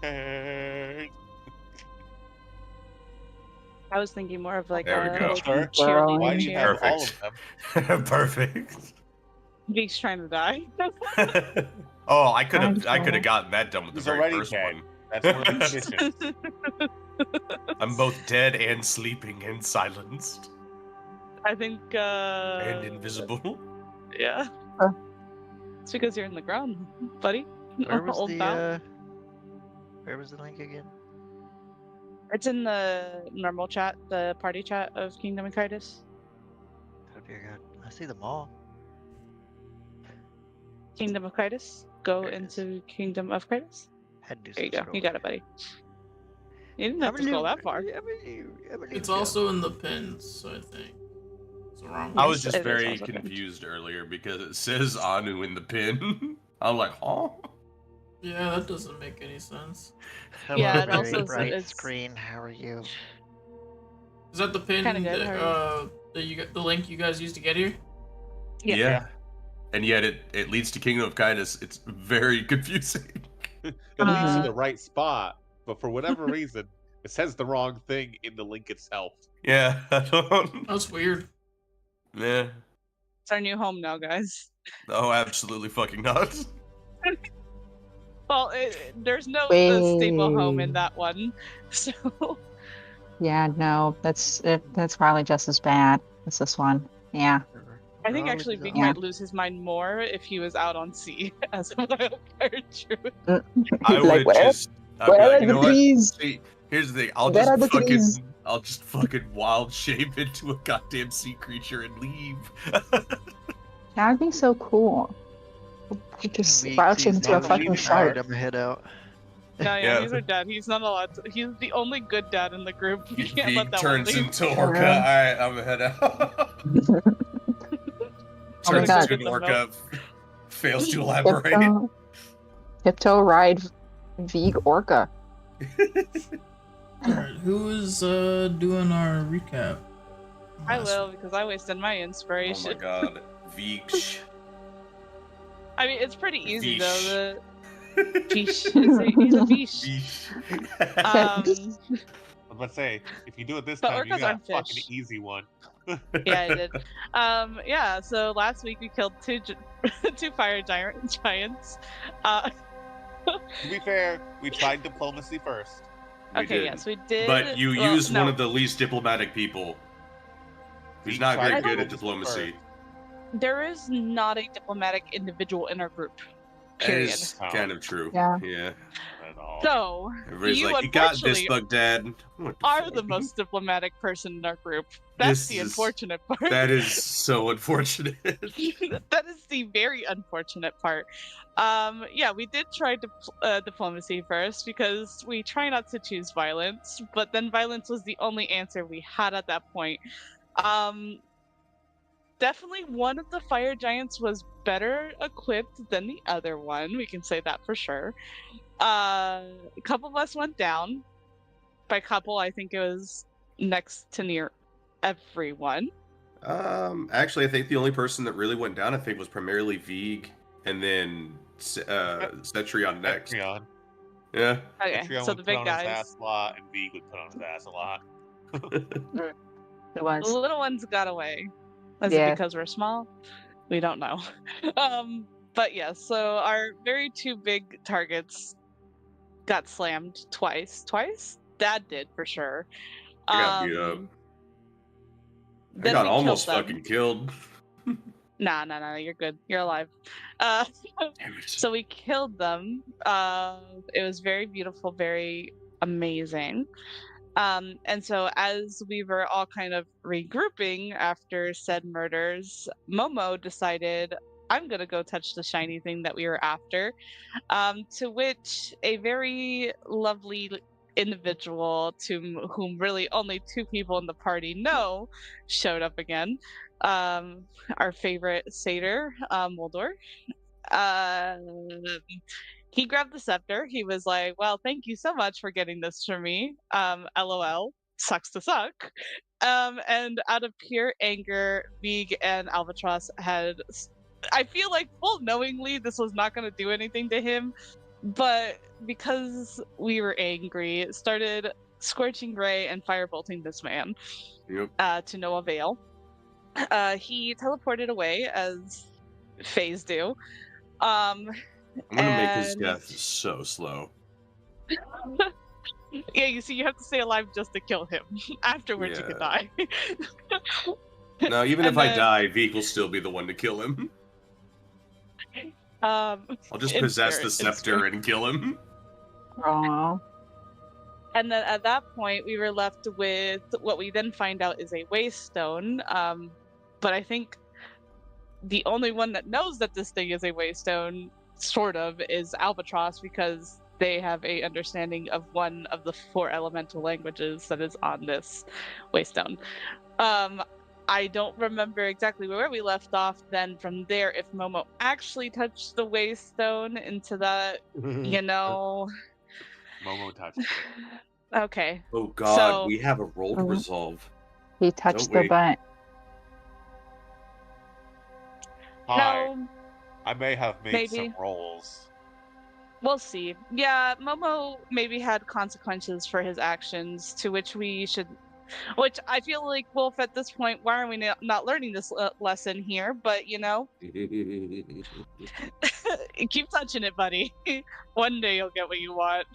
I was thinking more of like There we a go. cheerleading Why do you cheer. have all of them? Perfect. Veek's trying to die. Oh, I could have gotten that done with the He's very already first dead. one. That's one of the conditions. I'm both dead and sleeping and silenced I think and invisible. Yeah. It's because you're in the ground, buddy. Where was Old pal. Where was the link again? It's in the normal chat, the party chat of Kingdom of Kitus. Oh dear God, I see them all. Kingdom of Kitus. Go There it is. into Kingdom of Kitus. Had to do There you some go. You got it, buddy. You didn't have to scroll that far. It's also in the pins, so I think it's the wrong I one. was just it is very also pinned. confused earlier because it says Anu in the pin. I'm like, huh? Yeah, that doesn't make any sense. Hello, Yeah, it very also bright says- screen. How are you? Is that the pin Kinda good, that you got, the link you guys used to get here? Yeah. And yet it leads to Kingdom of Kitus. It's very confusing. It leads to the right spot, but for whatever reason, it says the wrong thing in the link itself. Yeah, I don't. That's weird. Yeah. It's our new home now, guys. No, absolutely fucking not. Well, there's no stable home in that one, so Yeah, no, that's probably just as bad as this one. Yeah. I think actually Veek Yeah. might lose his mind more if he was out on sea as a wild card truth. I Like, would just. I'd be where like, are you the know what? trees? See, here's the thing. Where are the trees? I'll just fucking wild shape into a goddamn sea creature and leave. That would be so cool. Just Weeks, crouch he's into a not fucking leaving. shark. Alright, I'm gonna head out. No, Yeah. he's our dad. He's not allowed to. He's the only good dad in the group. We can't He let that one turns leave. into Orca. Alright, I'm gonna head out. Oh my Turns God. into an Orca. Fails to elaborate. Tiptoe ride Veeg Orca. Alright, who is doing our recap? I will, because I wasted my Oh inspiration. my god. Veeksh. I mean, it's pretty easy Vish. though. The Vish. He's a Vish. I was about to say, if you do it this The time, you orcas got a aren't fucking fish. easy one. Yeah, I did. Yeah. So last week we killed two fire giants. To be fair, we tried diplomacy first. We Okay, did. yes, we did. But you well, used no. one of the least diplomatic people. Who's We not tried very good at diplomacy diplomacy. There is not a diplomatic individual in our group. That Period. is kind of true. Yeah. Yeah. At all. So Everybody's you like, you got this, unfortunately Baghdad. What are fuck? the most diplomatic person in our group. That's This the is- unfortunate part. That is so unfortunate. That is the very unfortunate part. Yeah, we did try diplomacy first because we try not to choose violence, but then violence was the only answer we had at that point. Definitely one of the fire giants was better equipped than the other one. We can say that for sure. A couple of us went down. By couple, I think it was next to near everyone. Actually, I think the only person that really went down, I think, was primarily Veeg, and then Cetrion next. Patreon. Yeah. Okay, Patreon so would the put big on his guys. ass a lot, and Veeg would put on his ass a lot. It The was. little ones got away. Is Yeah. it because we're small? We don't know. But yeah, so our very two big targets got slammed twice. Twice? Dad did for sure. I got beat up. I then got we almost killed them. fucking killed. Nah, you're good. You're alive. Damn it. So we killed them. It was very beautiful, very amazing. And so as we were all kind of regrouping after said murders, Momo decided, I'm gonna go touch the shiny thing that we were after. To which a very lovely individual, to whom really only two people in the party know, showed up again. Our favorite satyr, Mol'dur. He grabbed the scepter. He was like, well, thank you so much for getting this for me. LOL. Sucks to suck. And out of pure anger, Veeg and Albatross had, I feel like full knowingly this was not going to do anything to him, but because we were angry, it started scorching ray and firebolting this man Yep. to no avail. He teleported away as Fays do. I'm gonna make his and death so slow. yeah, you see, you have to stay alive just to kill him. Afterwards, you could die. No, even And if I then, die, Veek will still be the one to kill him. I'll just in possess the spirit, in scepter spirit. and kill him. Oh, And then at that point, we were left with what we then find out is a waystone. But I think the only one that knows that this thing is a waystone, sort of, is Albatross, because they have a understanding of one of the 4 elemental languages that is on this waystone. I don't remember exactly where we left off then from there, if Momo actually touched the waystone into that, you know. Momo touched it. Okay. Oh god, So- we have a roll to Mhm. resolve. he touched Don't the we? butt. Hi, No, I may have made maybe. some rolls. We'll see. Yeah, Momo maybe had consequences for his actions, to which we should. Which I feel like, Wolf, at this point, why are we not learning this lesson here? But, you know, keep touching it, buddy. One day you'll get what you want.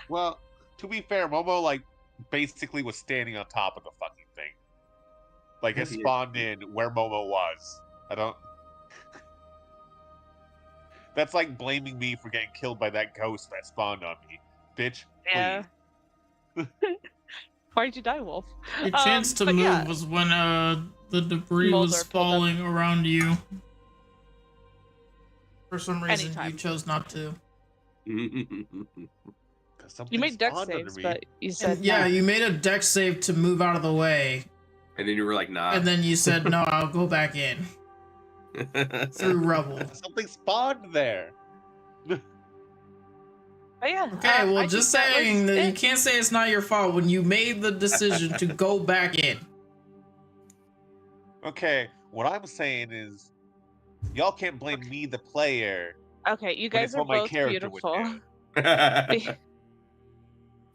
Well, to be fair, Momo like basically was standing on top of the fucking thing. Like it Yeah. spawned in where Momo was. I don't. That's like blaming me for getting killed by that ghost that spawned on me, bitch. Yeah. Please. Why'd you die, Wolf? Your chance to but move yeah. was when the debris was Mol'dur pulled up. falling around you. For some reason, Anytime. you chose not to. 'Cause something You made dex spawned under saves, me. but you said Yeah, no. you made a dex save to move out of the way, And then you were like, nah. and then you said, "No, I'll go back in through rubble." Something spawned there. But yeah. Okay, well, I just think that saying was that you it. can't say it's not your fault when you made the decision to go back in. Okay, what I'm saying is, y'all can't blame me, the player. Okay, you But guys it's are what my both character would beautiful. do. I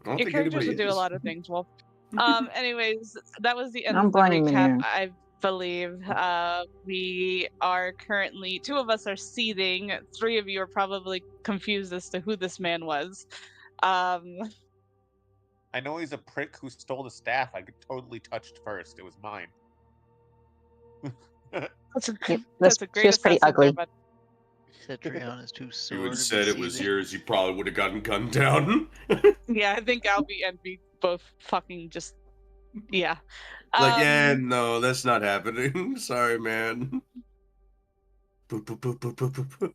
don't Your think characters anybody will do a is. lot of things, Wolf. Anyways, that was the end I'm of the blaming recap, you. I believe. We are currently, 2 of us are seething. 3 of you are probably confused as to who this man was. I know he's a prick who stole the staff I totally touched first. It was mine. That's a, Yep, that's a great she was pretty assessment there, ugly. bud. Cetrion is too sore You to had be said it was seething. yours, you probably would have gotten gunned down. Yeah, I think Albie and me both fucking just, yeah. Like, yeah, no, that's not happening. Sorry, man. Boop, boop, boop, boop, boop, boop, boop.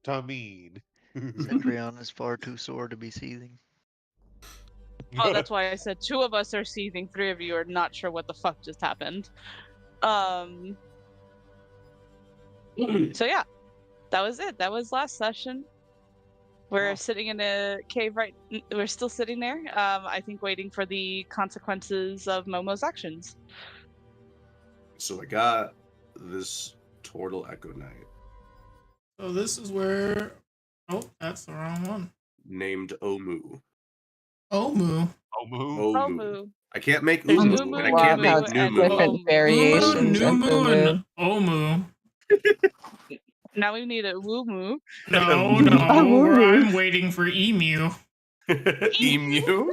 Tameen. Cetrion is far too sore to be seething. Oh, that's why I said 2 of us are seething, 3 of you are not sure what the fuck just happened. So yeah, that was it. That was last session. We're Oh. sitting in a cave we're still sitting there, I think waiting for the consequences of Momo's actions. So I got this Turtle Echo Knight So this is where. Oh, that's the wrong one. named Omu. Omu. Omu. Omu. I can't make There's Umu, Umu, and I Wow, can't make that's and Numu. different Omu. variations of Numu, Umu. and Omu. Now we need a Woomu. No, Omu. no, Omu. I'm waiting for Emu. Emu?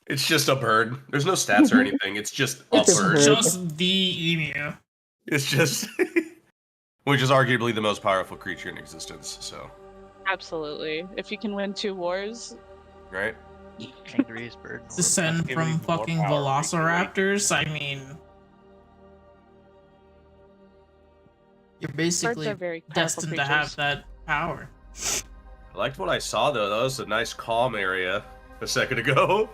It's just a bird. There's no stats or anything. It's just a It's a bird. bird. Just the emu. It's just, which is arguably the most powerful creature in existence. So, Absolutely. If you can win 2 wars, right? Angriest bird. in the world. Descend Giving from more fucking power, velociraptors. I mean, you're birds basically are very powerful destined to have creatures. that power. I liked what I saw though. That was a nice calm area a second ago.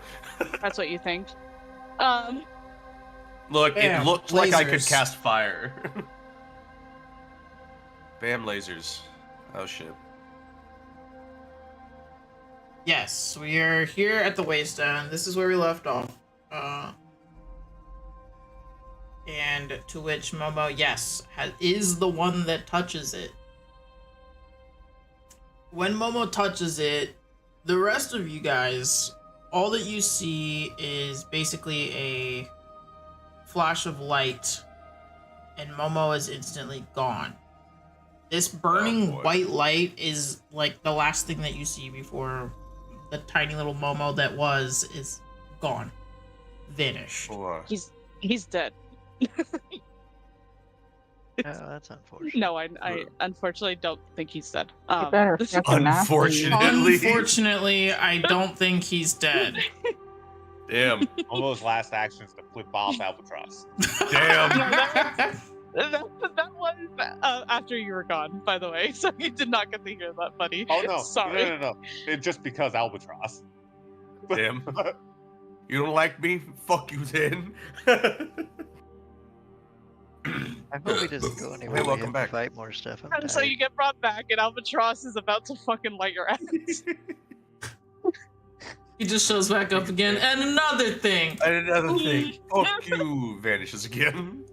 That's what you think. Look, Bam, it looked like I could lasers. cast fire. Bam, lasers. Oh shit. Yes, we are here at the wasteland. This is where we left off. And to which Momo, yes, is the one that touches it. when Momo touches it, the rest of you guys, all that you see is basically a flash of light, and Momo is instantly gone. This burning white light is like the last thing that you see before the tiny little Momo that is gone. Vanished. He's dead. Oh, that's unfortunate. No, I unfortunately don't think he's dead. You better fucking not be. Unfortunately. Unfortunately, I don't think he's dead. Damn. Momo's last action is to flip off Albatross. Damn. That was after you were gone, by the way, so you did not get to hear that, buddy. Oh no! Sorry. No. It's just because Albatross. Damn. You don't like me? Fuck you then. I hope he doesn't go anywhere. Hey, welcome to back. Fight more stuff. I'm And so tired. you get brought back, and Albatross is about to fucking light your ass. He just shows back up again. And another thing. And another thing. Fuck you vanishes again.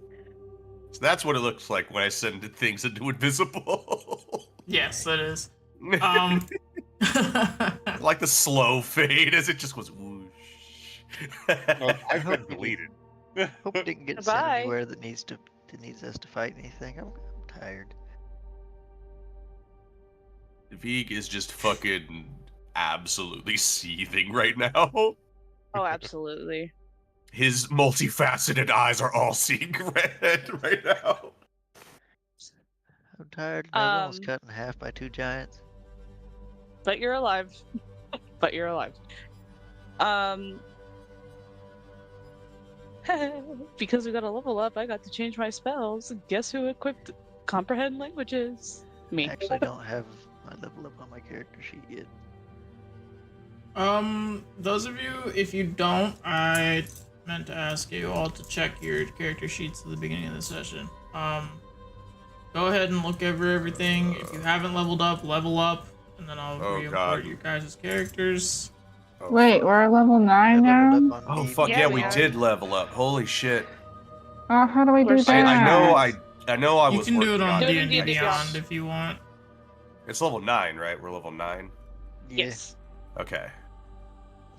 So that's what it looks like when I send things into invisible. Yes, that is. Like the slow fade as it just goes whoosh. Well, I've been deleted. Hope it didn't get Bye. sent anywhere that needs us to fight anything. I'm tired. Vig is just fucking absolutely seething right now. Oh, absolutely. His multifaceted eyes are all seeing red right now. I'm tired. I was almost cut in half by two giants. But you're alive. But you're alive. Because we got a level up, I got to change my spells. Guess who equipped comprehend languages? Me. I actually don't have my level up on my character sheet yet. Those of you, if you don't, I meant to ask you all to check your character sheets at the beginning of the session. Go ahead and look over everything. If you haven't leveled up, level up, and then I'll re-import your guys' characters. Wait, we're level 9 now? Oh fuck yeah, we did level up. Holy shit. Oh, how do we do that? I know I was You can do it on Do it in D&D D&D Beyond if you want. It's level 9, right? We're level 9. Yeah, Yes. Okay.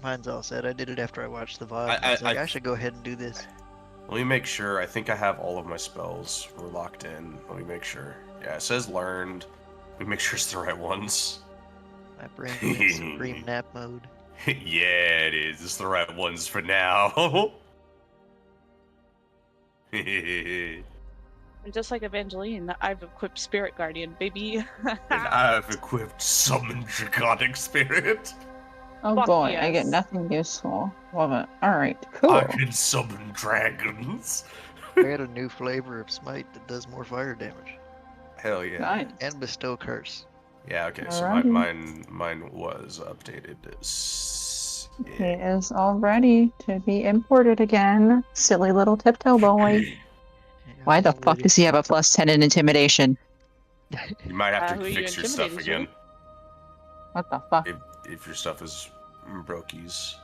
mine's all set. I did it after I watched the VOD. I was like, I should go ahead and do this. Let me make sure. I think I have all of my spells. We're locked in. Let me make sure. Yeah, it says learned. Let me make sure it's the right ones. My brain is in supreme nap mode. Yeah, it is. It's the right ones for now. And just like Evangeline, I've equipped Spirit Guardian, baby. And I've equipped Summon Draconic Spirit. Oh Fuck boy, yes. I get nothing useful. Love it. Alright, cool. I can summon dragons. I got a new flavor of smite that does more fire damage. Hell yeah. Nice. And bestow curse. Yeah, okay, so Alrighty. mine was updated. He is all ready to be imported again. Silly little tiptoe boy. Yeah, Why the I'm fuck ready. does he have a +10 in intimidation? You might have who to you fix your stuff intimidated, again What the fuck? if your stuff is brokies.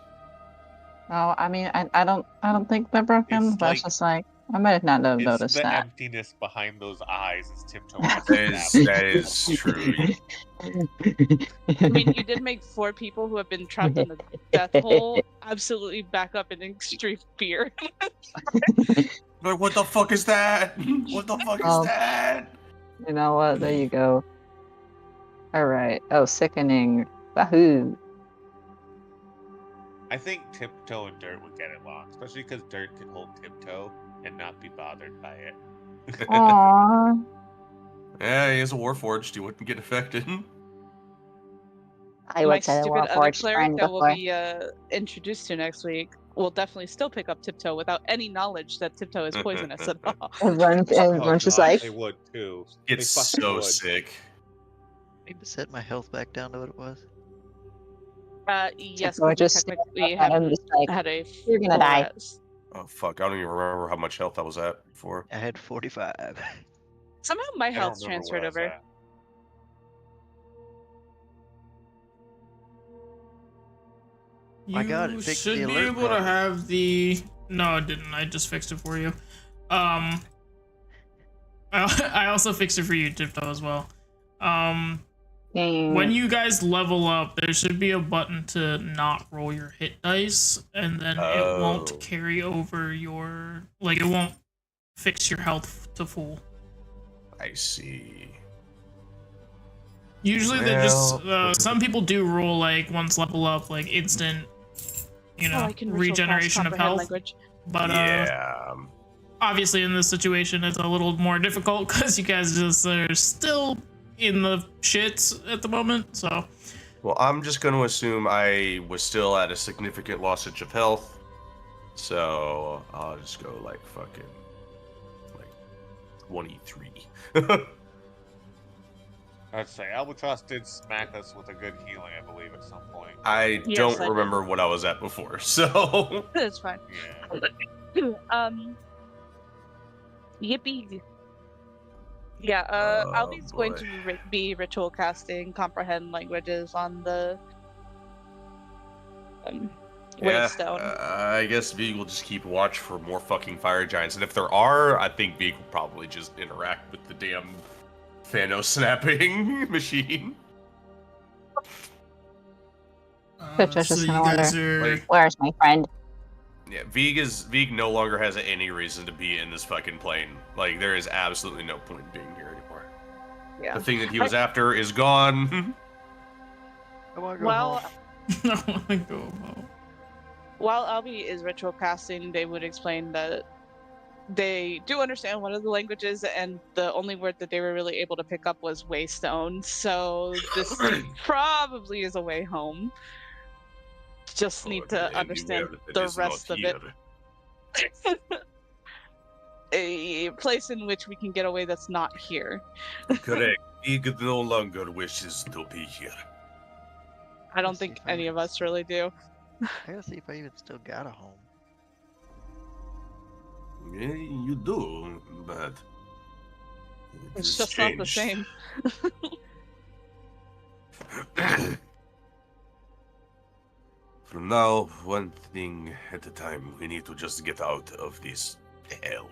Oh, I mean, I don't think they're broken. It's But like- it's just like I might not have It's noticed the that. emptiness behind those eyes as Tiptoe. That is true. I mean, you did make 4 people who have been trapped in the death hole absolutely back up in extreme fear. Like, what the fuck is that? What the fuck is that? You know what? There you go. All right. Oh, sickening. Wahoo! I think Tiptoe and Dirt would get along, especially because Dirt can hold Tiptoe and not be bothered by it. Aww. Yeah, he is a Warforged. He wouldn't get affected. I My would say the stupid other Warforged cleric friend that will before. be introduced to next week will definitely still pick up Tiptoe without any knowledge that Tiptoe is poisonous at all. Everyone's Oh, just God, like, they would too. It's They fucking so would. sick. Need to set my health back down to what it was. Yes, Tiptoe 'cause we just technically and I'm haven't just like, had a you're gonna full die. res. Oh fuck, I don't even remember how much health I was at before. I had 45. Somehow my I don't health's remember transferred where I was over. at. My God, it You fixed should the be alert able to problem. have the. No, it didn't. I just fixed it for you. I also fixed it for you, Tiptoe, as well. When you guys level up, there should be a button to not roll your hit dice, and then it won't carry over your... Like, it won't fix your health to full. I see. Usually they just... some people do roll, like, once level up, like, instant, regeneration of health. Language. But, obviously in this situation, it's a little more difficult, because you guys just are still... in the shits at the moment, so. Well, I'm just going to assume I was still at a significant lossage of health, so I'll just go like fucking 23. I'd say Albatross did smack us with a good healing, I believe, at some point. I don't remember what I was at before, so. That's fine. Yeah. Yippee. Yeah, Albie's going to be ritual casting comprehend languages on the Waystone. I guess Vig will just keep watch for more fucking fire giants, and if there are, I think Vig will probably just interact with the damn Thanos snapping machine. Just gonna wonder, where's my friend? Yeah, Vig no longer has any reason to be in this fucking plane. Like, there is absolutely no point in being here anymore. Yeah. The thing that he was after is gone. I want to go home. I want to go home. While Albie is ritual casting, they would explain that they do understand one of the languages, and the only word that they were really able to pick up was Waystone. So this probably is a way home. Just need to understand the rest of it. A place in which we can get away that's not here. Correct. Vig no longer wishes to be here. I don't think any of us really do. I gotta see if I even still got a home. Yeah, you do, but it's just changed. Not the same. From now, one thing at a time, we need to just get out of this hell.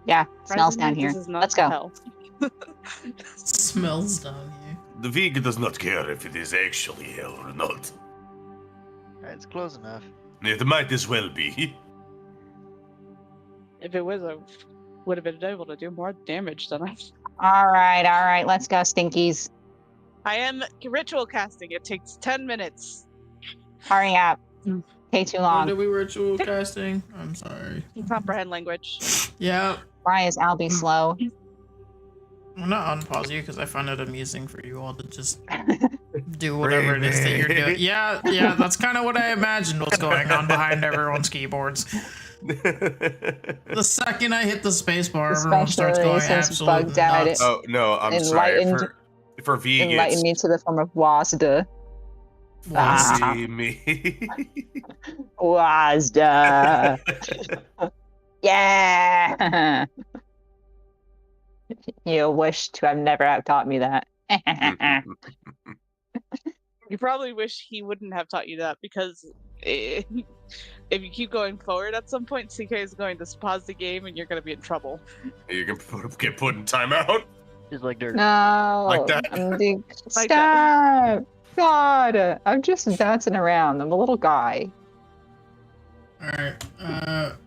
Yeah, smells down here. Let's go. Hell. Smells down here. The Vig does not care if it is actually hell or not. It's close enough. It might as well be. If it was, I would have been able to do more damage than us. All right, let's go, Stinkies. I am ritual casting. It takes 10 minutes. Hurry up. Take too long. When did we ritual casting? I'm sorry. Comprehend language. Yeah. Why is Albie slow? I'm not unpause you because I find it amusing for you all to just do whatever it is that you're doing. Yeah, that's kind of what I imagined was going on behind everyone's keyboards. The second I hit the spacebar, everyone starts going absolutely nuts. Oh, no, I'm sorry. For Vig, enlighten me to the form of Wazda. See me. Wazda. Yeah. You wish to have never have taught me that. You probably wish he wouldn't have taught you that, because if you keep going forward at some point, CK is going to pause the game and you're going to be in trouble. You can get put in timeout. Just like dirt. No. Like that. Stop. God, I'm just dancing around. I'm a little guy. Alright,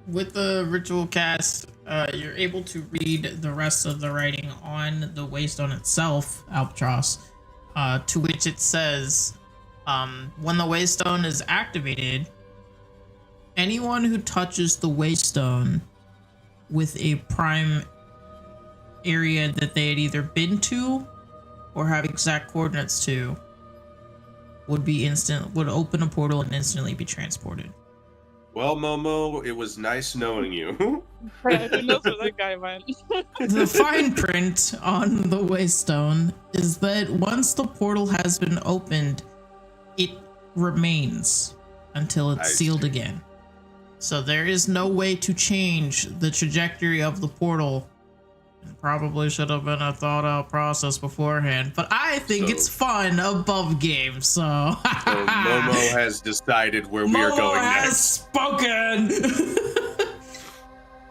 with the ritual cast, you're able to read the rest of the writing on the Waystone itself, Albatross, to which it says, when the Waystone is activated, anyone who touches the Waystone with a prime area that they had either been to or have exact coordinates to would open a portal and instantly be transported. Well, Momo, it was nice knowing you. I didn't know where that guy went. The fine print on the Waystone is that once the portal has been opened, it remains until it's sealed again. So there is no way to change the trajectory of the portal. It probably should have been a thought out process beforehand, but I think it's fun above game, so Momo has decided where we are going next. Momo has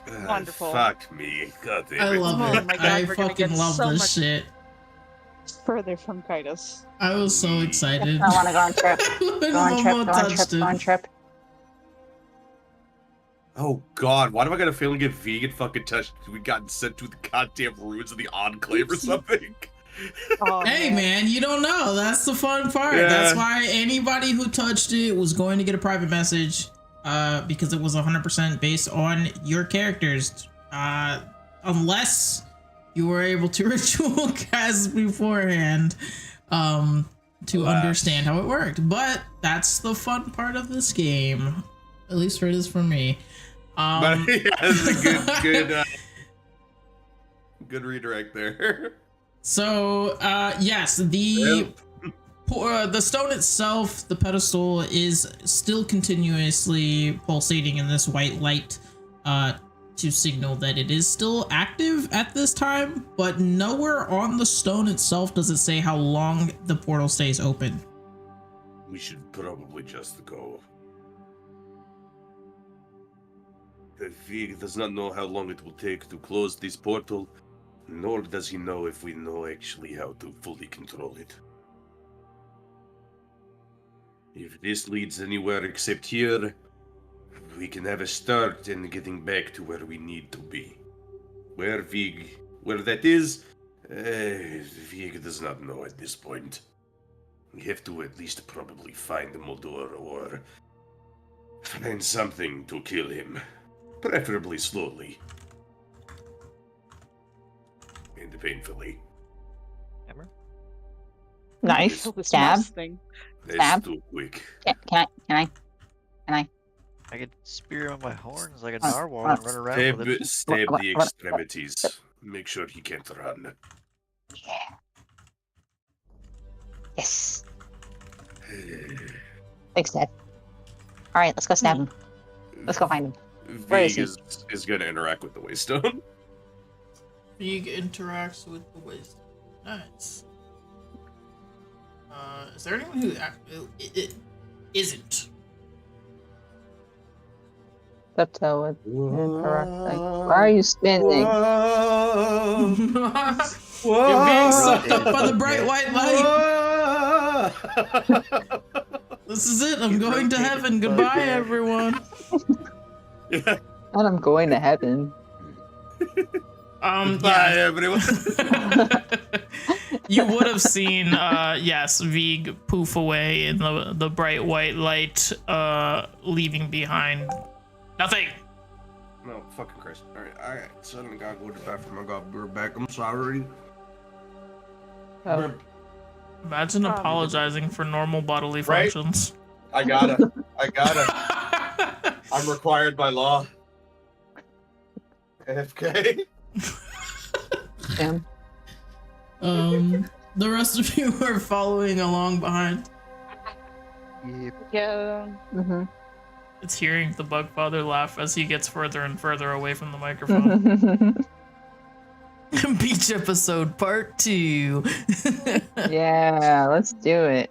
spoken! Wonderful. Fuck me. God damn it. I love it. Oh my God, I we're gonna fucking get love so this much- shit. Further from Kitus. I was so excited. I want to go on trip. when Go on trip, Momo go on trip, touched go on it. trip. Oh god, why do I got a feeling if vegan fucking touched we gotten sent to the goddamn ruins of the Enclave or something? Oh, Hey man, you don't know. That's the fun part. Yeah. That's why anybody who touched it was going to get a private message, because it was 100% based on your characters, unless you were able to ritual cast beforehand, to understand how it worked. But that's the fun part of this game, at least it is for me. But yeah, this is a good redirect there. So, yes, the stone itself, the pedestal, is still continuously pulsating in this white light to signal that it is still active at this time, but nowhere on the stone itself does it say how long the portal stays open. We should probably just go. The Vig does not know how long it will take to close this portal, nor does he know if we know actually how to fully control it. If this leads anywhere except here, we can have a start in getting back to where we need to be. Where that is, Vig does not know at this point. We have to at least probably find Mol'dur or find something to kill him. Preferably slowly. And painfully. Hammer? Knife. This Stab. mouse thing. That's Stab. too quick. Can I? I could spear him on my horns like a Uh, narwhal and run around with it. Stab What- the what- extremities. Make sure he can't run. Yeah. Yes. Thanks, Dad. All right, let's go stab him. Let's go find him. Where is Vig he? is going to interact with the Waystone. Vig interacts with the waste. Nice. Is there anyone who it isn't? Tiptoe with incorrect. Why are you spinning? You're being sucked up by the bright white light. This is it. I'm going to heaven. Goodbye, everyone. Yeah. And I'm going to heaven. Bye, everyone. You would have seen, yes, Vig poof away in the bright white light, leaving behind nothing. No, fucking Christ. Alright. Suddenly gotta go to the bathroom. I gotta be right back. I'm sorry. Oh. Imagine apologizing for normal bodily Right? functions. I gotta. I'm required by law. AFK. Damn. The rest of you are following along behind. Yep. Yeah. Mm-hmm. It's hearing the Bugfather laugh as he gets further and further away from the microphone. Beach episode part 2. Yeah, let's do it.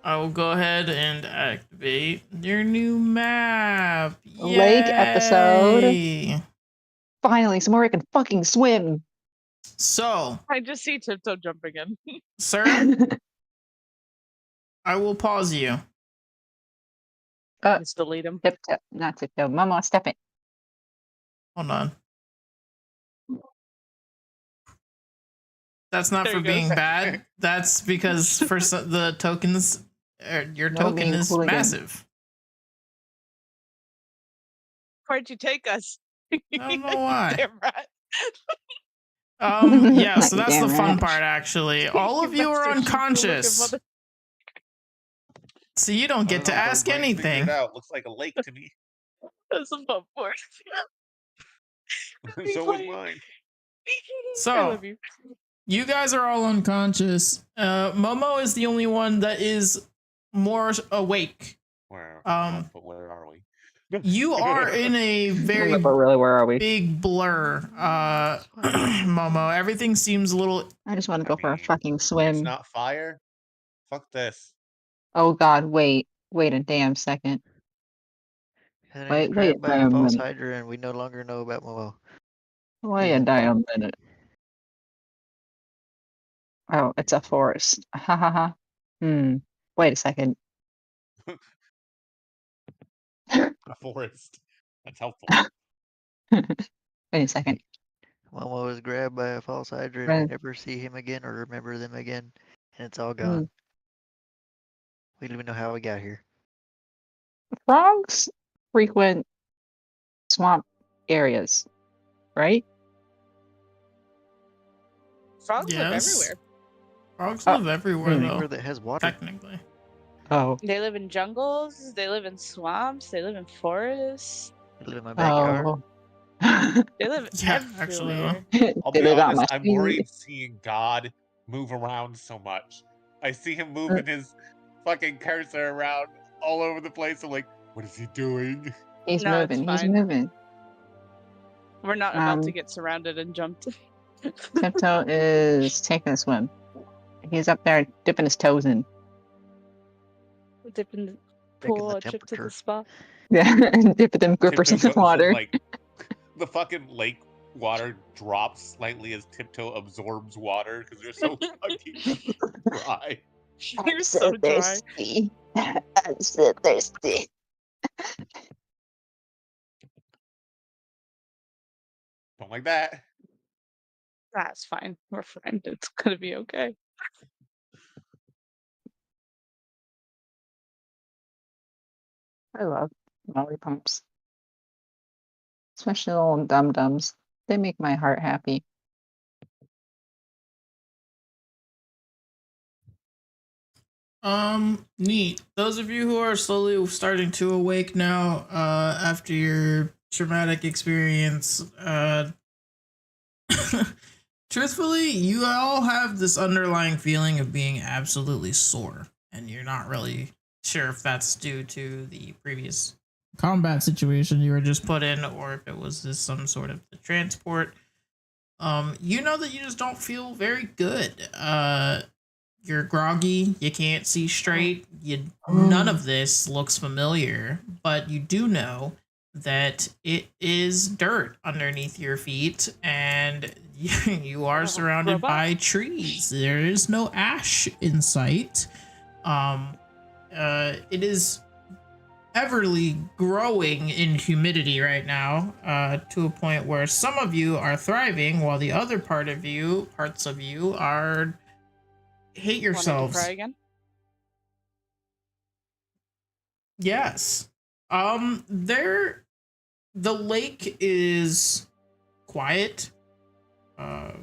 I will go ahead and activate your new map. Lake episode. Yay! Finally, somewhere I can fucking swim. So, I just see Tiptoe jumping in. sir, I will pause you. Just delete him. Tiptoe, not tiptoe. Mama, step it. Hold on. That's not There for you go. being bad. That's because for the tokens, your No token being is hooligan. massive. Where'd you take us? I don't know why. Damn rat. Yeah, so You that's the damn fun right. part, actually. All of you are bastard, you fool-looking unconscious. mother- So you don't get to ask anything. Looks like a lake to me. That's a bump for So was mine. So- I love you. You guys are all unconscious. Momo is the only one that is more awake. Wow. But where are we? You are in a very But really, where are we? big blur, Momo. Everything seems a little. I just want to go for a mean, fucking It's swim. not fire. Fuck this. Oh God, wait a damn second. And Wait, then wait grabbed by a a false minute. hydra, and we no longer know about Momo. Wait Yeah. a damn minute. Oh, it's a forest. Ha ha ha. Wait a second. A forest. That's helpful. Wait a second. Momo is grabbed by a false hydra and we Right. never see him again or remember them again. And it's all Hmm. gone. We don't even know how we got here. Frogs frequent swamp areas, right? Frogs live Yes. everywhere. Frogs Oh, live everywhere, though. Anywhere that has water. Technically. Oh. They live in jungles. They live in swamps. They live in forests. They live in my backyard. Oh. They live Yeah, actually, everywhere. I'll They be live out honest, my I'm street. worried seeing God move around so much. I see him moving his fucking cursor around all over the place. I'm like, what is he doing? He's No, it's moving. He's fine. moving. We're not about to get surrounded and jumped. Tiptoe is taking a swim. He's up there dipping his toes in. Dip in the Checking pool, the a trip to the temperature. spa. Yeah, dipping them grippers in Tiptoe the goes from, water. like, the fucking lake water drops slightly as Tiptoe absorbs water because they're so fucking dry. You're so dry. thirsty. I'm so thirsty. Don't like that. That's fine. We're fine. It's gonna be okay. I love lollipops. Especially little dum-dums. They make my heart happy. Neat. Those of you who are slowly starting to awake now, after your traumatic experience, truthfully, you all have this underlying feeling of being absolutely sore, and you're not really sure if that's due to the previous combat situation you were just put in, or if it was just some sort of the transport. You know that you just don't feel very good. You're groggy, you can't see straight, none of this looks familiar, but you do know that it is dirt underneath your feet, and you are surrounded by trees. There is no ash in sight. It is everly growing in humidity right now, to a point where some of you are thriving while the other parts of you are hate yourselves. Wanted to cry again? Yes. The lake is quiet,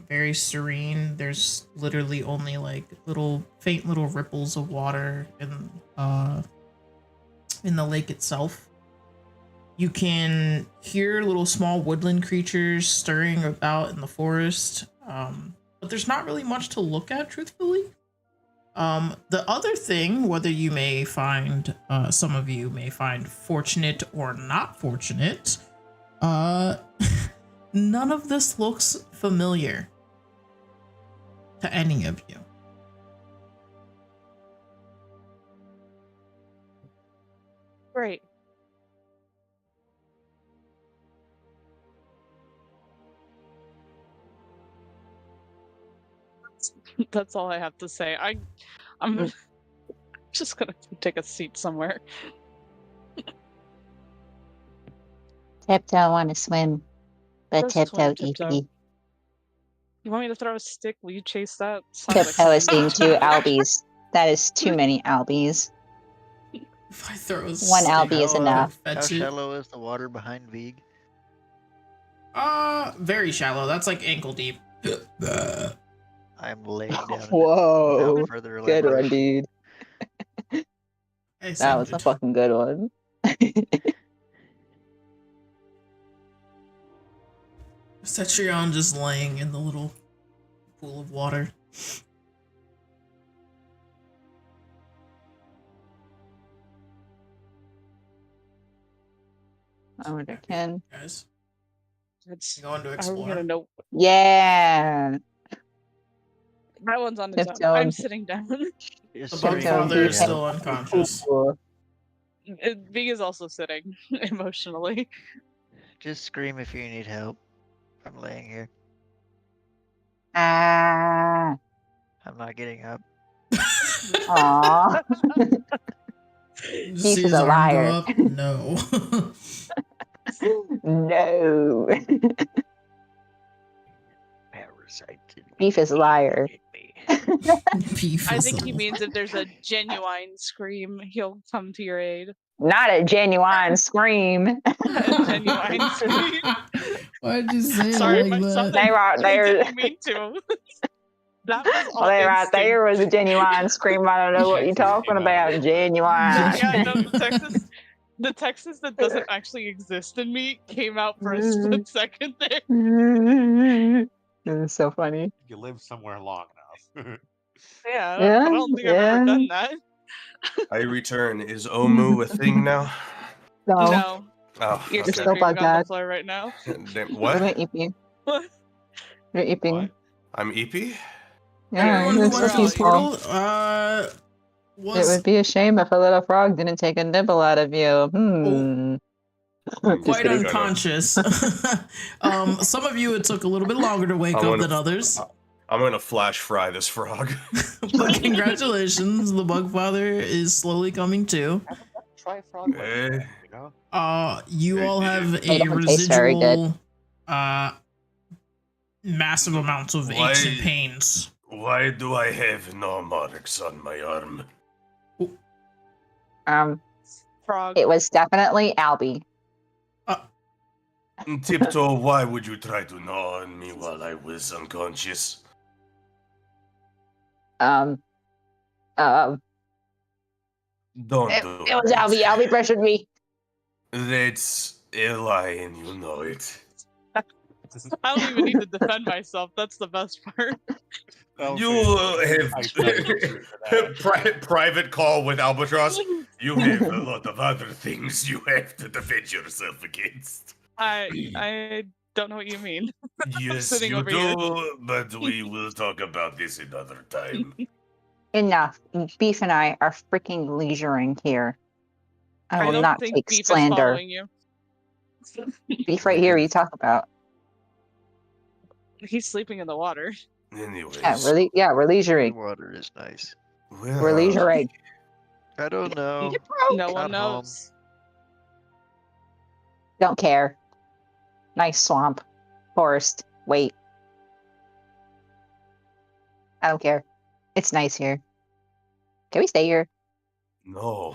very serene. There's literally only like faint little ripples of water in the lake itself. You can hear little small woodland creatures stirring about in the forest, but there's not really much to look at, truthfully. The other thing, whether you may find, some of you may find fortunate or not fortunate, none of this looks familiar to any of you. Great. That's all I have to say. I'm just gonna take a seat somewhere. Tiptoe want to swim, but Go Tiptoe swim, Tiptoe. EP. You want me to throw a stick? Will you chase that? Sounds like Tiptoe is something seeing you two do. albies. That is too many albies. If I throw a One stick, albie is I'll enough. fetch How it. shallow is the water behind Vig? Very shallow. That's like ankle deep. I'm laying down. in it Whoa. without further Good one, elaboration. dude. Hey, That was a sandwich. fucking good one. Cetrion just laying in the little pool of water. I would have can. Guys, It's, you going to are we explore? gonna know? Yeah. That one's on its own. Tiptoe. I'm sitting down. Is The Tiptoe bug Serene father need is help? still unconscious. Ooh. Vig is also sitting emotionally. Just scream if you need help. I'm laying here. Ah. I'm not getting up. Aww. See is his a arm liar. go up? No. No. Parasite. Beef is a liar. Beef I is think he a means if there's a genuine scream, he'll come to your aid. Not a genuine scream. A genuine scream. Why'd you say Sorry, it like that? They right I there. didn't mean to. That was all Well, they right instinct. there was a genuine scream. I don't know what you're talking about. Genuine. Yeah, no, the Texas that doesn't actually exist in me came out for a split second there. It's so funny. You live somewhere long enough. Yeah, Yeah, but I don't think I've ever done that. I return. Is Omu a thing now? No, Oh, you're okay. still sleeping bugged on the out. floor right now. Damn, You're what? eeping. What? You're eeping. What? I'm EP? Yeah, Everyone who it's Where went so through are the peaceful. portal, It was would be a shame if a little frog didn't take a nibble out of you. Just quite kidding. unconscious. Some of you it took a little bit longer to wake up than others. I'm gonna flash fry this frog. But congratulations, the Bug Father is slowly coming to. Try frog legs, Eh. you know? You all have They a don't taste very good. residual, massive amounts of aches and pains. Why do I have no marks on my arm? Frog. It was definitely Albie. Tiptoe, why would you try to gnaw on me while I was unconscious? It Don't do was Albie. Albie pressured me. That's a lie, and you know it. I don't even need to defend myself. That's the best part. You have private call with Albatross. You have a lot of other things you have to defend yourself against. I don't know what you mean. Yes, Sitting you over do, here. but we will talk about this another time. Enough. Beef and I are freaking leisuring here. I will don't not think take Beef is slander. following you. Beef right here, you talk about. He's sleeping in the water. Anyways, We're leisuring. Water is nice. We're leisuring. I don't know. No one Not home. knows. Don't care. Nice swamp. Forest. Wait. I don't care. It's nice here. Can we stay here? No.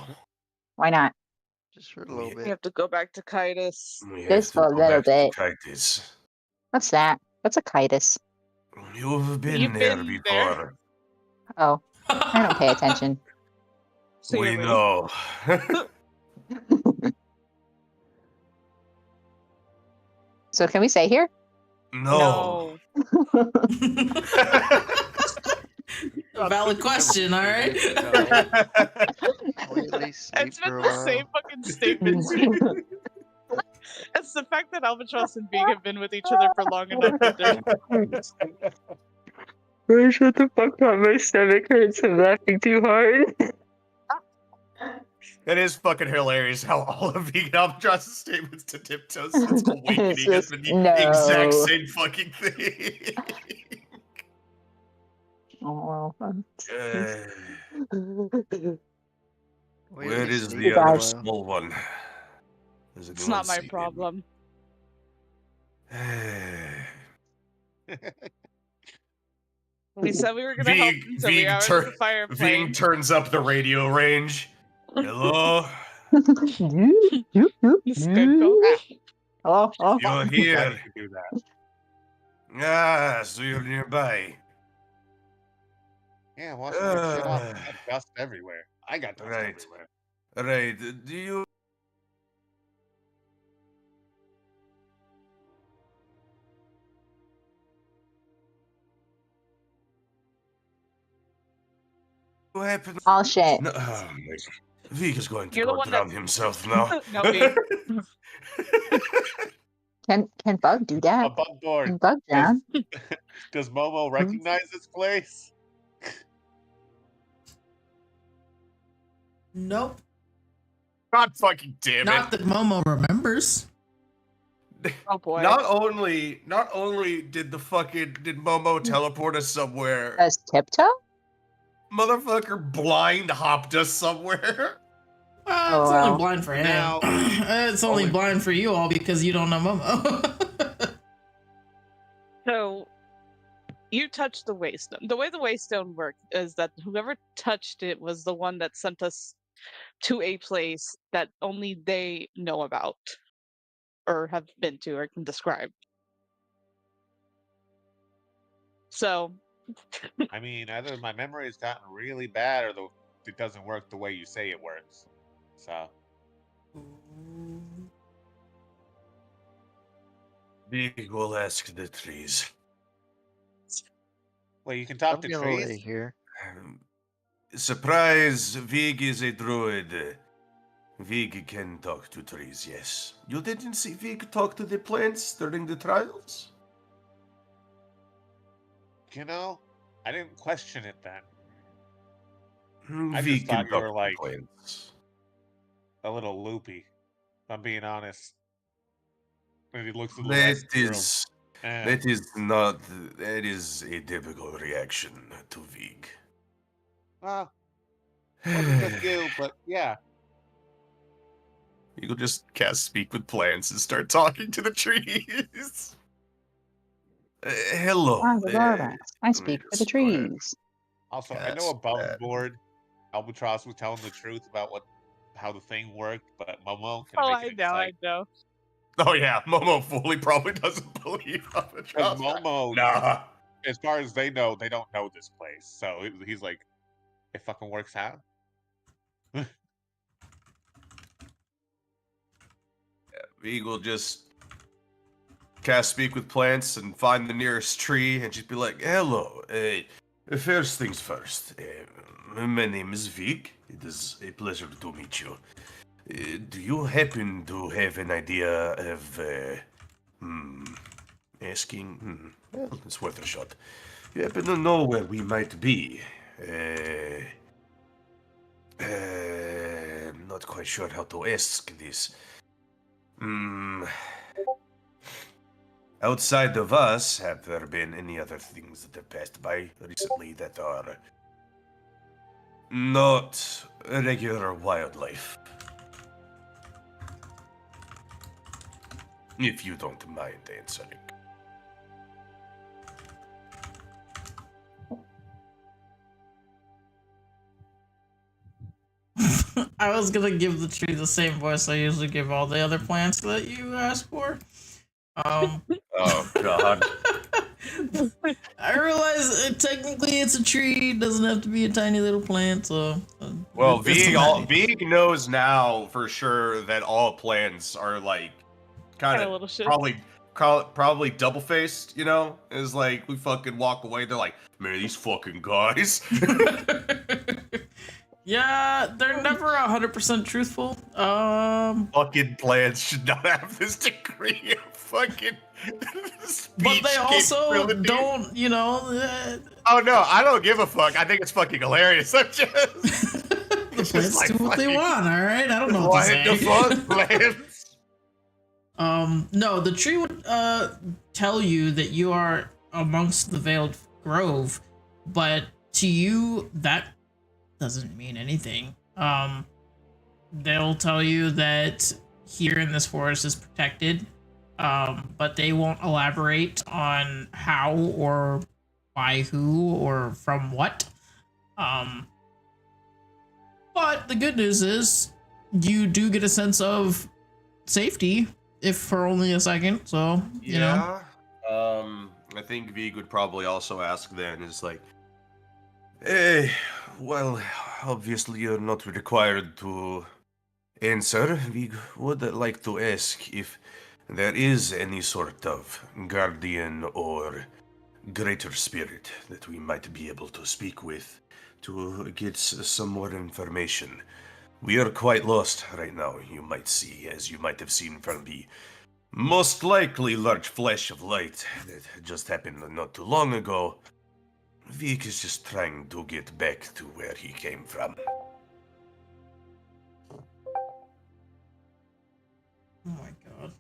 Why not? Just for a little We bit. have to go back to Kitus. We have Just to for a go little back to bit. Kitus. What's that? What's a Kitus? You've been You've there been before. Oh, I don't pay attention. We Clearly. know. So can we stay here? No. Valid question, all right? We at least sleep It's been for a the while. same fucking statements. It's the fact that Albatross and Big have been with each other for long enough that they're Shut the fuck up, my stomach hurts. I'm laughing too hard. It is fucking hilarious how all of Vegan Albatross's statements to Tiptoe since Awakening has been the exact same fucking thing. Oh, We at Where least is sleep the for a other while. small one? There's a it's good not one my sleeping. problem. We said we were gonna help him, so we are at the fire Ving plane. turns up the radio range. Hello? This good go. Oh, You're Why here. did you do that? Ah, so you're nearby. Yeah, washing your shit off. I got dust everywhere. I got dust Right. everywhere. Right, do you... What happened? oh shit. No, oh my... Vig is going to You're the go one drown himself now. No, Big. Can Bug do A that? bug Can board. Bug drown? Does Momo recognize this place? Nope. God fucking damn it. Not that Momo remembers. Oh boy. Not only did Momo teleport us somewhere, As tiptoe? motherfucker blind hopped us somewhere. Oh, It's wow. only blind for him. Now- It's only blind for you all because you don't know Momo. So you touched the waystone. The way the waystone worked is that whoever touched it was the one that sent us to a place that only they know about or have been to or can describe. So I mean, either my memory has gotten really bad or it doesn't work the way you say it works. So We will ask the trees. well, you can talk I'm to gonna lay trees. here. Surprise, Vig is a druid. Vig can talk to trees, yes. You didn't see Vig talk to the plants during the trials? You know, I didn't question it then. I Vig just thought can you talk were to like plants. a little loopy. If I'm being honest. And he looks at the rest of the room. That is a typical reaction to Vig. Well, wasn't just you, but yeah. You could just cast Speak with Plants and start talking to the trees. Hello. I'm the Zarbass. I let me speak for the just go ahead. trees. Also, I know Yes, above bad. board, Albatross was telling the truth about how the thing worked, but Momo can oh, make I it know, I excite. know. Oh yeah, Momo fully probably doesn't believe Because Albatross. Momo, Nah. as far as they know, they don't know this place. So he's like, it fucking works out. Vig will just cast Speak with Plants and find the nearest tree and just be like, hello. First things first. My name is Vig. It is a pleasure to meet you. Do you happen to have an idea of asking? Well, it's worth a shot. You happen to know where we might be? I'm not quite sure how to ask this. Outside of us, have there been any other things that have passed by recently that are not regular wildlife? If you don't mind answering. I was gonna give the tree the same voice I usually give all the other plants that you asked for. Oh God. I realize technically it's a tree. It doesn't have to be a tiny little plant. So, Well, it's not- Vig knows now for sure that all plants are like kind Kinda of little shit. probably double faced. You know, is like we fucking walk away. They're like, man, these fucking guys. Yeah, they're never 100% truthful. Fucking plants should not have this degree of fucking speech But they also capability. don't, you know. Oh no, I don't give a fuck. I think it's fucking hilarious. I'm just The plants do what they want. All right, I don't know what to the say. fuck, plants? No, the tree would tell you that you are amongst the Veiled Grove, but to you that doesn't mean anything. They'll tell you that here in this forest is protected, but they won't elaborate on how or by who or from what. But the good news is you do get a sense of safety, if for only a second. So you know. I think Vig would probably also ask then is like, well, obviously you're not required to answer. Vig would like to ask if there is any sort of guardian or greater spirit that we might be able to speak with to get some more information. We are quite lost right now, you might see, as you might have seen from the most likely large flash of light that just happened not too long ago. Vig is just trying to get back to where he came from. Oh my god.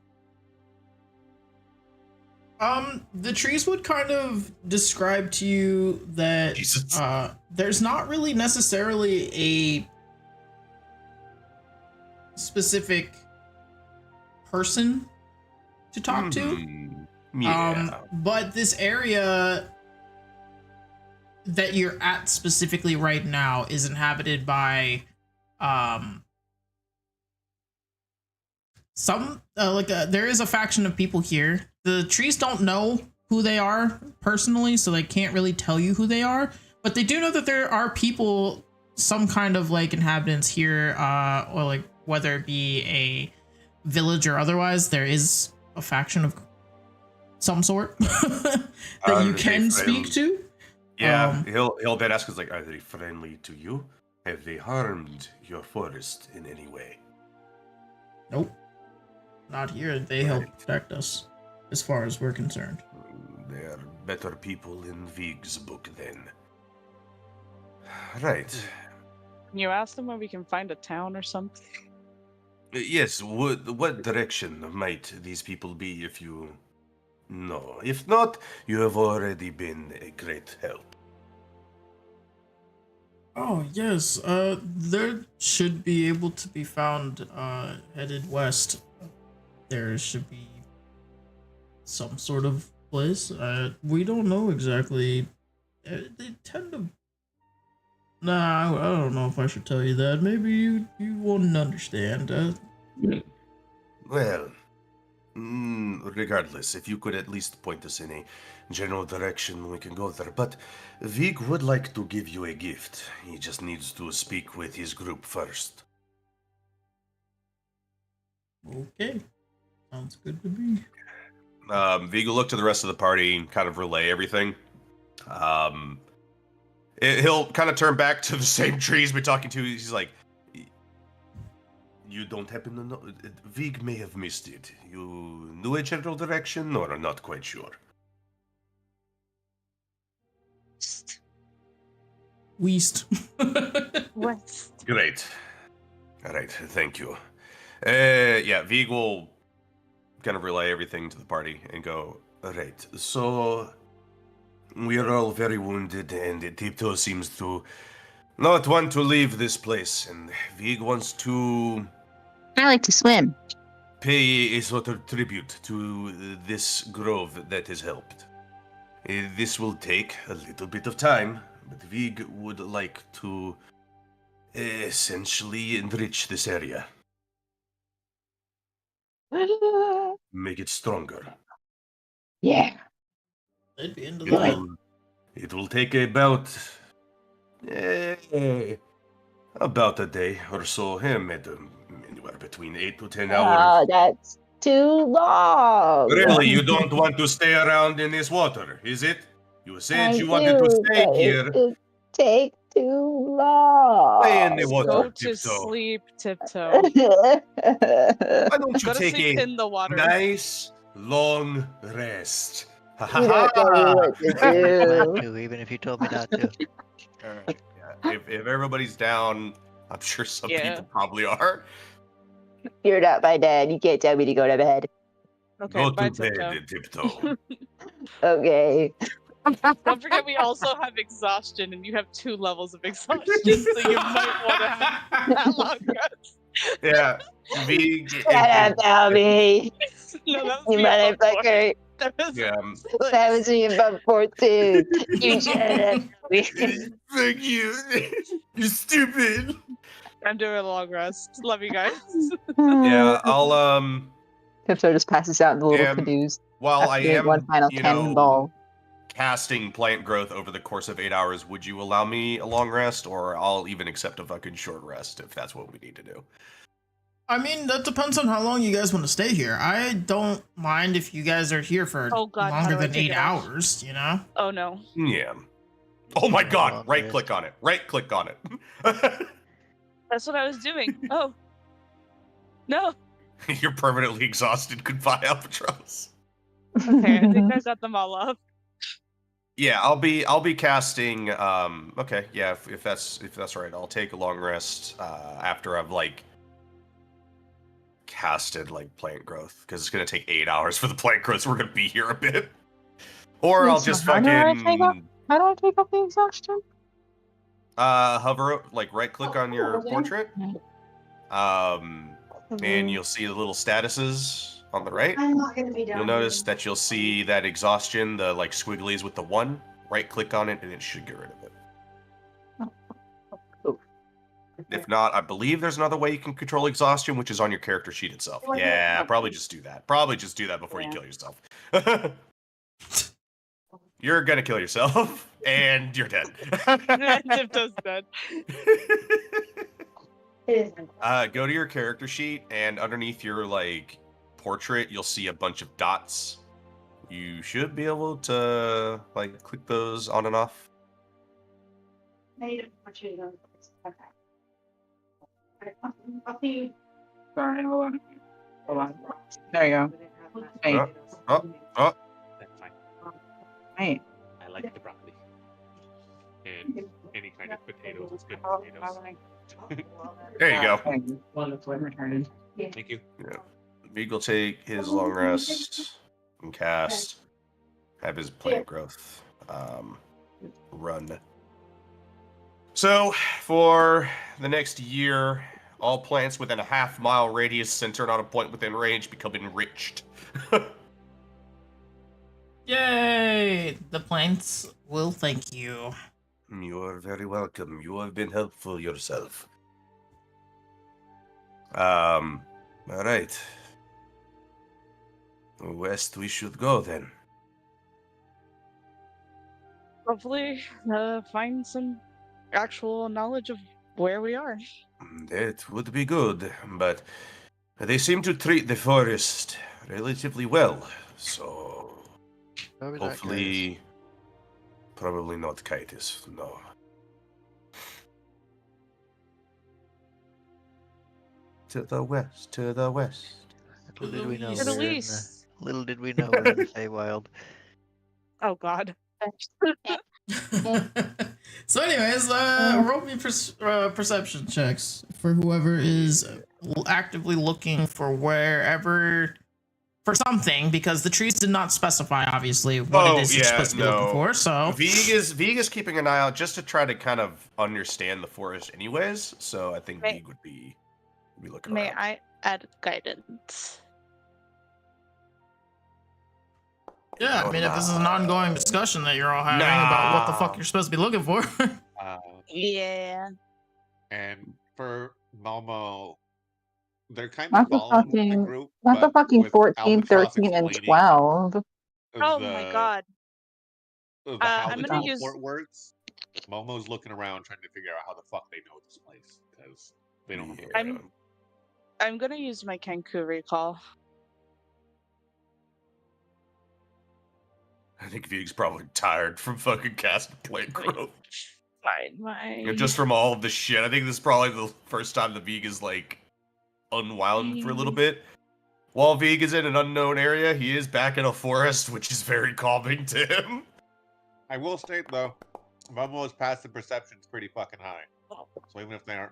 The trees would kind of describe to you that Jesus. there's not really necessarily a specific person to talk to. Yeah. But this area that you're at specifically right now is inhabited by there is a faction of people here. The trees don't know who they are personally, so they can't really tell you who they are, but they do know that there are people, some kind of like inhabitants here, or like whether it be a village or otherwise, there is a faction of some sort that you can speak to. Yeah, he'll then ask us like, are they friendly to you? Have they harmed your forest in any way? Nope. Not here. They help protect us, as far as we're concerned. They're better people in Vig's book then. Right. Can you ask them where we can find a town or something? Yes, what direction might these people be if you know? If not, you have already been a great help. Oh, yes. There should be able to be found, headed west. There should be some sort of place. We don't know exactly. They tend to... Nah, I don't know if I should tell you that. Maybe you won't understand. Well, regardless, if you could at least point us in a general direction, we can go there. But Vig would like to give you a gift. He just needs to speak with his group first. Okay. Sounds good to me. Vig will look to the rest of the party and kind of relay everything. He'll kind of turn back to the same tree he's been talking to. He's like, you don't happen to know? Vig may have missed it. You knew a general direction or are not quite sure? West. West. Great. All right, thank you. Yeah, Vig will kind of relay everything to the party and go, all right, so we are all very wounded and Tiptoe seems to not want to leave this place, and Vig wants to I like to swim. pay a sort of tribute to this grove that has helped. This will take a little bit of time, but Vig would like to essentially enrich this area. Make it stronger. Yeah. They'd be into It that. will take about a day or so. Anywhere between 8 to 10 hours. That's too long. Really, you don't want to stay around in this water, is it? You said you wanted to stay here. It take too long. Stay in the water, Go to Tiptoe. sleep, Tiptoe. Why don't you Go to take sleep a in the water. nice long rest? Ha You don't tell me what to Plan do. to, even if you told me not to. Alright, yeah. If everybody's down, I'm sure some Yeah. people probably are. You're not my dad. You can't tell me to go to bed. Okay, Go bye, to bed, Tiptoe. Tiptoe. Okay. Don't forget, we also have exhaustion, and you have 2 levels of exhaustion, so you might want to have that long rest. Yeah. Vig. Shut up, Albie. No, that was You me above 4. motherfucker. That was Yeah. That was me above 4 too. You shut up. Thank you. You're stupid. I'm doing a long rest. Love you guys. Yeah, I'll Tiptoe just passes out in the little Yeah, canoes. while I after am one final you cannonball. know, casting plant growth over the course of 8 hours, would you allow me a long rest, or I'll even accept a fucking short rest if that's what we need to do? I mean, that depends on how long you guys want to stay here. I don't mind if you guys are here for Oh, God, how longer do I than take 8 it off? hours, you know? Oh no. Yeah. Oh my god, Long right rest. click on it. Right click on it. That's what I was doing. Oh. No. You're permanently exhausted. Goodbye, Albatross. Okay, I think I got them all up. Yeah, I'll be casting okay, yeah, if that's right, I'll take a long rest after I've like casted like plant growth because it's gonna take 8 hours for the plant growth. So we're gonna be here a bit. Or I'll just how do I take up? fucking How do I take up the exhaustion? hover, like right click on your portrait. And you'll see the little statuses on the right. You'll notice that you'll see that exhaustion, the like squigglies with the 1. Right click on it and it should get rid of it. If not, I believe there's another way you can control exhaustion, which is on your character sheet itself. Yeah, probably just do that. Probably just do that before you kill yourself. You're gonna kill yourself, and you're dead. Tiptoe's dead. Go to your character sheet, and underneath your like portrait, you'll see a bunch of dots. You should be able to like click those on and off. Sorry, hold on. There you go. Wait. Oh. That's fine. Wait. I like the broccoli. And any kind of potatoes is good potatoes. There you go. Thank you. Yeah. Vig will take his long rest and cast. Have his plant growth run. So, for the next year, all plants within a half-mile radius centered on a point within range become enriched. Yay! The plants will thank you. You are very welcome. You have been helpful yourself. All right. West we should go then. Hopefully, find some actual knowledge of where we are. That would be good, but they seem to treat the forest relatively well, so Probably not hopefully, probably not Kitus, no. To the west, to the west. Little did we know To the we were in the, least. little did we know we were in the Feywild. Oh God. So, anyways, roll me perception checks for whoever is actively looking for something, because the trees did not specify obviously what it is you're supposed to be looking for. So Vig is keeping an eye out just to try to kind of understand the forest, anyways. So I think Vig would be looking May around. I add guidance? yeah, I mean, if this is an ongoing discussion that you're all having about what the fuck you're supposed to be looking for. Yeah. And for Momo, they're kind Not of the following the fucking, group. not the but fucking with 14, Albatross 13, and explaining 12. Oh my God. How I'm the gonna teleport works. Momo's looking around trying to figure out how the fuck they know this place, because they don't know. Yeah. I'm gonna use my Kenku recall. I think Vig's probably tired from fucking casting plant growth. Fine, my. And just from all of the shit. I think this is probably the first time the Vig is like unwound for a little bit. While Vig is in an unknown area, he is back in a forest, which is very calming to him. I will state though, Momo's passive perception is pretty fucking high. So even if they aren't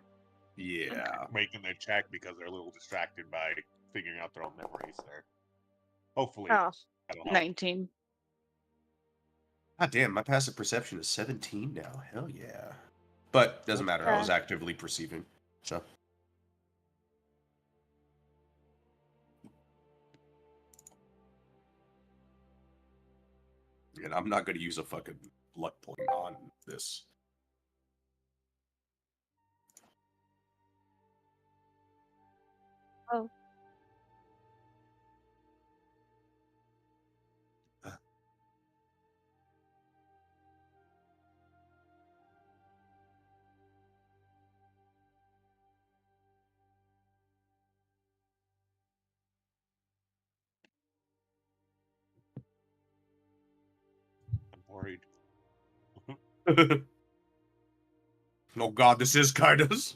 making their check because they're a little distracted by figuring out their own memories, there. Hopefully. Oh, that'll help. 19. God damn, my passive perception is 17 now. Hell yeah. But doesn't matter. I was actively perceiving. So. And I'm not going to use a fucking luck point on this. Oh. Worried. Oh god, this is Kitus.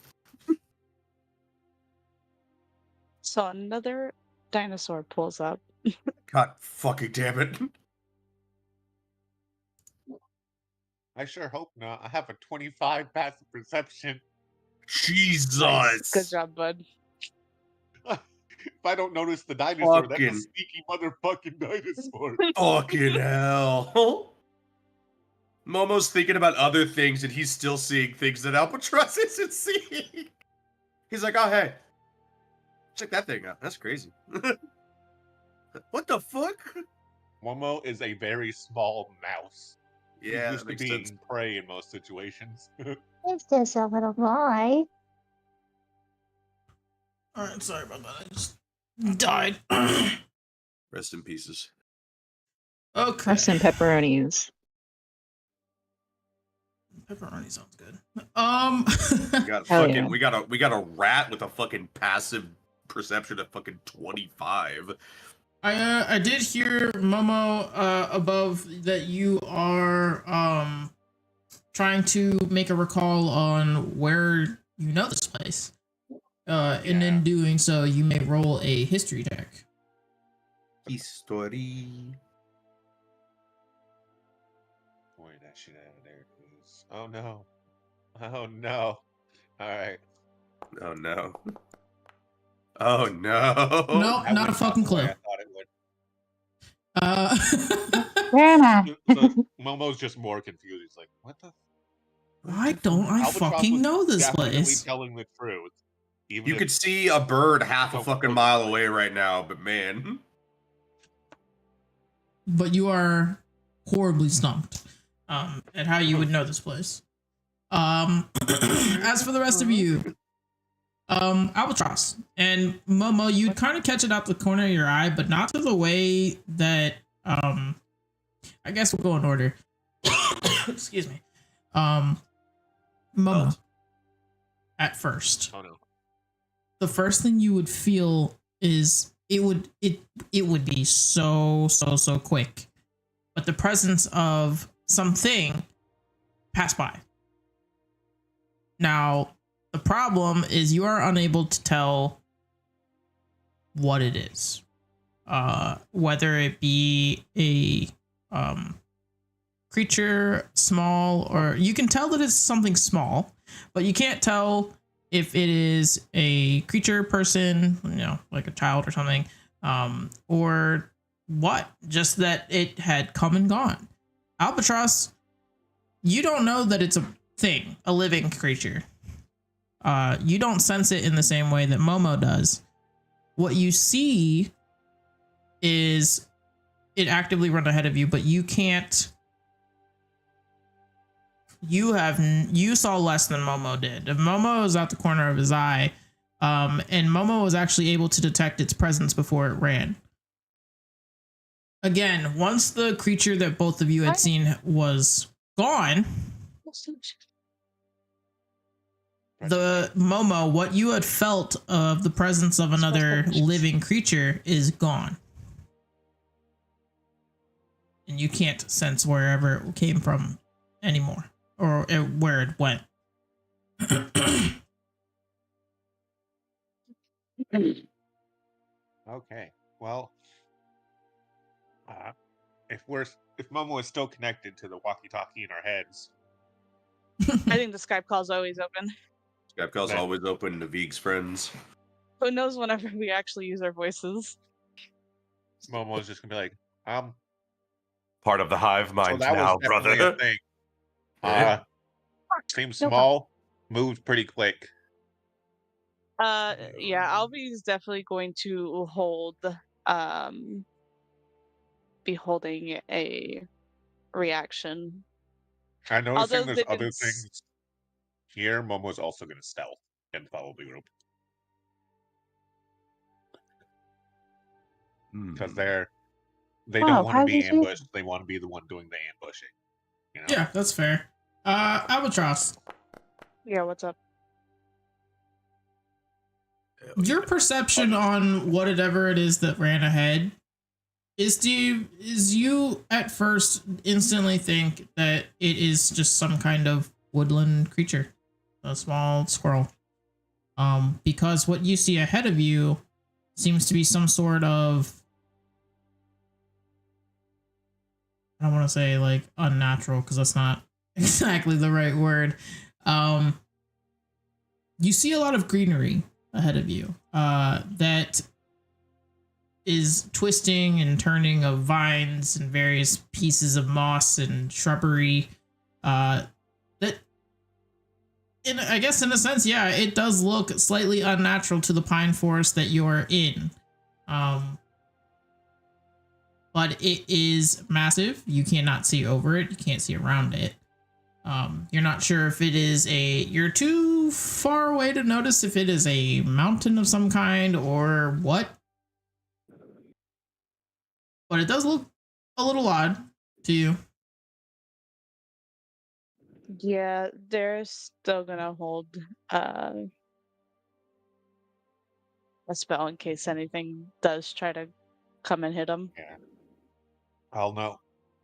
So another dinosaur pulls up. God fucking damn it. I sure hope not. I have a 25 passive perception. Jesus. Nice. Good job, bud. If I don't notice the dinosaur, that's a Fucking- sneaky motherfucking dinosaur. Fucking hell. Momo's thinking about other things and he's still seeing things that Albatross isn't seeing. He's like, oh, hey, check that thing out. That's crazy. What the fuck? Momo is a very small mouse. Yeah, He's that used to makes being sense. prey in most situations. It's just a little boy. Alright, sorry about that. I just died. Rest in pieces. Okay. Rest in pepperonis. Pepperoni sounds good. Hell yeah. We got a rat with a fucking passive perception of fucking 25. I did hear Momo above that you are trying to make a recall on where you know this place. And in doing so, you may roll a history check. History. Boy, that shit out of there, please. Oh no. Oh no. Alright. Oh no. Oh no. No, That not a went fucking the way clue. I thought it would. Grandma. So Momo's just more confused. He's like, what the? Why don't I Albatross fucking was know this definitely place? telling the truth. Even You if- could see a bird half a Oh, fucking oh, mile away right now, but man. But you are horribly stumped at how you would know this place. As for the rest of you, Albatross and Momo, you'd kind of catch it out the corner of your eye, but not to the way that I guess we'll go in order. Excuse me. Momo, at first. Oh no. The first thing you would feel is it would be so quick, but the presence of something passed by. Now the problem is you are unable to tell what it is, whether it be a creature, small, or you can tell that it's something small, but you can't tell if it is a creature, person, you know, like a child or something, or what, just that it had come and gone. Albatross, you don't know that it's a thing, a living creature. You don't sense it in the same way that Momo does. What you see is it actively run ahead of you, but you can't. You saw less than Momo did. If Momo was out the corner of his eye, and Momo was actually able to detect its presence before it ran. Again, once the creature that both of you had seen was gone, the Momo, what you had felt of the presence of another living creature is gone. And you can't sense wherever it came from anymore, or where it went. Okay. Well, if Momo is still connected to the walkie-talkie in our heads, I think the Skype call's always open. Skype call's Right. always open to Vig's friends. Who knows whenever we actually use our voices? Momo is just gonna be like, Part of the hive so mind that now, was definitely brother. a thing. Yeah. Seems No small, moved pretty quick. Yeah, Albie's definitely going to hold, be holding a reaction. I noticing Although there's they other didn't things here. Momo's also gonna stealth and follow the group because they don't Oh, want to how'd be you do ambushed. They want to be the one doing the ambushing. You know? Yeah, that's fair. Albatross, Yeah, what's up? your perception on whatever it is that ran ahead is you at first instantly think that it is just some kind of woodland creature, a small squirrel, because what you see ahead of you seems to be some sort of, I don't want to say like unnatural because that's not exactly the right word. You see a lot of greenery ahead of you that is twisting and turning of vines and various pieces of moss and shrubbery. That, I guess in a sense, yeah, it does look slightly unnatural to the pine forest that you're in. But it is massive. You cannot see over it. You can't see around it. You're not sure if it is you're too far away to notice if it is a mountain of some kind or what. But it does look a little odd to you. Yeah, they're still gonna hold a spell in case anything does try to come and hit them. Yeah. I'll know.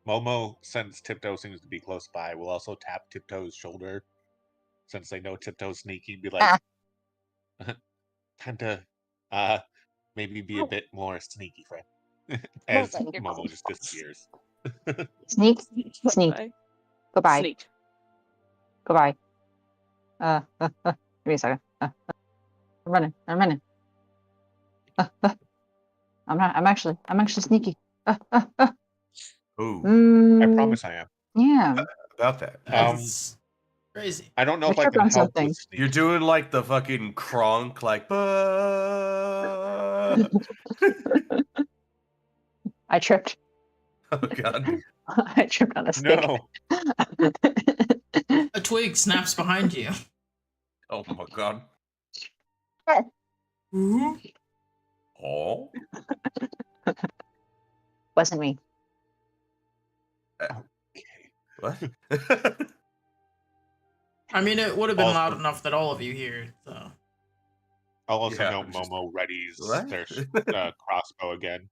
Momo, since Tiptoe seems to be close by, will also tap Tiptoe's shoulder. Since they know Tiptoe's sneaky, be like, time to maybe be a bit more sneaky, friend. As Momo just disappears. Sneak. Sneak. Goodbye. Sneak. Goodbye. Give me a second. I'm running. I'm actually sneaky. Ooh. I promise I am. Yeah. About that. That's crazy. I don't know if I tripped can on help something. with sneak. You're doing like the fucking Kronk, like. I tripped. Oh god. I tripped on a stick. No. A twig snaps behind you. Oh my god. Ooh. Oh. Wasn't me. What? I mean, it would have been Also- loud enough that all of you hear it, so. I'll also Yeah, know just- Momo readies What? their crossbow again.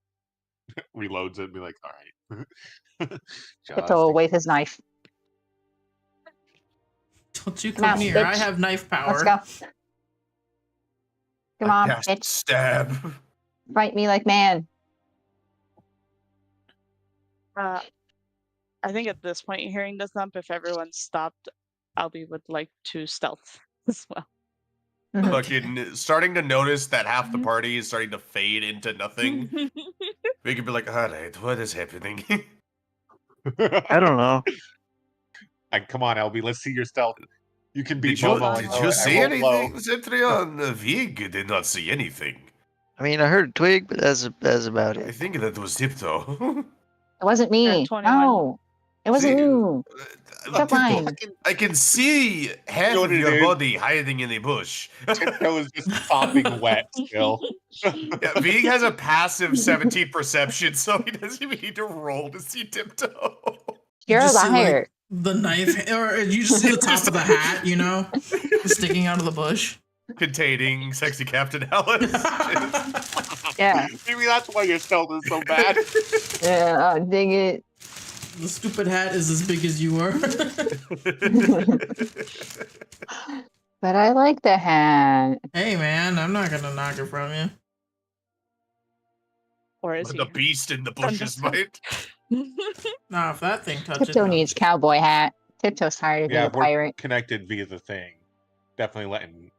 Reloads it and be like, alright. Tiptoe will wave his knife. Don't you Come come out, near. bitch. I have knife power. Let's go. Come on, Cast bitch. stab. Fight me like man. I think at this point, hearing the thump, if everyone's stopped, Albie would like to stealth as well. Fucking starting to notice that half the party is starting to fade into nothing. We could be like, alright, what is happening? I don't know. And come on, LB, let's see your stealth. You can beat Did Momo. you, and did I you see won't blow. anything, Cetrion? Vig did not see anything. I mean, I heard a twig, but that's about I it. think that was Tiptoe. It wasn't me. 21. No. It wasn't See, me. Stop lying. I can see half know of what it your is? body hiding in a bush. Tiptoe is just popping wet still. Yeah, Vig has a passive 17 perception, so he doesn't even need to roll to see Tiptoe. You're a just see, liar. like, the knife, or you just see the top of the hat, you know, sticking out of the bush. Containing sexy Captain Alice. Yeah. Maybe that's why your stealth is so bad. Yeah, dang it. The stupid hat is as big as you are. But I like the hat. Hey, man, I'm not gonna knock it from you. Or is But he? the beast in the bushes might. Nah, if that thing touches Tiptoe needs cowboy hat. Tiptoe's tired of being Yeah, a we're pirate. connected via the thing. Definitely letting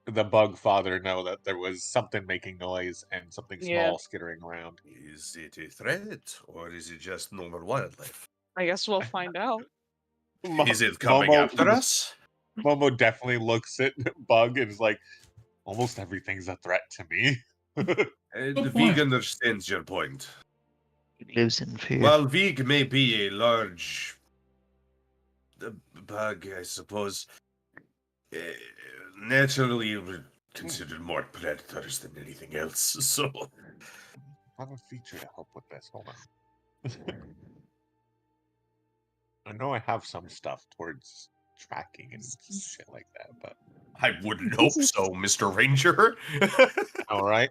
the bug father know that there was something making noise and something small Yeah. skittering around. Is it a threat, or is it just normal wildlife? I guess we'll find out. Is it coming after us? Momo definitely looks at Bug and is like, almost everything's a threat to me. And Good Vig point. understands your point. He lives in fear. While Vig may be a large bug, I suppose, naturally we're considered more predators than anything else, so... I have a feature to help with this. Hold on. I know I have some stuff towards tracking and shit like that, but I wouldn't hope so, Mr. Ranger. all right.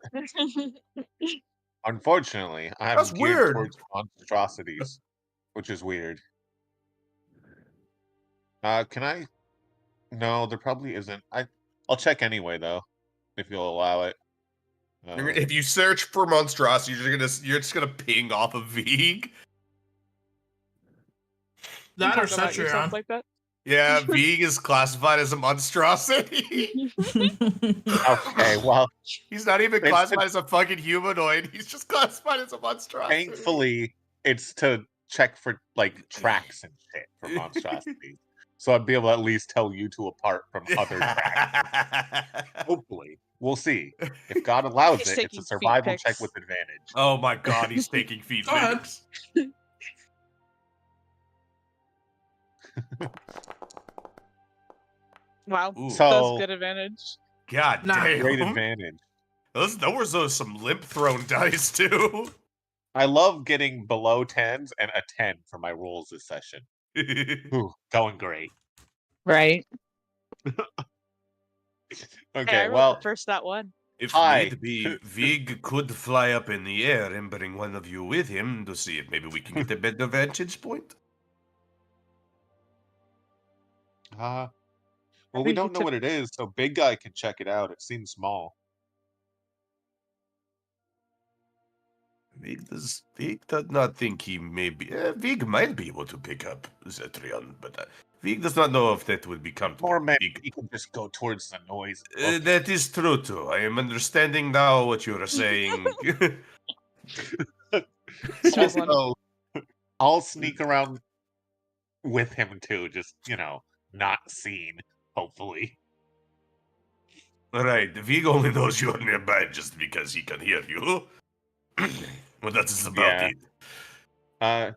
Unfortunately, I have That's geared weird. towards monstrosities, which is weird. Can I? No, there probably isn't. I'll check anyway, though, if you'll allow it. If you search for monstrosity, you're just gonna ping off of Vig. That You or talk about yourself Cetrion. like that? Yeah, Vig is classified as a monstrosity. Okay, well, He's not even It's classified as a fucking humanoid. He's just classified as a monstrosity. thankfully, it's to check for like tracks and shit for monstrosities. So I'd be able to at least tell you two apart from other tracks. Hopefully. We'll see. If God allows He's it, it's taking a feet survival pics. check with advantage. Oh my god, he's taking feet Go ahead. pics. Wow, Ooh. So- that's good advantage. God Nah. damn. Great advantage. Those were some limp thrown dice too. I love getting below 10s and a 10 for my rolls this session. Ooh, going great. Right. Hey, Okay, I rolled well, the first that one. If Hi. need be, Vig could fly up in the air and bring one of you with him to see if maybe we can get a better vantage point. well, Maybe we he don't know took- what it is, so big guy can check it out. It seems small. Vig does not think he may be. Vig might be able to pick up Zetrion, but Vig does not know if that would be comfortable. More men, Vig- he can just go towards the noise. Okay. That is true too. I am understanding now what you are saying. Struggling. Also, I'll sneak around with him too, just, not seen, hopefully. Right, Vig only knows you are nearby just because he can hear you. Well, that is about Yeah. it.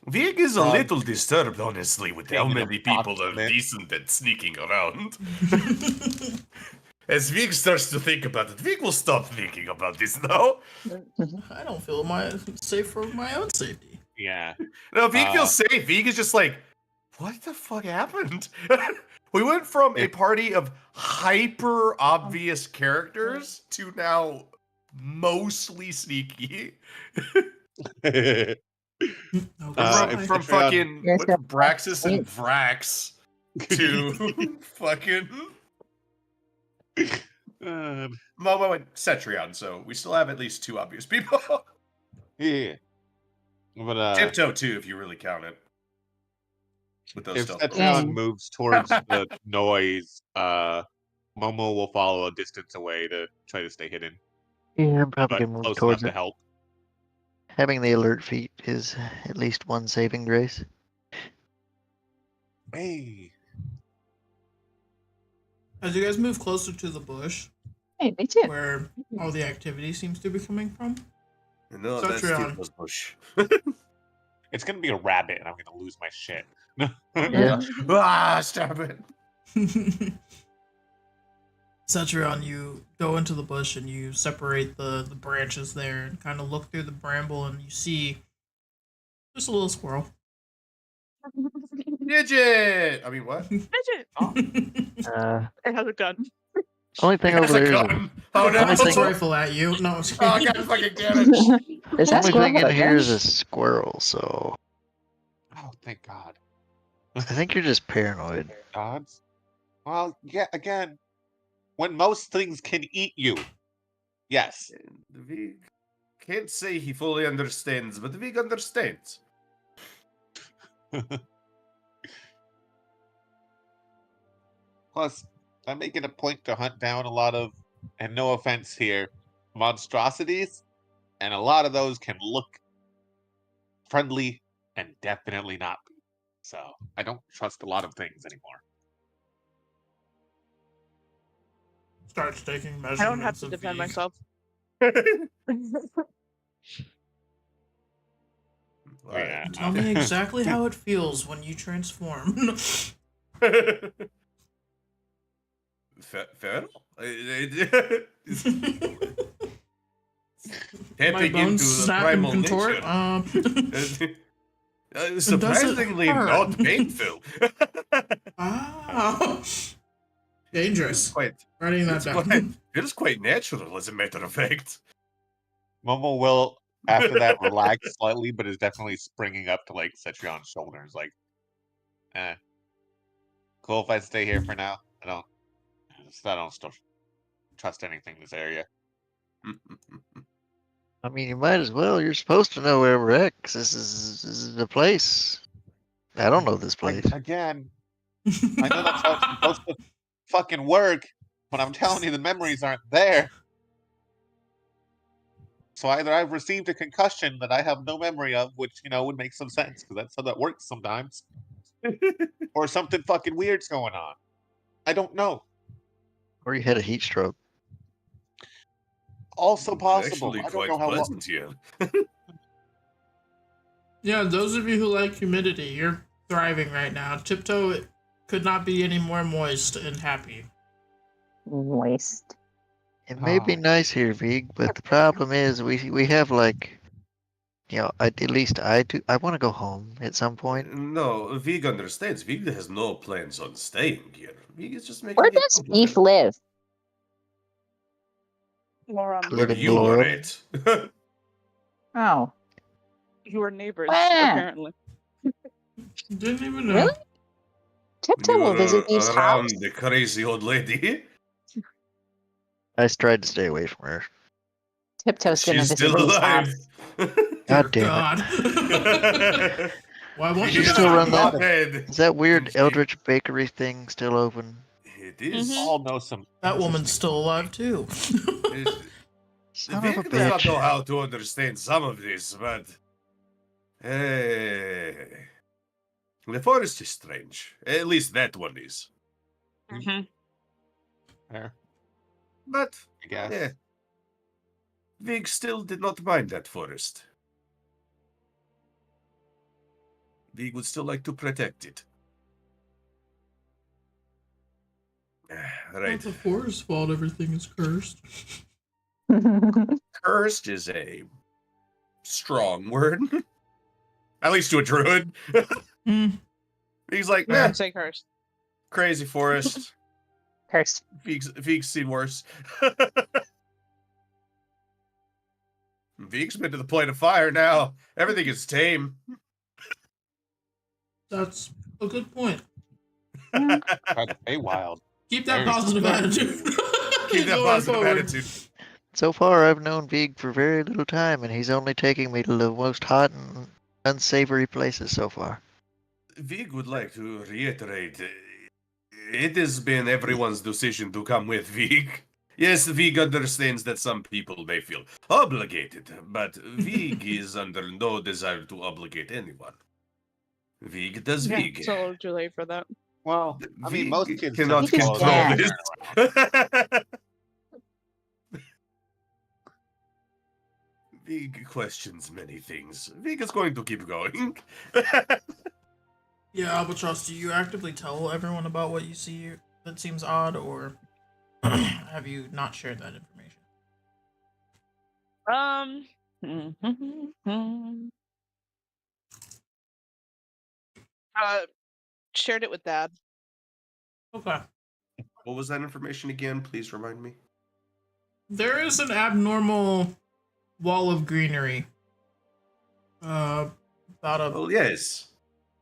Vig is a Um, little disturbed, honestly, with how being an many people are approximate. decent at sneaking around. As Vig starts to think about it, Vig will stop thinking about this now. I don't feel safe for my own safety. Yeah. No, Vig feels safe. Vig is just like, what the fuck happened? We went from a party of hyper obvious characters to now mostly sneaky. Okay. From Patreon. fucking Yes, went from Braxis and Vrax to fucking Momo and Cetrion, so we still have at least two obvious people. Yeah. But Tiptoe too, if you really count it. With those if stealth Cetrion rolls. moves towards the noise, Momo will follow a distance away to try to stay hidden, Yeah, I'm probably but gonna move close towards enough to it. help. Having the alert feat is at least one saving grace. Hey. As you guys move closer to the bush, Hey, me too. where all the activity seems to be coming from, No, that's Cetrion. Tiptoe's bush. It's gonna be a rabbit, and I'm gonna lose my shit. Yeah. Ah, stop it. Cetrion, you go into the bush and you separate the branches there and kind of look through the bramble and you see just a little squirrel. Midget! I mean, what? Midget! Oh, it has a gun. Only thing over That's a there is gun! Oh no! Only Points its thing- rifle at you. No, I'm just Oh kidding. god fucking damn it! Is that only squirrel thing in got a here gun? is a squirrel, so Oh, thank God. I think you're just paranoid. Gods. Well, yeah. Again, when most things can eat you. Yes. And Vig can't say he fully understands, but Vig understands. Plus, I make it a point to hunt down a lot of, and no offense here, monstrosities, and a lot of those can look friendly and definitely not be. So I don't trust a lot of things anymore. Starts taking measurements. I don't have to of defend Vig. myself. Yeah. Tell me exactly how it feels when you transform. Feral? My Tapping bones into the snap primal and contort. nature. Surprisingly hurt? not painful. Wow. Dangerous. Quite, Writing that it's down. quite, it is quite natural, as a matter of fact. Momo will, after that, relax slightly, but is definitely springing up to like Cetrion's shoulders. Like, cool if I stay here for now. I don't still trust anything in this area. I mean, you might as well. You're supposed to know where we're at, 'cause this is the place. I don't know this place. Again, I know that's how it's supposed to fucking work, but I'm telling you, the memories aren't there. So either I've received a concussion that I have no memory of, which, would make some sense, because that's how that works sometimes. Or something fucking weird's going on. I don't know. Or you had a heat stroke. Also possible. Actually, I don't quite know how long. pleasant here. Yeah, those of you who like humidity, you're thriving right now. Tiptoe could not be any more moist and happy. Moist. It may be nice here, Vig, but the problem is we have like, at least I do. I want to go home at some point. No, Vig understands. Vig has no plans on staying here. Vig is just making Where a does compliment. Beef live? More on I Where live in you are Laurel. at. Oh. You were neighbors, Where? apparently. Didn't even know. Really? Tiptoe You will visit were Beef's around house. the crazy old lady. I tried to stay away from her. Tiptoe's gonna She's visit still Beef's alive. house. God damn it. God. Why won't you You still run stop? that? Is that weird Eldritch Bakery thing still open? It is. All know some. That woman's still alive too. Son of a Vic does not bitch. know how to understand some of this, but the forest is strange. At least that one is. Mm-hmm. There, But I guess. yeah, Vig still did not mind that forest. Vig would still like to protect it. Right. It's the forest's fault everything is cursed. Cursed is a strong word. At least to a druid. He's like, Yeah, nah, say cursed. crazy forest. Cursed. Vig's seen worse. Vig's been to the plane of fire now. Everything is tame. That's a good point. Tried to stay wild. Keep that Very positive good. attitude. Keep that Going positive forward. attitude. So far, I've known Vig for very little time, and he's only taking me to the most hot and unsavory places so far. Vig would like to reiterate, it has been everyone's decision to come with Vig. Yes, Vig understands that some people may feel obligated, but Vig is under no desire to obligate anyone. Vig does Yeah, Vig. it's a little too late for that. Well, I mean, most Vig kids cannot tend to follow control their this. Vig questions many things. Vig is going to keep going. Yeah, Albatross, do you actively tell everyone about what you see that seems odd, or have you not shared that information? Shared it with Dad. Okay. What was that information again? Please remind me. There is an abnormal wall of greenery. About Oh, yes.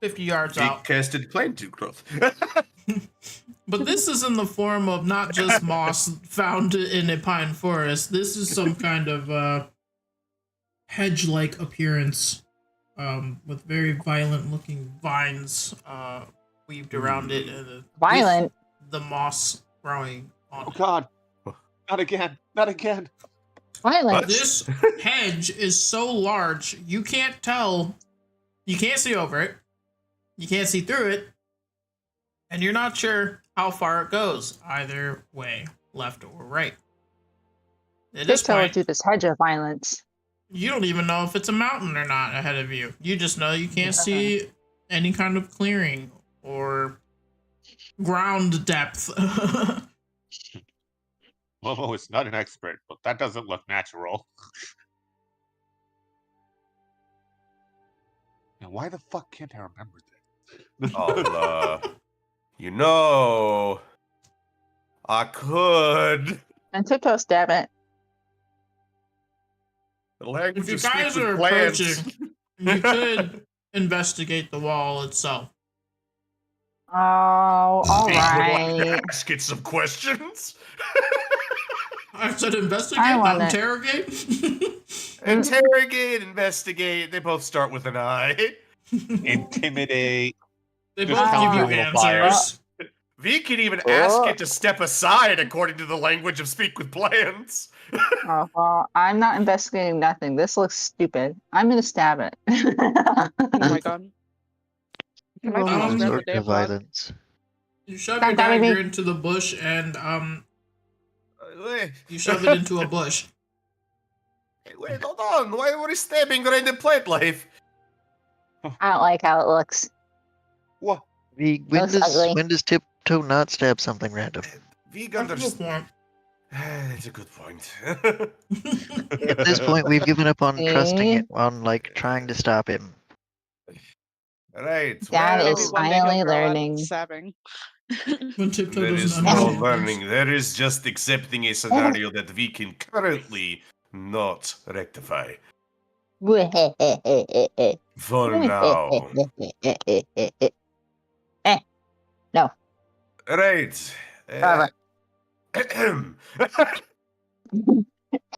50 yards Vig out. casted plant growth. But this is in the form of not just moss found in a pine forest. This is some kind of hedge-like appearance, with very violent-looking vines weaved around it, and Violent. the moss growing on Oh it. God! Not again! Not again! Violent. This hedge is so large you can't tell. You can't see over it. You can't see through it. And you're not sure how far it goes, either way, left or right. At this Tiptoe point, through this hedge of violence. you don't even know if it's a mountain or not ahead of you. You just know you can't see any kind of clearing or ground depth. Momo is not an expert, but that doesn't look natural. Now, why the fuck can't I remember this? Oh, I could. And Tiptoe stab it. The language If you of speak guys with are plants. approaching, you could investigate the wall itself. Oh, all Vig would like to right. ask it some questions. I said investigate, I not want it. interrogate. Interrogate, investigate. They both start with an I. Intimidate. They Just both count give you your little fire. answers. V can even ask it to step aside according to the language of speak with plants. Oh, well, I'm not investigating nothing. This looks stupid. I'm gonna stab it. Oh my god. Can I Roll please all grab the sorts damn of dog? violence. You shove Stop your stabbing me. dagger into the bush and Wait, you shove it into a bush. wait, hold on. Why were you stabbing random plant life? I don't like how it looks. What? V, Looks ugly. when does Tiptoe not stab something random? V That's a good understands. point. That's a good point. At this point, we've given up on trusting See? it, on like trying to stop him. Right. Dad well, is One day he'll finally grow out of learning. stabbing. When Tiptoe there is doesn't no understand learning. things. There is just accepting a scenario that we can currently not rectify. For now. No. Right. However.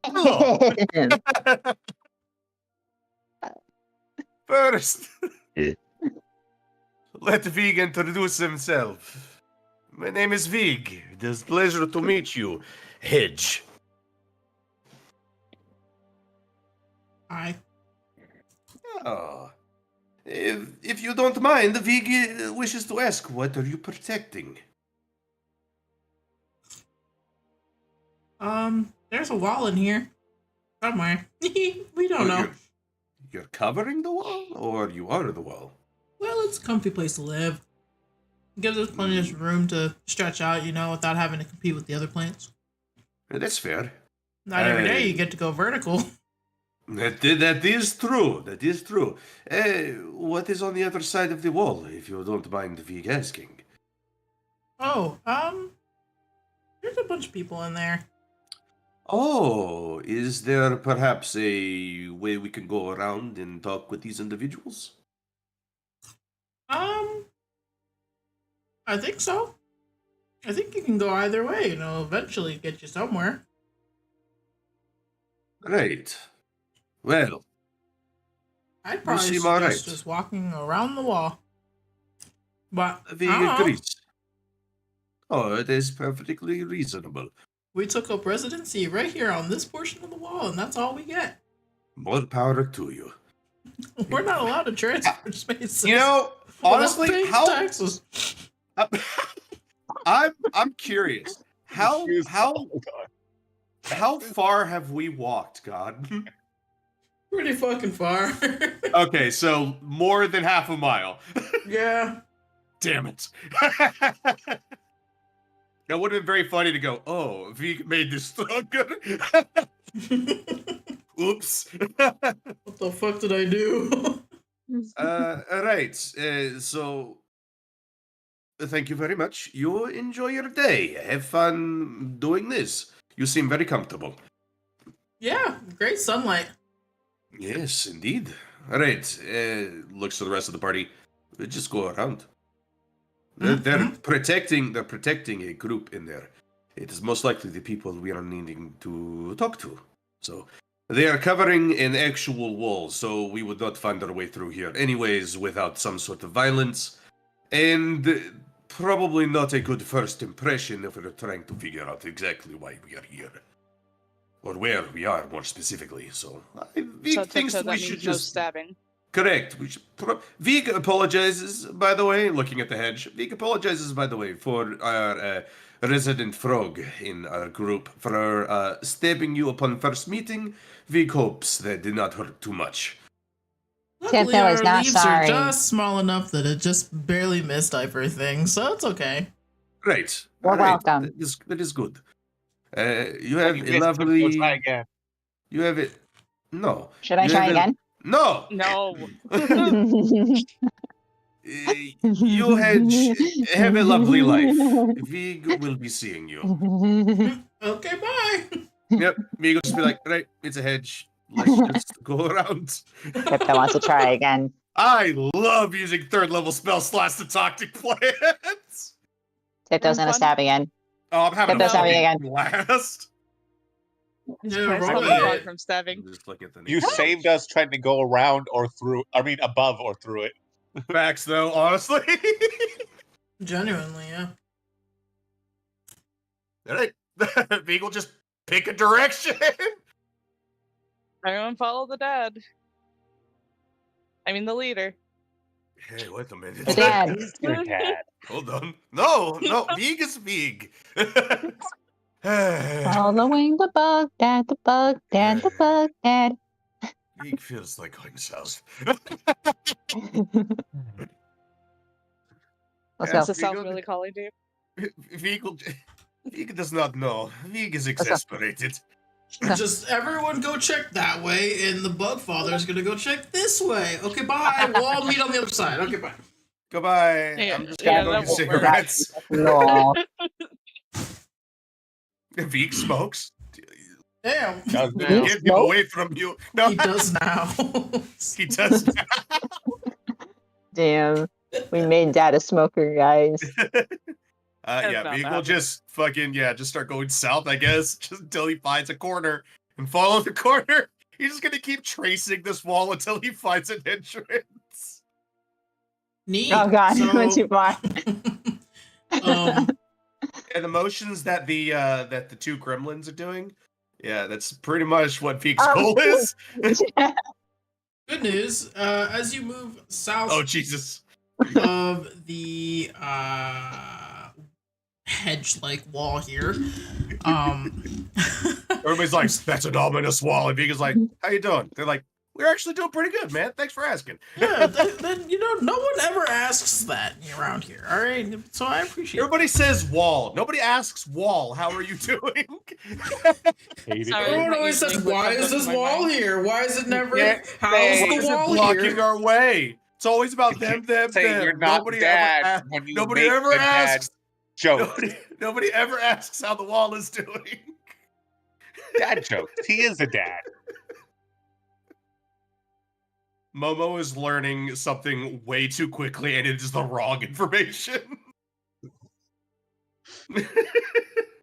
Hello. First, let Vig introduce himself. My name is Vig. It is a pleasure to meet you, Hedge. Hi. Oh. If you don't mind, Vig wishes to ask, what are you protecting? There's a wall in here. Somewhere. We don't know. You're covering the wall, or you are the wall? Well, it's a comfy place to live. It gives us plenty of room to stretch out, without having to compete with the other plants. That's fair. Not every day you get to go vertical. That is true. That is true. What is on the other side of the wall, if you don't mind Vig asking? Oh, there's a bunch of people in there. Oh, is there perhaps a way we can go around and talk with these individuals? I think so. I think you can go either way, eventually get you somewhere. Right. Well, I'd probably seem suggest alright. just walking around the wall. But Vig I don't know. agrees. Oh, it is perfectly reasonable. We took up residency right here on this portion of the wall, and that's all we get. More power to you. We're not allowed to transfer spaces. Honestly, without paying taxes. I'm curious. How far have we walked, God? Pretty fucking far. Okay, so more than half a mile. Yeah. Damn it. That would have been very funny to go, oh, V made this stronger. Oops. What the fuck did I do? Alright, so thank you very much. You enjoy your day. Have fun doing this. You seem very comfortable. Yeah, great sunlight. Yes, indeed. Alright, looks to the rest of the party. Just go around. They're protecting a group in there. It is most likely the people we are needing to talk to. So they are covering an actual wall, so we would not find our way through here anyways without some sort of violence. And probably not a good first impression if we're trying to figure out exactly why we are here. Or where we are, more specifically. So Vig thinks that we means should no just... stabbing. Correct. We should Vig apologizes, by the way, looking at the hedge. Vig apologizes, by the way, for our resident frog in our group for stabbing you upon first meeting. Vig hopes that did not hurt too much. Luckily, Tiptoe is our not leaves sorry. are just small enough that it just barely missed everything, so it's okay. Right. You're Right. welcome. That is good. You have You a missed it, lovely... so try again. You have it... No. Should I You try have again? No! No. You hedge have a lovely life. Vig will be seeing you. Okay, bye. Yep, Vig will just be like, right, it's a hedge. Let's just go around. Tiptoe wants to try again. I love using third level spell slots to talk to plants. Tiptoe's gonna Fun. stab again. Oh, I'm having a Tiptoe's stabbing fucking again. blast. I'm Yeah, surprised roll I'm it. not from stabbing. I'm just looking at the You names. saved us trying to go around or through. I mean, above or through it. Facts, though, honestly. Genuinely, yeah. All right. Beagle, just pick a direction. Everyone follow the dad. I mean the leader. Hey, wait a minute. The dad. Your dad. Hold on. No, Vig is Vig. Following the bug, dad, the bug, dad, the bug, dad. Vig feels like going south. Let's Does go. this sound really calling to you? Vig does not know. Vig is exasperated. Just everyone go check that way, and the Bug Father is gonna go check this way. Okay, bye. We'll all meet on the other side. Okay, bye. Goodbye. Yeah, I'm just yeah, gonna go that get won't work. cigarettes. No. Vig smokes. Damn. Does He now. Get him smokes? away from you. No, He does now. he does. Damn. We made dad a smoker, guys. That's Yeah, bound to Vig will happen. just fucking, just start going south, I guess, just until he finds a corner and follow the corner. He's just gonna keep tracing this wall until he finds an entrance. Neat. Oh god, So, went too far. And the motions that the two gremlins are doing, yeah, that's pretty much what Vig's goal is. good news. As you move south Oh Jesus! of the hedge-like wall here, Everybody's like, "That's an ominous wall," and Vig is like, "How you doing?" They're like, "We're actually doing pretty good, man. Thanks for asking." yeah, then no one ever asks that around here. All right, so I appreciate. Everybody says wall. Nobody asks wall. How are you doing? Hate it. Sorry. Everyone always says, Usually "Why what is comes this to my wall mind. here? Why is it never? can't How's say- the Is it wall blocking here?" our way? It's always about them. Say you're not Nobody dad ever. when you Nobody make ever the dad asks. joke. Nobody ever asks how the wall is doing. Dad jokes. He is a dad. Momo is learning something way too quickly, and it is the wrong information.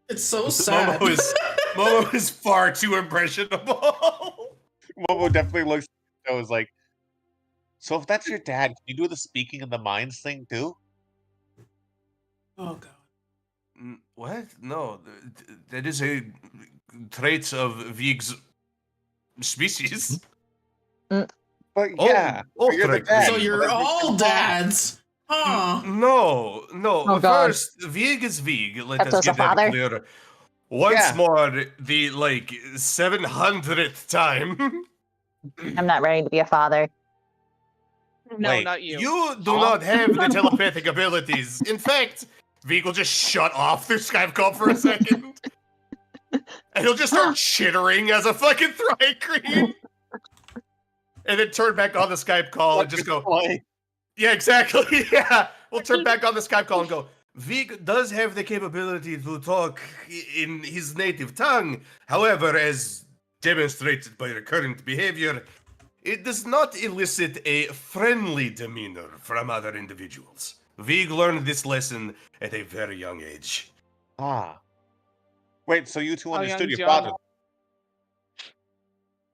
It's so sad. Momo is far too impressionable. Momo definitely looks at those like, so if that's your dad, can you do the speaking in the minds thing too? Oh god. What? No, that is a trait of Vig's species. But yeah, Oh, you're the correct. dad. So you're that makes all it dads. Huh. No. Oh, God. First, Vig is Vig. Let That's us also get that father. clear. Once Yeah. more, the 700th time. I'm not ready to be a father. No, Wait, not you. You do not have the telepathic abilities. In fact, Vig will just shut off through Skype call for a second. And he'll just start chittering as a fucking Thrycreen. And then turn back on the Skype call and just go, yeah, exactly. Yeah. We'll turn back on the Skype call and go, Vig does have the capability to talk in his native tongue. However, as demonstrated by your current behavior, it does not elicit a friendly demeanor from other individuals. Vig learned this lesson at a very young age. Ah. Wait, so you two How understood young's your young? father?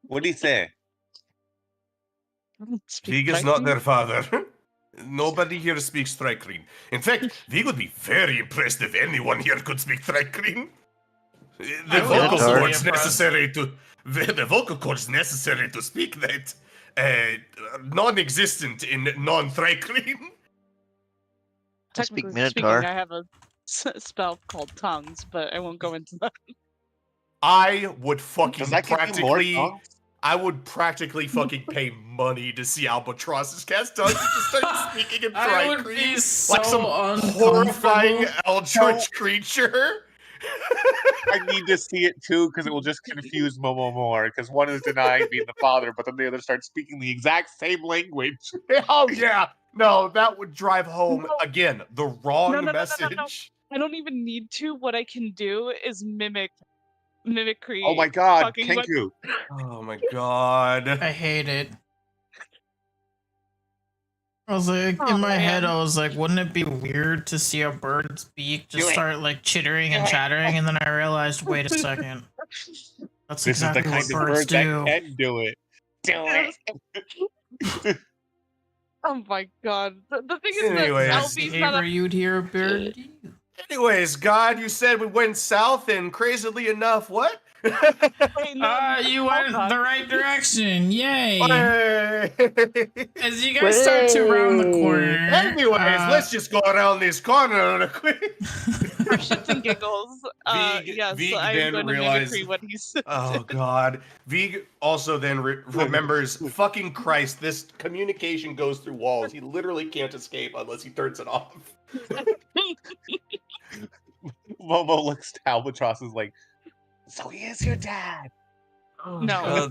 What did he say? Vig is not their father. Nobody here speaks Thrycreen. In fact, Vig would be very impressed if anyone here could speak Thrycreen. I The would vocal also be cords impressed. necessary to the vocal cords necessary to speak that non-existent in non-Thrycreen. Technically Minotaur. speaking, I have a spell called tongues, but I won't go into that. I would fucking Does that give you more practically. tongues? I would practically fucking pay money to see Albatross's cast tongues and just start speaking in I would be Thrycreen so like some horrifying uncomfortable. eldritch creature. I need to see it too because it will just confuse Momo more. Because one is denying being the father, but then the other starts speaking the exact same language. Oh yeah, no, that would drive home again the wrong No. message. I don't even need to. What I can do is mimicry. Oh my god, Fucking what- Kenku. Oh my god. I hate it. I was like, Oh, in my head, man. I was like, wouldn't it be weird to see a bird's beak just Do it. start like chittering and chattering? And then I realized, wait a second, that's This exactly is the kind what of birds bird do. that can do it. Do it. Oh my god. The thing is Anyways, that That's the Albie's not neighbor a you'd hear a bird. Anyways, God, you said we went south, and crazily enough, what? wait, no, You hold went on. the right direction. Yay. Hey. As you guys start to round the corner. Anyways, let's just go around this corner real quick. For shits and giggles. Yes, Vig I am then going to realized- mimicry what he said. Oh God! Vig also then remembers. Fucking Christ! This communication goes through walls. He literally can't escape unless he turns it off. Momo looks to Albatross is like, so he is your dad. No.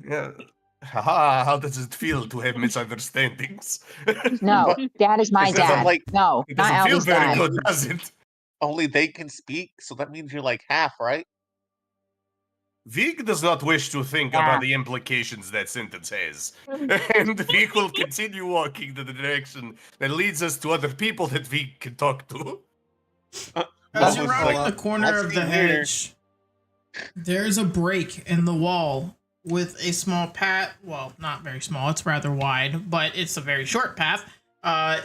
Yeah. Haha, how does it feel to have misunderstandings? No, Dad is my It doesn't, dad. like- No, It not doesn't feel Albie's very dad. good, does it? Only they can speak, so that means you're like half, right? Vig does not wish to think about the implications that sentence has. And Vig will continue walking to the direction that leads us to other people that Vig can talk to. As you're Momo's rounding like, the corner "That's of the the here." hedge, there's a break in the wall with a small path. Well, not very small. It's rather wide, but it's a very short path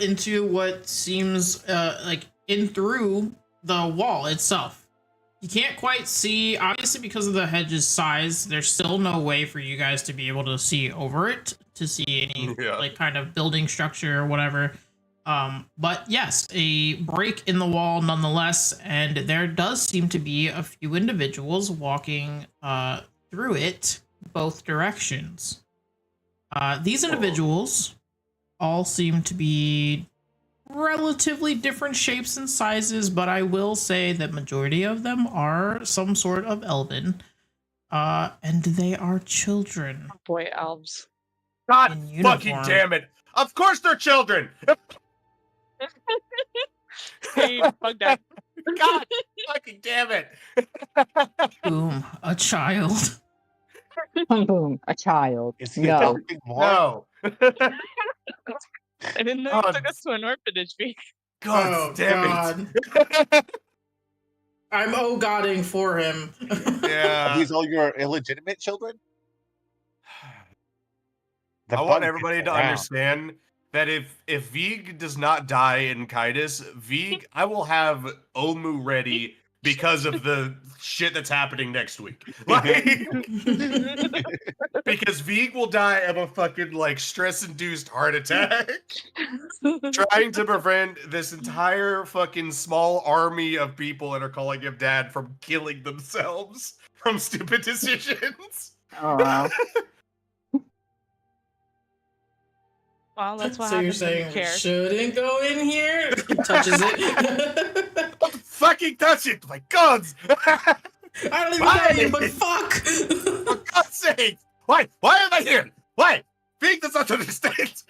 into what seems like in through the wall itself. You can't quite see, obviously, because of the hedge's size. There's still no way for you guys to be able to see over it to see any like kind of building structure or whatever. But yes, a break in the wall nonetheless, and there does seem to be a few individuals walking through it both directions. These individuals all seem to be relatively different shapes and sizes, but I will say that majority of them are some sort of elven, and they are children. Boy, elves. God In fucking uniform. damn it! Of course they're children! Hey, bug that. God fucking damn it! Boom, a child. Boom, a child. Is he No. adopting more? No. I didn't know God. you took us to an orphanage, Vic. God damn it. I'm oh-godding for him. Are Yeah. these all your illegitimate children? The I want bug everybody gets to around. understand that if Vig does not die in Kitus, Vig, I will have Omu ready because of the shit that's happening next week. Like, because Vig will die of a fucking like stress-induced heart attack, trying to prevent this entire fucking small army of people that are calling him dad from killing themselves from stupid decisions. Oh, wow. Well, that's what So you're happens when you saying we care. shouldn't go in here? He touches it. Don't fucking touch it! My God! I don't even Why? know you, but fuck! For God's sake! Why? Why am I here? Why? Vig does not understand.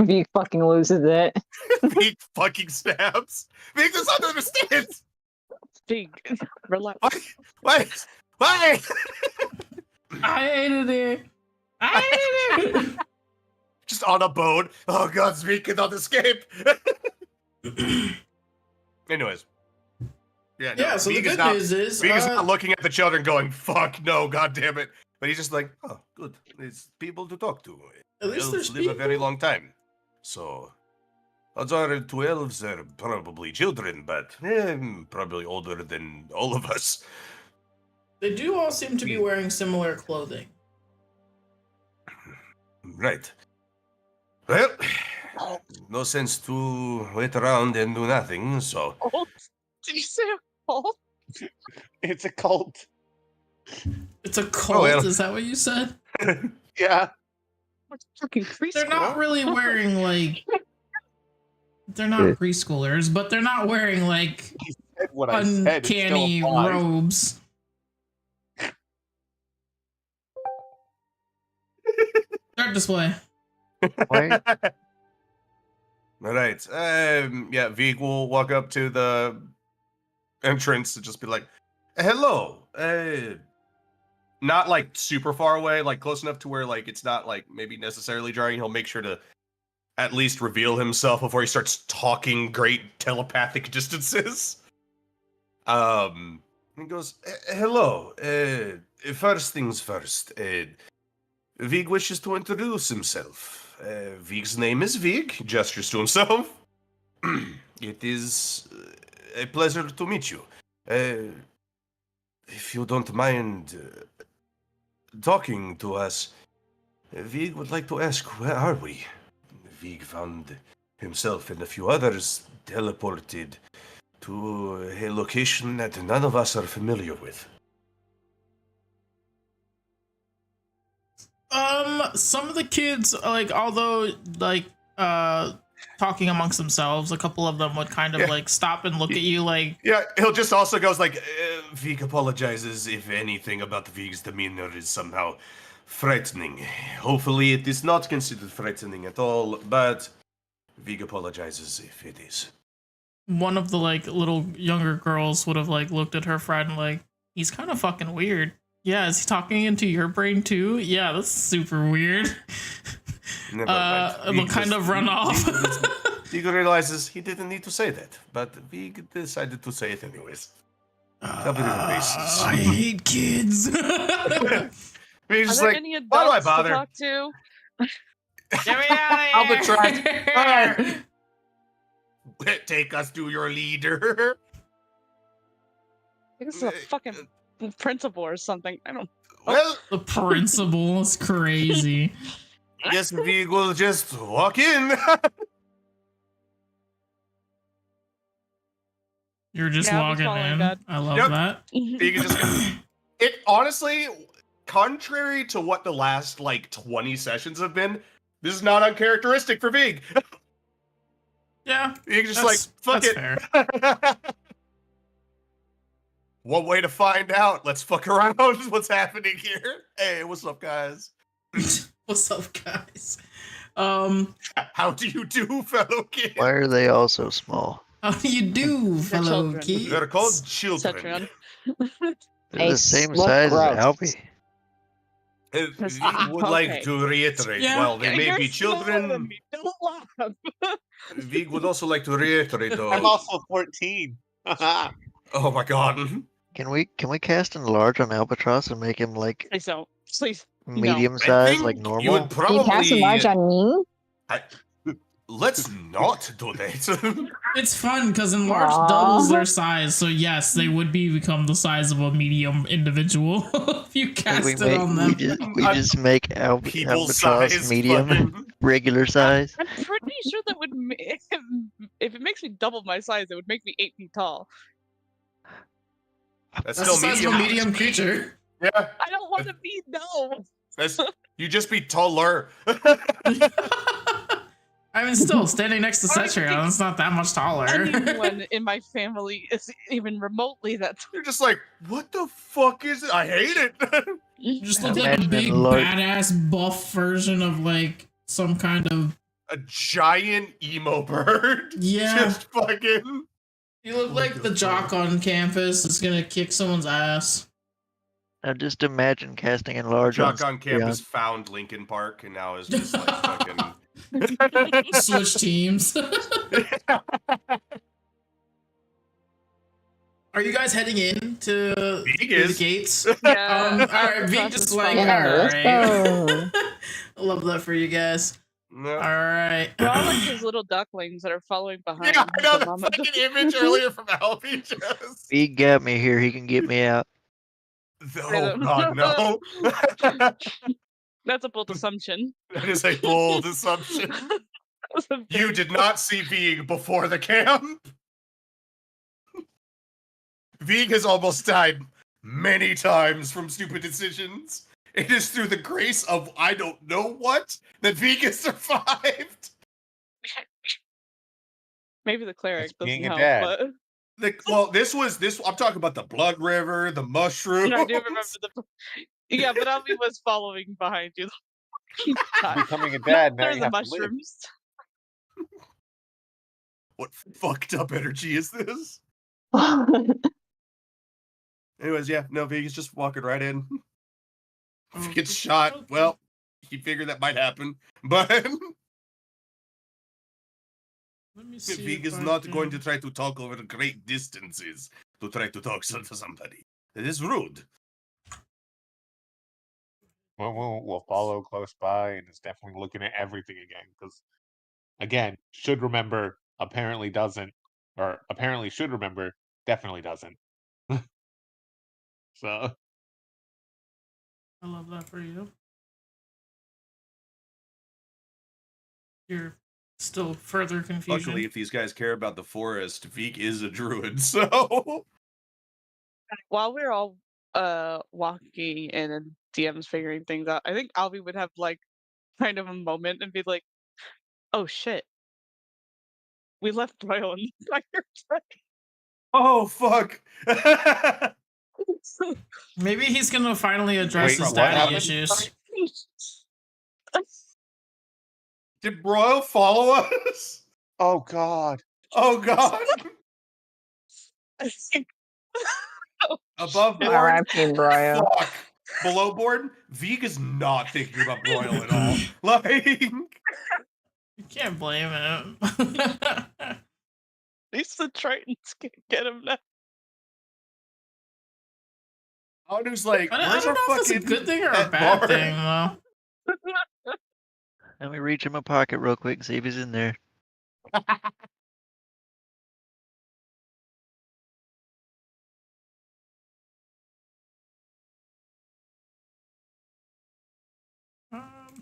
Vig fucking loses it. Vig fucking snaps. Vig does not understand. Vic, relax. Why? Why? I hated it. I hated it. Just on a boat. Oh God, Vig cannot escape. Anyways. Yeah, no, Yeah, so the Vig is good not, news is, Vig is not looking at the children going, fuck no, god damn it. But he's just like, oh, good. It's people to talk to. at least Elves there's live a very people. long time. So, odds are to elves are probably children, but probably older than all of us. They do all seem to be wearing similar clothing. Right. Well, no sense to wait around and do nothing, so... Cult? Did you say a cult? It's a cult. It's a cult, well. is that what you said? Yeah. What's fucking preschool? They're not really wearing, like... They're not preschoolers, but they're not wearing, like, He said what I said. It still uncanny applies. robes. Start display. Why? All right. Yeah, Vig will walk up to the entrance and just be like, hello. Not like super far away, like close enough to where like it's not like maybe necessarily jarring. He'll make sure to at least reveal himself before he starts talking great telepathic distances. He goes, hello. First things first. Vig wishes to introduce himself. Vig's name is Vig, gestures to himself. It is a pleasure to meet you. If you don't mind talking to us, Vig would like to ask, where are we? Vig found himself and a few others teleported to a location that none of us are familiar with. Some of the kids, like, although, like, talking amongst themselves, a couple of them would kind of, like, stop and look at you, like... Yeah, he'll just also goes like, Vig apologizes if anything about Vig's demeanor is somehow frightening. Hopefully it is not considered frightening at all, but Vig apologizes if it is. One of the, like, little younger girls would have, like, looked at her friend like, he's kind of fucking weird. Yeah, is he talking into your brain too? Yeah, that's super weird. Never mind. They'll kind of run off. Vig realizes he didn't need to say that, but Vig decided to say it anyways. Covered in bases. I hate kids. Vig's Are just there like, any why do I adults bother? to talk to? Get me out of here. Albatross. Take us to your leader. This is a fucking principal or something. I don't. Well, The principal is crazy. I guess Vig will just walk in. You're just Yeah, I'll be logging following in. that. I love Yep. that. You can just it honestly, contrary to what the last like 20 sessions have been, this is not uncharacteristic for Vig. Yeah. You just like fuck that's it. fair. One way to find out. Let's fuck around. What's happening here? Hey, what's up, guys? What's up, guys? How do you do, fellow kids? Why are they all so small? How do you do, fellow children. kids? They're called children. Cetron. They're the same look size gross. as Albie. Vig would like to reiterate, Yeah. while they may You're be smaller than children, me. Don't laugh. Vig would also like to reiterate, though. I'm also 14. Oh my god. Can we cast enlarge on Albatross and make him like Please don't. Please. medium I size, think like You normal? would Can you cast probably. enlarge on me? Let's not do that. It's fun because enlarged Aw. doubles their size, so yes, they would become the size of a medium individual if you Like, cast we it on them. I- make People Albatross size. medium, fucking- regular size. I'm pretty sure that would if it makes me double my size, it would make me 8 feet tall. That's That's the still size of a medium creature. Yeah. I don't want to be That's, you just be taller. I mean, still standing next to I don't Cetron, think it's not that much taller. anyone in my family is even remotely that. You're just like, what the fuck is it? I hate it. You just look like a Imagine big enlarged- badass buff version of like some kind of A giant emo bird. yeah. Just fucking. You look like the jock on campus is gonna kick someone's ass. Now just imagine casting enlarge on Jock on campus found Lincoln Park and now is just like fucking. Switch teams. Are you guys heading in to Vig the is. gates? Yeah. All right, Vig just like, all Yeah, let's right. go. I love that for you guys. No. All right. We're all like those little ducklings that are following behind. Yeah, I know the the mama. fucking image earlier from Albie. Just. He got me here. He can get me out. Oh god, no. That's a bold assumption. That is a bold assumption. That was a You very did not see Vig before the camp. Vig has almost died many times from stupid decisions. It is through the grace of I don't know what that Vig has survived. Maybe the cleric That's being doesn't a help, dad. but Well, this. I'm talking about the Blood River, the mushroom. I do remember the. Yeah, but Albie was following behind you. Becoming a dad, now They're you the have to live. mushrooms. What fucked up energy is this? Anyways, yeah, no, Vig is just walking right in. If he gets shot, well, he figured that might happen. But Let me see Vig if is I not can- going to try to talk over great distances to try to talk to somebody. It is rude. we'll follow close by, and is definitely looking at everything again. Because again, should remember, apparently doesn't, or apparently should remember, definitely doesn't. So I love that for you. You're still further confusion. Luckily, if these guys care about the forest, Veek is a druid, so... While we're all walking in and DM's figuring things out, I think Albie would have like kind of a moment and be like, "Oh shit, we left Royal in the fire truck." Oh, fuck! Maybe he's gonna finally address Wait, his what daddy happened? issues. Did Broyle follow us? oh god. Oh, God! I think Above board? R.I.P. Brian. Fuck. Below board? Veek is not thinking about Broyle at all. Like... You can't blame him. at least the Tritons can get him now. Anu's like, I where's don't our know if it's a fucking good thing or a pet bad bar? thing, though. Let me reach in my pocket real quick and see if he's in there.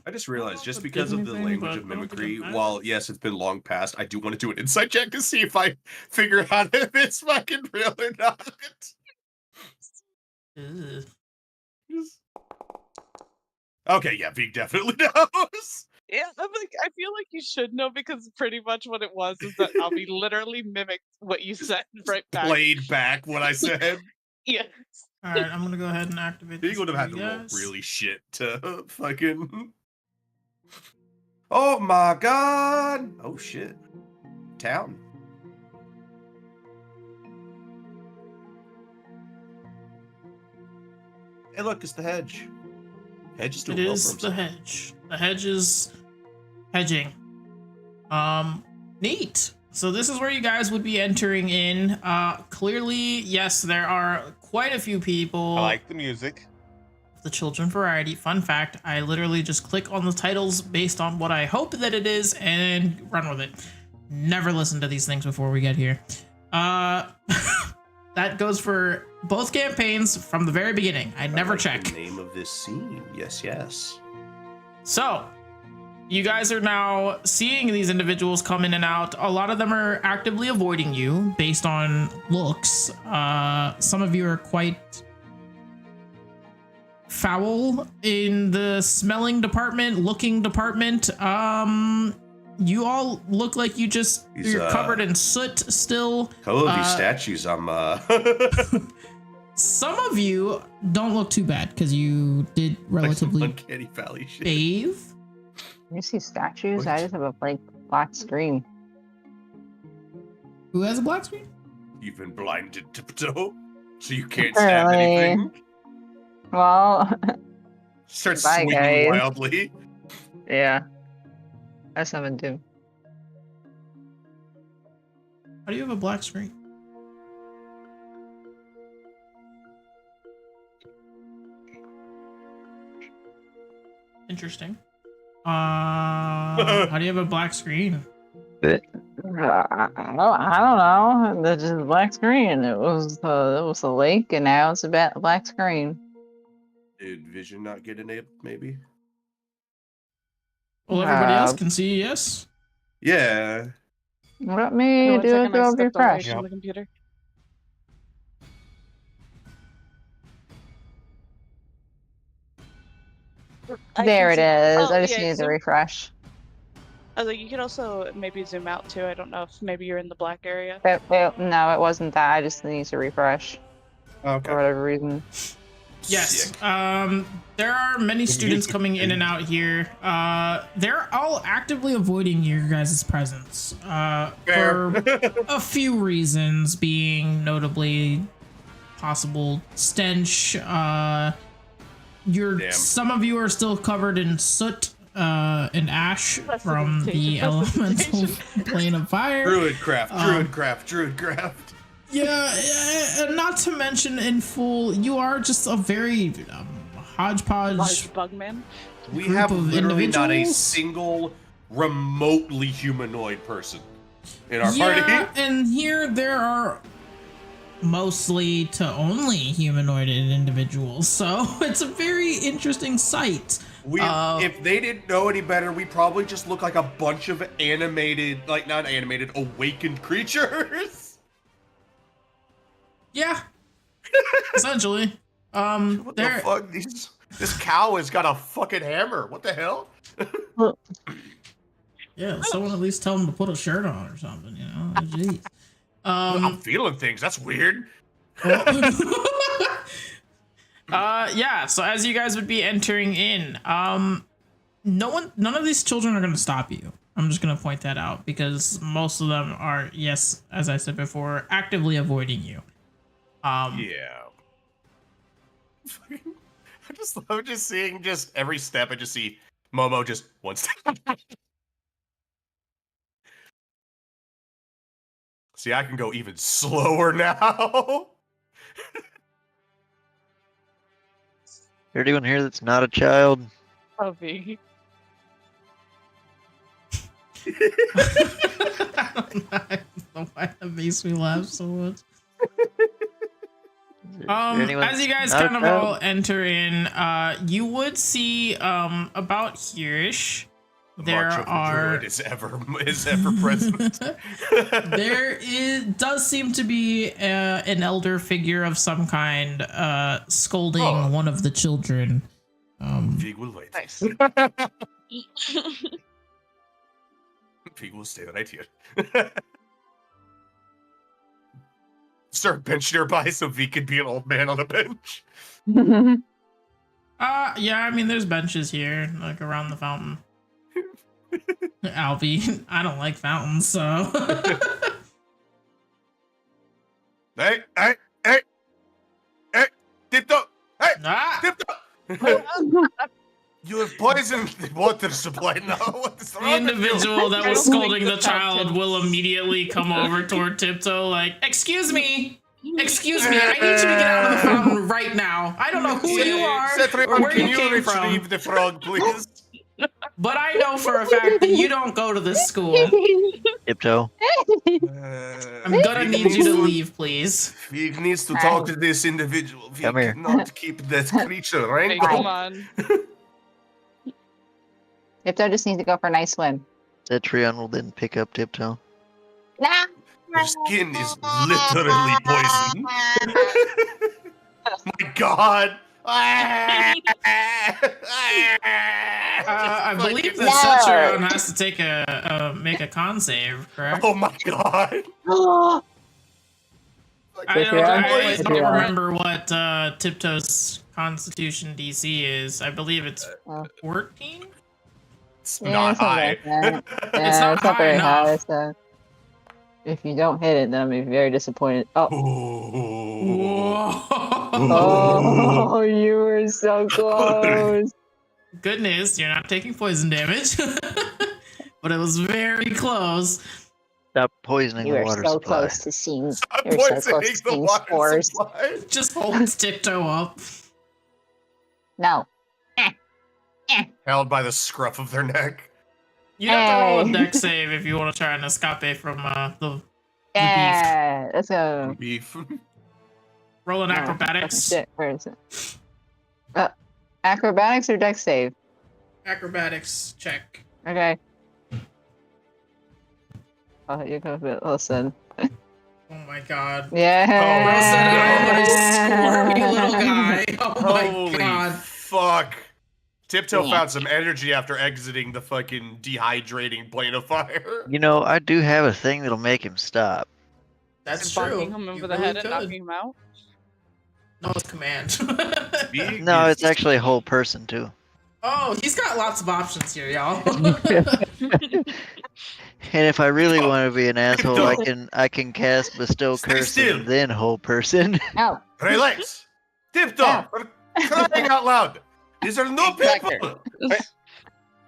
I just I realized, don't just know if it because did of the anything, language but of I don't think it mimicry, matters. while, yes, it's been long past, I do want to do an insight check to see if I figure out if it's fucking real or not. Ugh. Okay, yeah, Veek definitely knows. Yeah, I'm like, I feel like you should know because pretty much what it was is that Albie literally mimicked what you said right back. Played back what I said. Yes. Alright, I'm gonna go ahead and activate Veek this would have for had to you roll guys. really shit to fucking... Oh my god! Oh shit. Town. Hey look, it's the hedge. Hedge is doing It well is for the himself. hedge. The hedge is hedging. Neat. So this is where you guys would be entering in. Clearly, yes, there are quite a few people. I like the music. The children variety. Fun fact, I literally just click on the titles based on what I hope that it is and run with it. Never listen to these things before we get here. That goes for both campaigns from the very beginning. I never like check. The name of this scene. Yes, yes. So, you guys are now seeing these individuals come in and out. A lot of them are actively avoiding you based on looks. Some of you are quite foul in the smelling department, looking department. You all look like you're covered in soot still. Hello, these statues. I'm Some of you don't look too bad because you did like some relatively uncanny valley shit. bathe. You see statues? I just have a black screen. Who has a black screen? You've been blinded tiptoe, so you can't stab Apparently. anything. Well, Starts Bye, swinging guys. wildly. yeah. That's something too. How do you have a black screen? Interesting. How do you have a black screen? I don't know. That's just a black screen. It was a lake, and now it's a black screen. Did vision not get enabled, maybe? Well, everybody else can see, yes? Yeah. Let me One do second, a I go stepped away refresh. from the computer. There it is. Oh, I just yeah, needed to zoom- refresh. I was like, you could also maybe zoom out too. I don't know if maybe you're in the black area. No, it wasn't that. I just need to refresh Okay. for whatever reason. Yes. Sick. There are many students coming in and out here. They're all actively avoiding your guys' presence. For a few reasons, being notably possible stench. Damn. Some of you are still covered in soot and ash from the elemental plane of fire. Druidcraft. Yeah, and not to mention in full, you are just a very hodgepodge. Large bugman. We Group have of literally not a individuals? single remotely humanoid person in our Yeah, party. and here there are mostly to only humanoided individuals, so it's a very interesting sight. If they didn't know any better, we probably just look like a bunch of animated, like not animated, awakened creatures. Yeah, essentially. What the fuck? This cow has got a fucking hammer. What the hell? Yeah, someone at least tell them to put a shirt on or something, you know? Jeez. I'm feeling things. That's weird. Yeah, so as you guys would be entering in, none of these children are gonna stop you. I'm just gonna point that out because most of them are, yes, as I said before, actively avoiding you. Yeah. I'm just seeing just every step. I just see Momo just one step. See, I can go even slower now. Anyone here that's not a child? Puppy. I don't know why that makes me laugh so much. As you guys kind of all enter in, you would see about here-ish. There are is ever present. does seem to be an elder figure of some kind scolding one of the children. Vig will wait. Nice. Vig will stay right here. Start a bench nearby so Vig can be an old man on a bench. Yeah, I mean there's benches here, like around the fountain. Albie, I don't like fountains, so. Hey, Tiptoe! Hey, Tiptoe! You have poisoned the water supply now. What is The wrong with individual that I was don't scolding like the the child fountain. will immediately come over toward Tiptoe like, excuse me, I need you to get out of the fountain right now. I don't know who you are or where Can you you came retrieve from, the frog, please? but I know for a fact that you don't go to this school. Tiptoe. I'm gonna need you to leave, please. Vig needs to talk to this individual. Vig Come here. cannot keep that creature Hey, wrangled. come on. Tiptoe just needs to go for a nice swim. Cetrion will then pick up Tiptoe. Nah. Her skin is literally poisoned. My God. I believe that No. Cetrion has to take make a con save, correct? Oh my God. I Cetrion? don't remember what Tiptoe's Constitution DC is. I believe it's 14. It's Yeah, not it's not high. that bad. Yeah, It's not it's not high very enough. high, so if you don't hit it, then I'll be very disappointed. Oh, Whoa. oh, you were so close. Good news, you're not taking poison damage. But it was very close. Stop poisoning You the were water so supply. close to seeing. Stop You were so poisoning close to the seeing water spores. supply. Just holds Tiptoe up. No. Held by the scruff of their neck. You have to roll a Hey. dex save if you want to try and escape from the Yeah, let's go. Beef. roll an Oh, acrobatics. Shit, where is it? Acrobatics or dex save? Acrobatics check. Okay. Oh, you go bit. Listen. Oh my god. Yeah. Squirmy little guy. Oh my Holy god. fuck. Tiptoe Yeah. found some energy after exiting the fucking dehydrating plane of fire. You know, I do have a thing that'll make him stop. That's true. Bonking him You over the really head and could. knocking him out. No, it's command. Vig No, is- it's actually a whole person too. Oh, he's got lots of options here, y'all. And if I really want to be an asshole, I can cast bestow Stay curse still. and then whole person. Oh, Relax. Tiptoe. For crying out loud. These are no Exactly. people.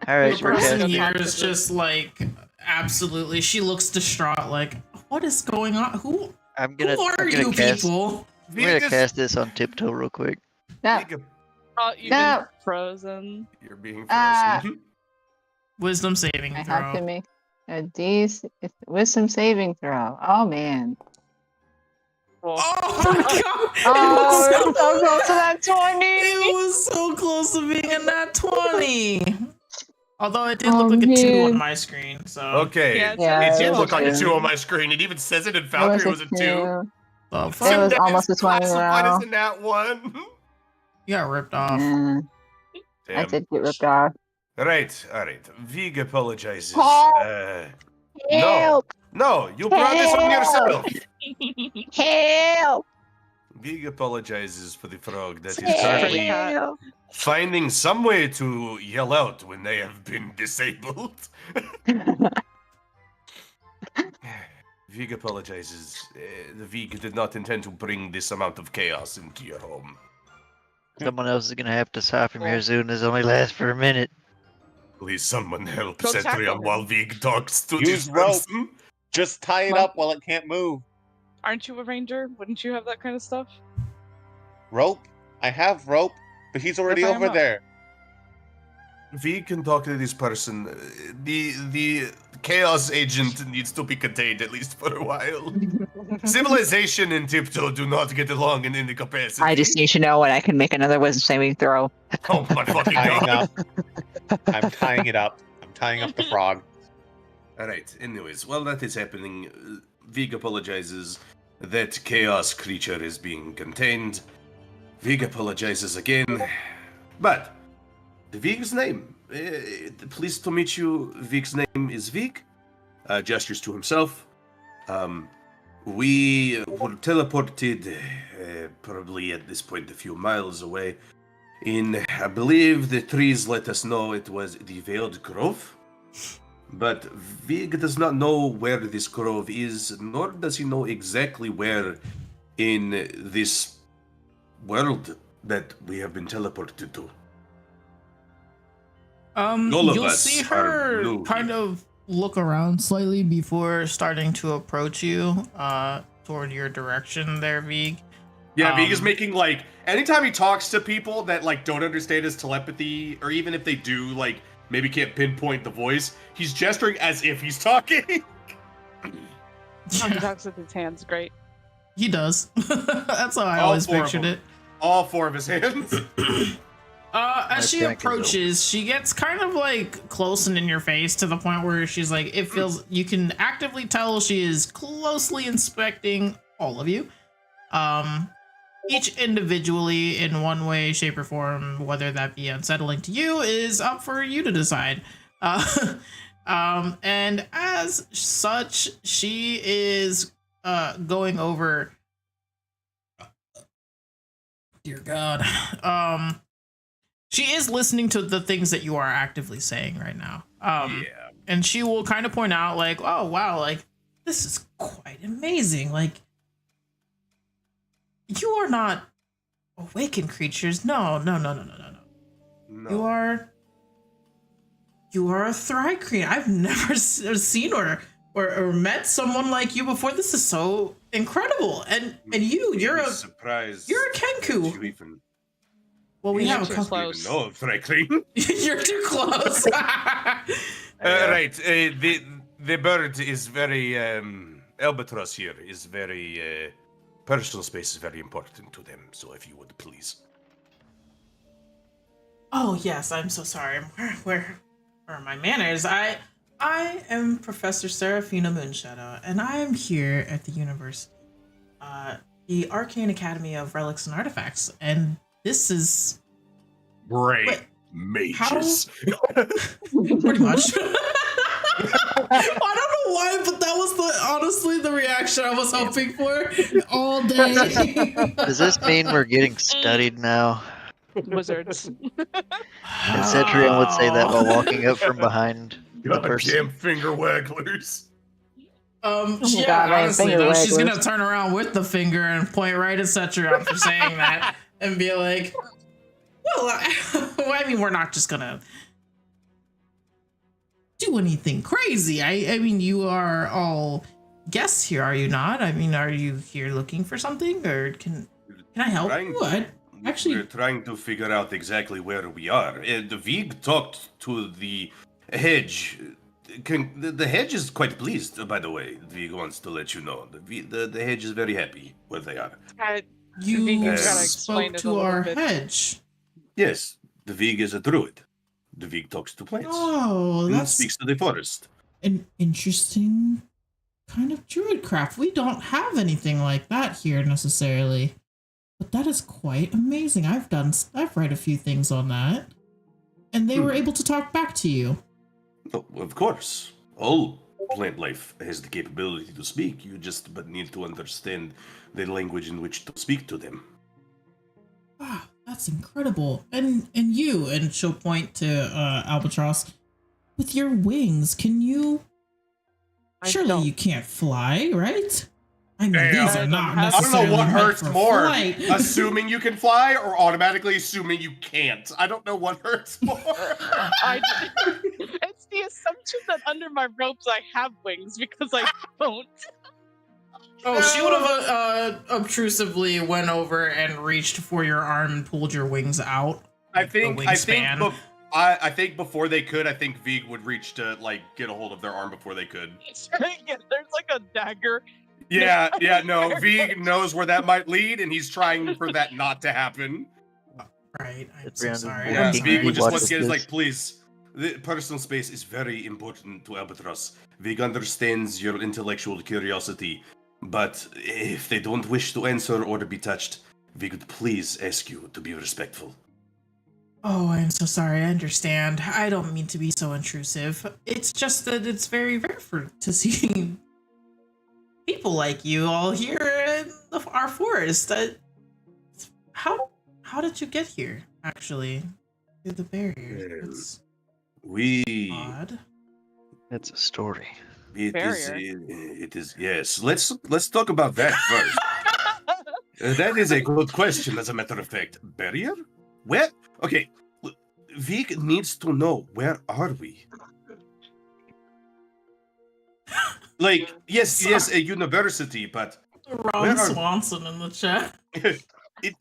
All right, The we're person casting. here is just like absolutely. She looks distraught. Like, what is going on? Who I'm gonna are I'm you gonna cast people? I'm gonna cast this on Tiptoe real quick. no. Vig, Oh, you've No. been frozen. You're being Ah. frozen. Wisdom saving I throw. have to make a wisdom saving throw. Oh man. Cool. Oh my god! Oh, it, it's was so close to that 20. it was so close to being a nat 20. Although it did Oh, look like a 2 on man. my screen, so Okay. Yeah, Yeah, It it did was look a like a two. 2 on my screen. It even says it in It Valkyrie was was a 2. the It fuck? was That almost is a 20 classified roll. as a nat 1. You got ripped off. Yeah, I Damn. did get ripped off. Right, alright. Vig apologizes. Help! No, Help! no, you brought this on yourself. Help! Vig apologizes for the frog that is Stray currently cat. Help! finding some way to yell out when they have been disabled. Vig apologizes. The Vig did not intend to bring this amount of chaos into your home. Someone else is gonna have to stop him here soon. This only lasts for a minute. Please, someone help Go tackle Cetrion him. while Vig talks to Use this rope. person. Just tie it Monk. up while it can't move. Aren't you a ranger? Wouldn't you have that kind of stuff? Rope? I have rope, but he's already tie him over up. there. Vig can talk to this person. The chaos agent needs to be contained at least for a while. Civilization and Tiptoe do not get along in any capacity. I just need to know when I can make another wisdom saving throw. Oh my fucking Tying god. up. I'm tying it up. I'm tying up the frog. Alright, anyways, while that is happening, Vig apologizes that chaos creature is being contained. Vig apologizes again. But, the Vig's name. Pleased to meet you. Vig's name is Vig. Gestures to himself. We were teleported, probably at this point a few miles away. I believe the trees let us know it was the Veiled Grove. But Vig does not know where this grove is, nor does he know exactly where in this world that we have been teleported to. All of You'll us see are her new kind here. of look around slightly before starting to approach you, toward your direction there, Vig. Yeah, Vig is Um, making, like, anytime he talks to people that, like, don't understand his telepathy, or even if they do, like, maybe can't pinpoint the voice, he's gesturing as if he's talking. Oh, he talks with his hands. Great. He does. That's how I All always four of pictured them. it. All 4 of his hands. As she back is approaches, she gets kind of like close and in your face to the point where she's like, it feels, you can actively tell she is closely inspecting all of you. Each individually in one way, shape, or form, whether that be unsettling to you, is up for you to decide. And as such, she is going over. Dear God. She is listening to the things that you are actively saying right now. Yeah. And she will kind of point out, like, oh, wow, like, this is quite amazing. Like, you are not awakened creatures. No. No. You are a Thrycreen. I've never seen or met someone like you before. This is so incredible. And you're a surprised. Kenku. You even Well, we You're have a too couple. close. know of Thrycreen. You're too close. Right. The bird is very albatross here is very personal space is very important to them. So if you would please. Oh yes, I'm so sorry. Where are my manners? I am Professor Seraphina Moonshadow, and I am here at the university, the Arcane Academy of Relics and Artifacts, and this is Great Wait, mages. pretty much. I don't know why, but that was honestly the reaction I was hoping for all day. Does this mean we're getting studied now? Wizards. And Cetrion would say that while walking up from behind the person. Goddamn finger wagglers. Yeah, God, man, honestly, finger though, she's wagglers. gonna turn around with the finger and point right at Cetrion for saying that, and be like, "Well, I mean, we're not just gonna do anything crazy. I mean, you are all guests here, are you not? I mean, are you here looking for something, or can I help? Trying What? Actually- we're trying to figure out exactly where we are. The Vig talked to the hedge. The hedge is quite pleased, by the way. Vig wants to let you know. The hedge is very happy where they are. You gotta explain spoke it a to little our bit. hedge. Yes, the Vig is a druid. The Vig talks to plants. Oh, And that's speaks to the forest. an interesting kind of druid craft. We don't have anything like that here necessarily. But that is quite amazing. I've read a few things on that. And they were able to talk back to you. Oh, of course. All plant life has the capability to speak. You just but need to understand the language in which to speak to them. Wow, that's incredible. And you, and she'll point to Albatross, with your wings, can you... Surely you can't fly, right? I mean, Damn. these are not I don't necessarily know what meant hurts for more, flight. assuming you can fly or automatically assuming you can't. I don't know what hurts more. It's the assumption that under my robes I have wings because I don't. Oh, she would have obtrusively went over and reached for your arm and pulled your wings out. I think wingspan. I think before they could, I think Vig would reach to like get a hold of their arm before they could. There's like a dagger. Yeah, no. Vig knows where that might lead, and he's trying for that not to happen. Right, I'm so 300 sorry. Yeah, I'm Vig sorry. would just Watch want to get his this. like, please. The personal space is very important to Albatross. Vig understands your intellectual curiosity, but if they don't wish to answer or to be touched, Vig would please ask you to be respectful. Oh, I'm so sorry. I understand. I don't mean to be so intrusive. It's just that it's very rare to see people like you all here in our forest. How did you get here? Actually, through the barrier. It's We odd. That's a story. it is yes. Let's talk about that first. That is a good question, as a matter of fact. Barrier? Where? Okay, Vig needs to know, where are we? Like, yes, a university, but Ron Where are- Swanson in the chat.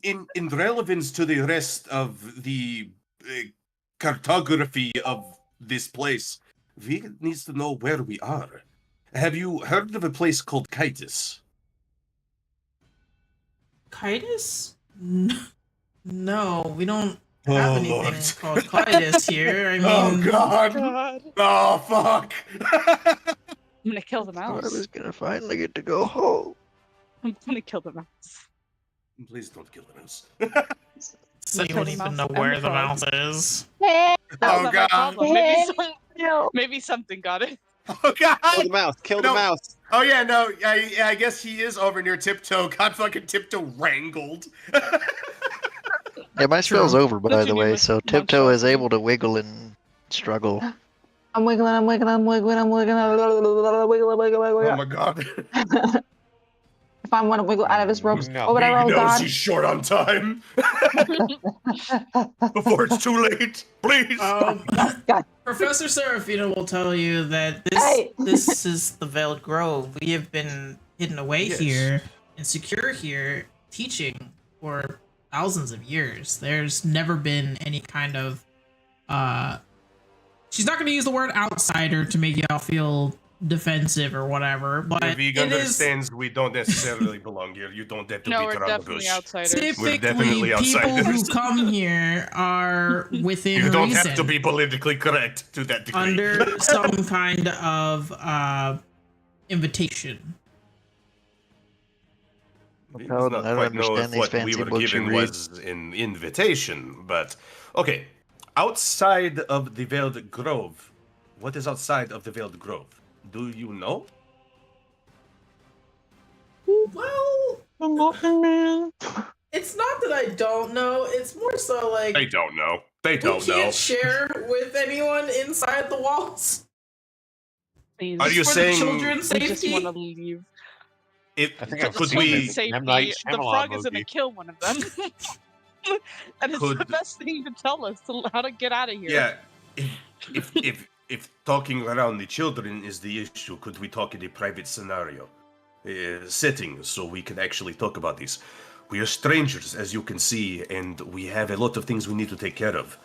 in relevance to the rest of the cartography of this place, Vig needs to know where we are. Have you heard of a place called Kitus? Kitus? No, we don't have Oh, anything Lord. called Kitus here. I mean, Oh God! God. Oh fuck! I'm gonna kill the I was mouse. gonna finally get to go home. I'm gonna kill the mouse. Please don't kill the mouse. so you don't Tiny even mouse know and where the the frog. mouse is. That's Oh, not my God. problem. Maybe something got it. Oh God! Kill the mouse. Kill the No. mouse. Oh yeah, no, I guess he is over near Tiptoe. Got fucking Tiptoe wrangled. Yeah, my spell's True. over, by That's the when you way, must so munch Tiptoe off is of able to wiggle and struggle. I'm wiggling, I'm wiggling, I'm wiggling, I'm wiggling, Oh my God! If I want to wiggle out of his ropes, No. what would I He roll, knows God? he's short on time. Before it's too late, please. God. Professor Serafina will tell you that Hey! this is the Veiled Grove. We have been hidden away Yes. here and secure here, teaching for thousands of years. There's never been any kind of she's not going to use the word outsider to make y'all feel defensive or whatever, but Vig it is understands we don't necessarily belong here. You don't have to No, beat we're around the definitely bush. outsiders. typically definitely people who outsiders. come here are within You don't reason. have to be politically correct to that degree. under some kind of invitation. Vig Paladin, does not I don't quite know understand if these what we fancy were books you given read. was an invitation, but okay. Outside of the Veiled Grove, what is outside of the Veiled Grove? Do you know? Well, it's not that I don't know. It's more so like They don't know. They we don't know. can't share with anyone inside the walls. Please. Are you For saying- the children's We just safety? want to leave. If, I think For I've the could seen we? children's this safety, M. Night the Shyamalan frog is movie. gonna kill one of them. And it's the Could- best thing to tell us how to get out of here. Yeah. If talking around the children is the issue, could we talk in a private scenario setting so we can actually talk about this? We are strangers, as you can see, and we have a lot of things we need to take care of.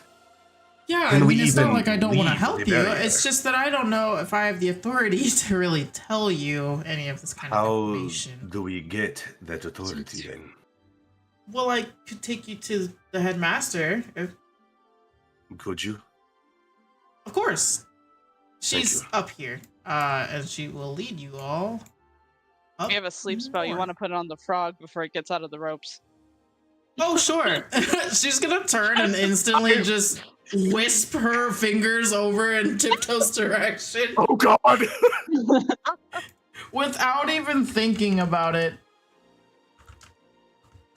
Yeah, Can I we mean, it's not even like I don't want to leave help the you. barrier? It's just that I don't know if I have the authority to really tell you any of this kind of How information. do we get that authority then? Well, I could take you to the headmaster. Could you? Of course. She's you. up here, and she will lead you all up We have a sleep spell. You north. want to put it on the frog before it gets out of the ropes. Oh, sure. She's gonna turn and instantly just wisp her fingers over in Tiptoe's direction Oh God! without even thinking about it.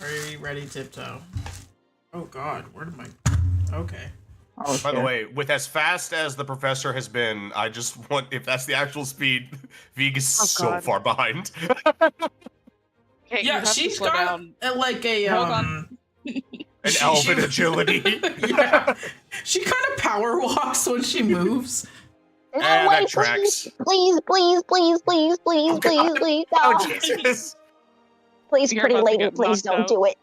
Are you ready, Tiptoe? Oh God, where did my... Okay. Oh, By the shit. way, with as fast as the professor has been, I just want, if that's the actual speed, Vig is Oh, so God. far behind. Okay, you Yeah, have to she's slow got down. like a Hold on. An elven agility. Yeah, she kind of power walks when she moves. No And way, that tracks. please, please, please, please, please, Oh, please, God. please, Oh, no. Jesus. Please, You're pretty about to lady, get please knocked don't out. do it.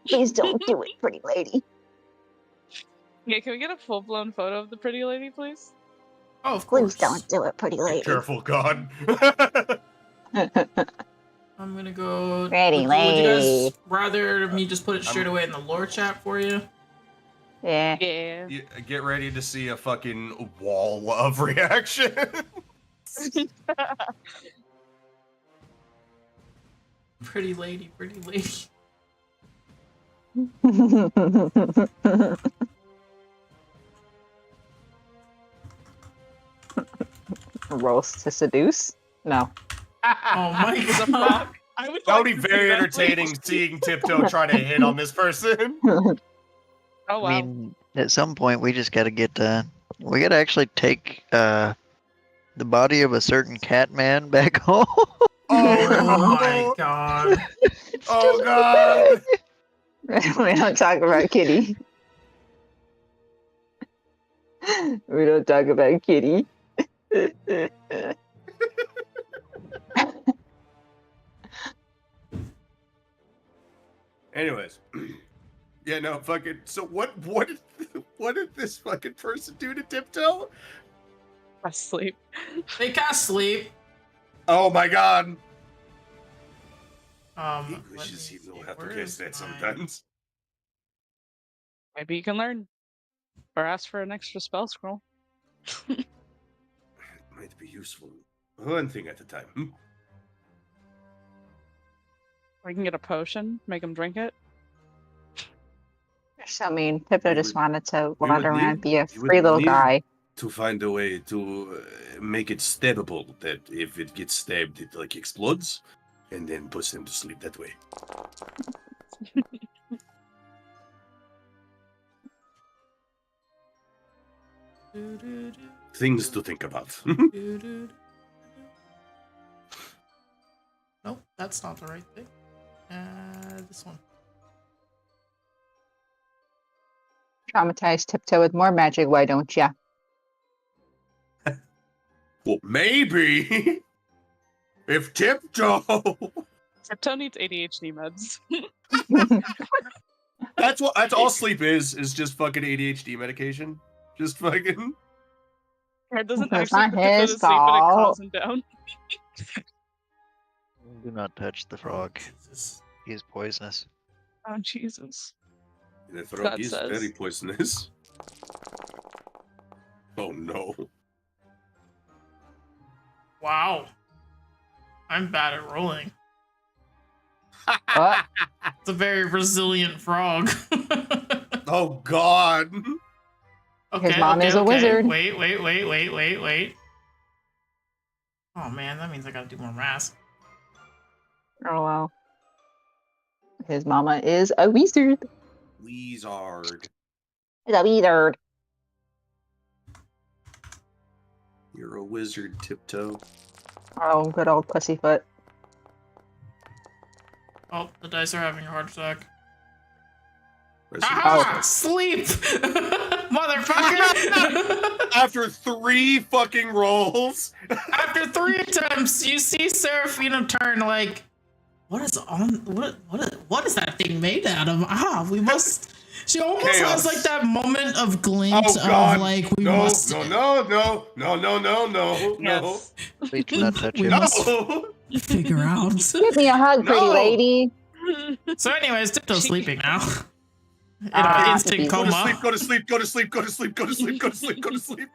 Please don't do it, pretty lady. Yeah, can we get a full-blown photo of the pretty lady, please? Oh, of course. Please don't do it, pretty Be lady. careful, God. I'm gonna go. Pretty would you lady. guys rather me just put it straight I'm- away in the lore chat for you? Yeah. Yeah. You- Get ready to see a fucking wall of reaction. Pretty lady, pretty lady. Roast to seduce? No. Oh my It's a god. frog. I would That would like be to see very that, entertaining please. seeing Tiptoe try to hit on this person. Oh wow. I mean, at some point we just got to get we got to actually take the body of a certain cat man back home. Oh my god. Oh God. We don't talk about Kitty. We don't talk about Kitty. Anyways. Yeah, no, fucking. So what did this fucking person do to Tiptoe? Asleep. They cast sleep. Oh my God. He Let wishes me he know see, how to where guess is that my- sometimes. Maybe you can learn. Or ask for an extra spell scroll. It might be useful. One thing at a time. Or you can get a potion, make him drink it. So, I mean, Pippa We just would- wanted to we wander would around, need- be a we would free little need- guy. To find a way to make it stabbable, that if it gets stabbed, it like explodes, and then puts them to sleep that way. Things to think about. Nope, that's not the right thing. This one. Traumatize Tiptoe with more magic, why don't ya? Well, maybe if Tiptoe. Tiptoe needs ADHD meds. That's all sleep is just fucking ADHD medication. Just fucking. It doesn't That's actually not put Tiptoe his to sleep, but it calms fault. him down. Do not touch the frog. Jesus. He is poisonous. Oh Jesus. The frog God is says. very poisonous. Oh no. Wow. I'm bad at rolling. What? It's a very resilient frog. Oh God. Okay, His mom is a wizard. Wait. Oh man, that means I gotta do more math. Oh, well. His mama is a wizard. Wizard. He's a wizard. You're a wizard, Tiptoe. Oh, good old pussyfoot. Oh, the dice are having a heart attack. Resident Aha! Sleep! Motherfucker! After 3 fucking rolls. After 3 attempts, you see Seraphina turn like, What is on? What is that thing made out of? We must. She almost Chaos. has like that moment of glint Oh God! of like we no, must. no. Yes. Please do not touch We him. must No. figure out. Give me a hug, pretty No. lady. So, anyways, Tiptoe's sleeping now. In Ah, an instant Go to coma. Go to sleep. Go to sleep. Go to sleep. Go to sleep. Go to sleep. Go to sleep.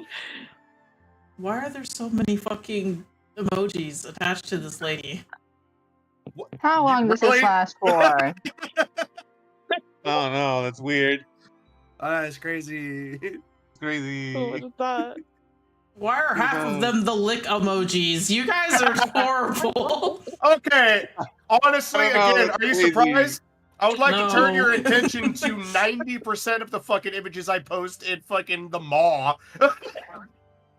Why are there so many fucking emojis attached to this lady? How long does Really? this last for? Oh no, that's weird. It's crazy. It's crazy. Oh, what is that? Why are half of them the lick emojis? You guys are horrible. Okay. Honestly, I don't know, again, that's are you crazy. surprised? I would like to turn your No. attention to 90% of the fucking images I post in fucking the maw.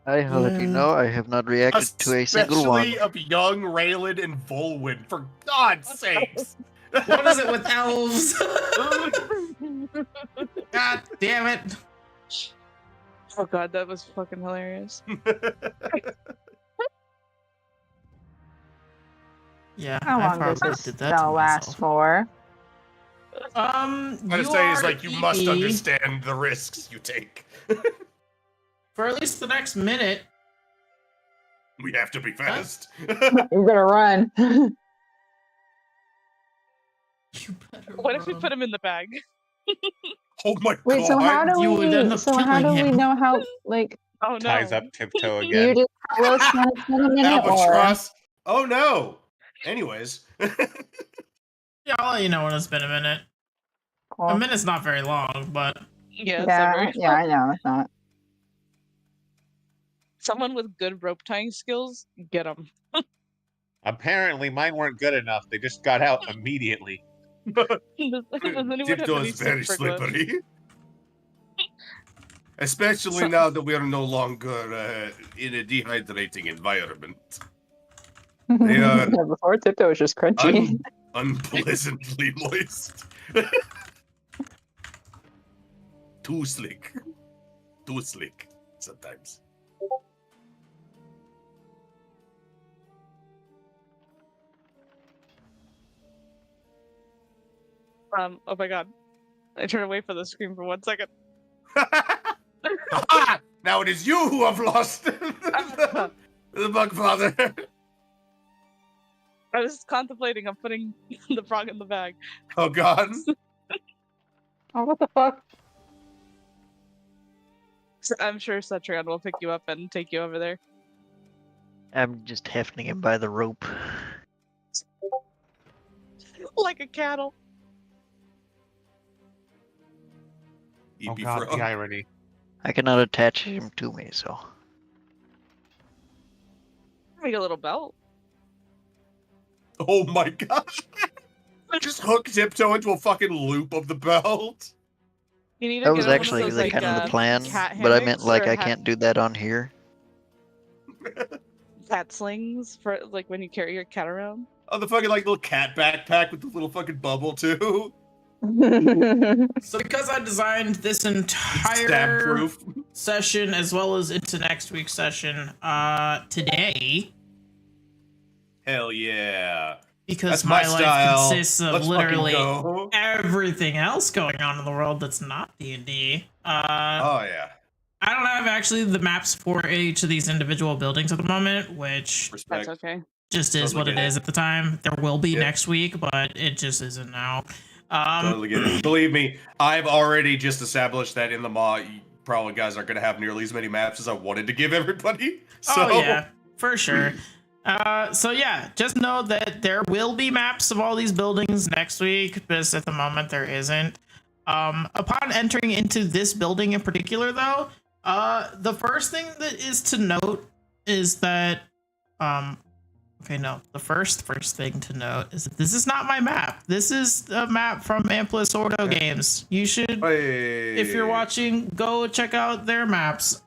I'll let you know I have not reacted to a single one. Especially of young Raylan and Volwyn, for God's sakes. What is it with elves? God damn it. Oh god, that was fucking hilarious. Yeah, How I long does probably this did that to spell last myself. for? I'm gonna say is like you must Evie, understand the risks you take. for at least the next minute. We have to be fast. You're gonna run. You better What if we run. put him in the bag? Oh my Wait, God. so how do You would end we? up So how do killing we him. know how? Like, Oh no. Ties up Tiptoe you again. just tell us when it's been a minute, or Albatross. Oh no. Anyways. Yeah, I'll let you know when it's been a minute. A Cool. minute's not very long, but Yeah, Yeah, sorry. yeah, I know it's not. Someone with good rope tying skills, get him. Apparently, mine weren't good enough. They just got out immediately. Does anyone have any Tiptoe is very super glue? slippery. Especially So- now that we are no longer in a dehydrating environment. are- Yeah, before Tiptoe was just crunchy. Unpleasantly moist. Too slick. Too slick sometimes. Oh my god. I turned away from the screen for 1 second. Aha! Now it is you who have lost the bug father. I was contemplating on putting the frog in the bag. Oh God. Oh, what the fuck? I'm sure Cetrion will pick you up and take you over there. I'm just hefting him by the rope. Like a cattle. Oh EP god, frog. the irony. I cannot attach him to me, so. Make a little belt. Oh my God. Just hook Tiptoe into a fucking loop of the belt. You need to That get was him one of actually those, the like, kind of the plan, cat but I meant hammocks like or I can't do that on here. cat slings for like when you carry your cat around. Oh, the fucking like little cat backpack with the little fucking bubble too. so because I designed this entire Stab proof. session as well as into next week's session today, Hell yeah. because That's my my life style. consists of Let's literally fucking go. everything else going on in the world that's not D&D. Oh yeah. I don't have actually the maps for each of these individual buildings at the moment, which Respect. That's okay. just is Totally what it get it. is at the time. There will be Yep. next week, but it just isn't now. Totally get it. Believe me, I've already just established that in the mod, you probably guys aren't going to have nearly as many maps as I wanted to give everybody. So, Oh yeah, for sure. So yeah, just know that there will be maps of all these buildings next week, because at the moment there isn't. Upon entering into this building in particular, though, the first thing that is to note is that, okay, no, the first thing to note is that this is not my map. This is a map from Amplus Ordo Games. You should, if you're watching, go check out their maps.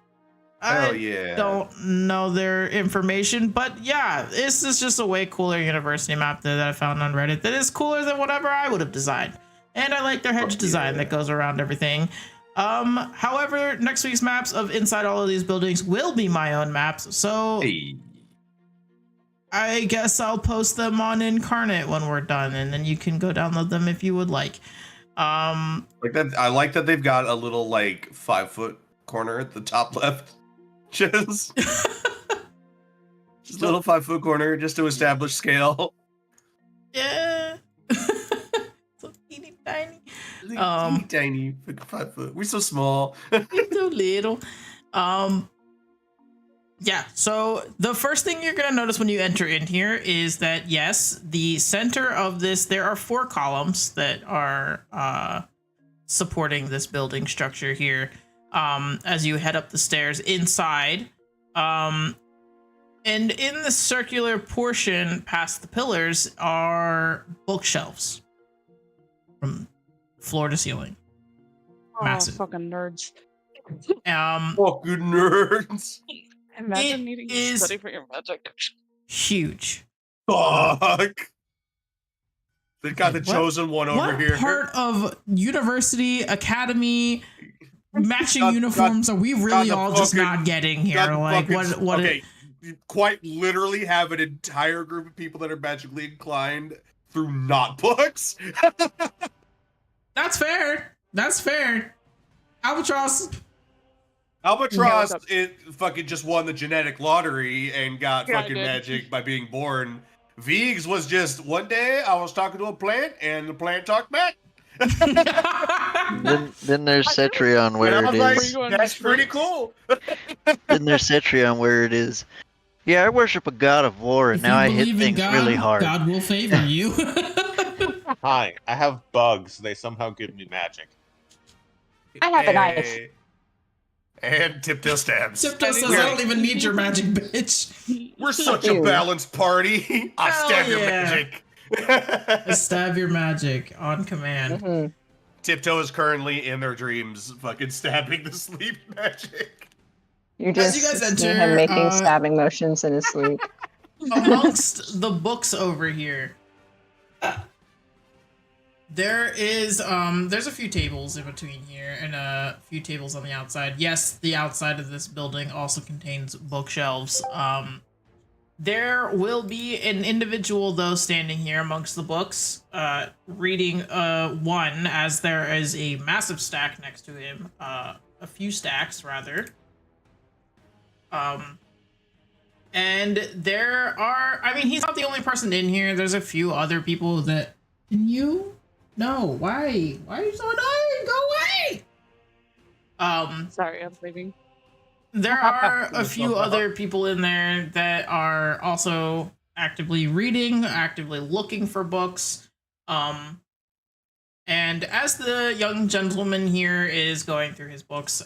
Hell I yeah. don't know their information, but yeah, this is just a way cooler university map that I found on Reddit that is cooler than whatever I would have designed. And I like their hedge design that goes around everything. However, next week's maps of inside all of these buildings will be my own maps, so Hey. I guess I'll post them on Incarnate when we're done, and then you can go download them if you would like. Like that. I like that they've got a little like 5-foot corner at the top left. Just a little 5-foot corner just to establish scale. Yeah. So teeny tiny. Teeny tiny 5 foot. We're so small. So little. Yeah, so the first thing you're going to notice when you enter in here is that, yes, the center of this, there are 4 columns that are supporting this building structure here as you head up the stairs inside. And in the circular portion past the pillars are bookshelves from floor to ceiling. Massive. Oh, fucking nerds. Fucking nerds. Imagine needing to study for your magic. Huge. Fuck. They've got the chosen one over here. What part of university, academy, matching uniforms are we really all just not getting here? Like, what? Okay, you quite literally have an entire group of people that are magically inclined through not books. That's fair. That's fair. Albatross, it fucking just won the genetic lottery and got fucking magic by being born. Viggs was just one day I was talking to a plant and the plant talked back. then there's Cetrion where it is. Like, that's pretty cool. Then there's Cetrion where it is. Yeah, I worship a god of war, and now I hit things really hard. God will favor you. Hi, I have bugs. They somehow give me magic. I have a knife. And Tiptail stabs. Tiptail says, I don't even need your magic, bitch. We're such a balanced party. I stab your magic. I stab your magic on command. Mm-hmm. Tiptoe is currently in their dreams fucking stabbing the sleep magic. You just you guys see enter, him making stabbing motions in his sleep. Amongst the books over here, there is there's a few tables in between here and a few tables on the outside. Yes, the outside of this building also contains bookshelves. There will be an individual though standing here amongst the books, reading one, as there is a massive stack next to him, a few stacks rather. And there are, I mean, he's not the only person in here. There's a few other people that. Can you? No, why? Why are you so annoying? Go away! Sorry, I'm leaving. There are a few other people in there that are also actively reading, actively looking for books. And as the young gentleman here is going through his books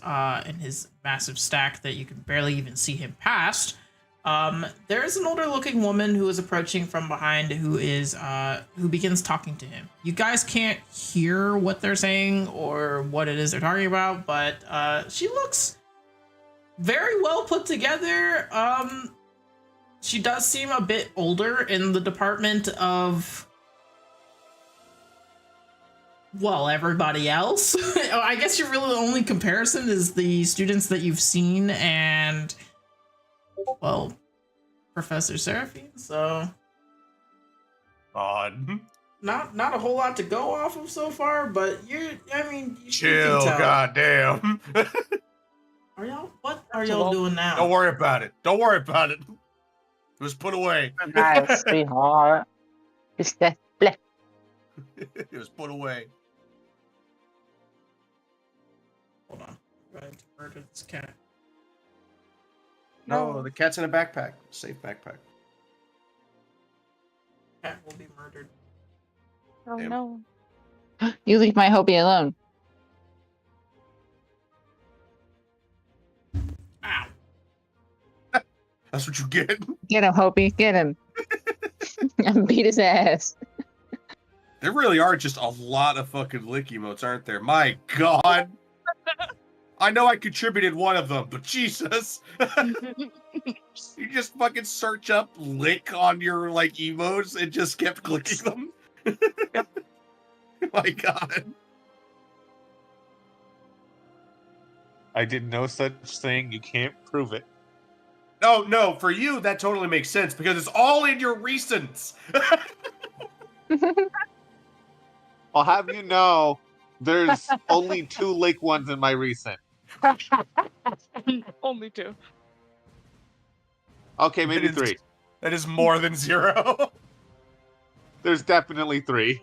in his massive stack that you can barely even see him past, there is an older looking woman who is approaching from behind who begins talking to him. You guys can't hear what they're saying or what it is they're talking about, but she looks very well put together. She does seem a bit older in the department of, well, everybody else. I guess your really only comparison is the students that you've seen and, well, Professor Seraphine, so Odd. not a whole lot to go off of so far, but you Chill, can tell. goddamn. What are y'all doing now? Don't worry about it. Don't worry about it. It was put away. Nice, sweetheart. It's that black. It was put away. Hold on. I'm going to murder this cat. No, the cat's in a backpack. Safe backpack. Cat will be murdered. Oh Damn. no. You leave my Hobie alone. Ow. That's what you get. Get him, Hobie. Get him. And beat his ass. There really are just a lot of fucking lick emotes, aren't there? My God. I know I contributed one of them, but Jesus. You just fucking search up lick on your like emotes and just kept clicking them. My God. I did no such thing. You can't prove it. No, for you, that totally makes sense because it's all in your recents. I'll have you know, there's only 2 lake ones in my recent. Only 2. Okay, maybe That is- 3. That is more than 0. There's definitely 3.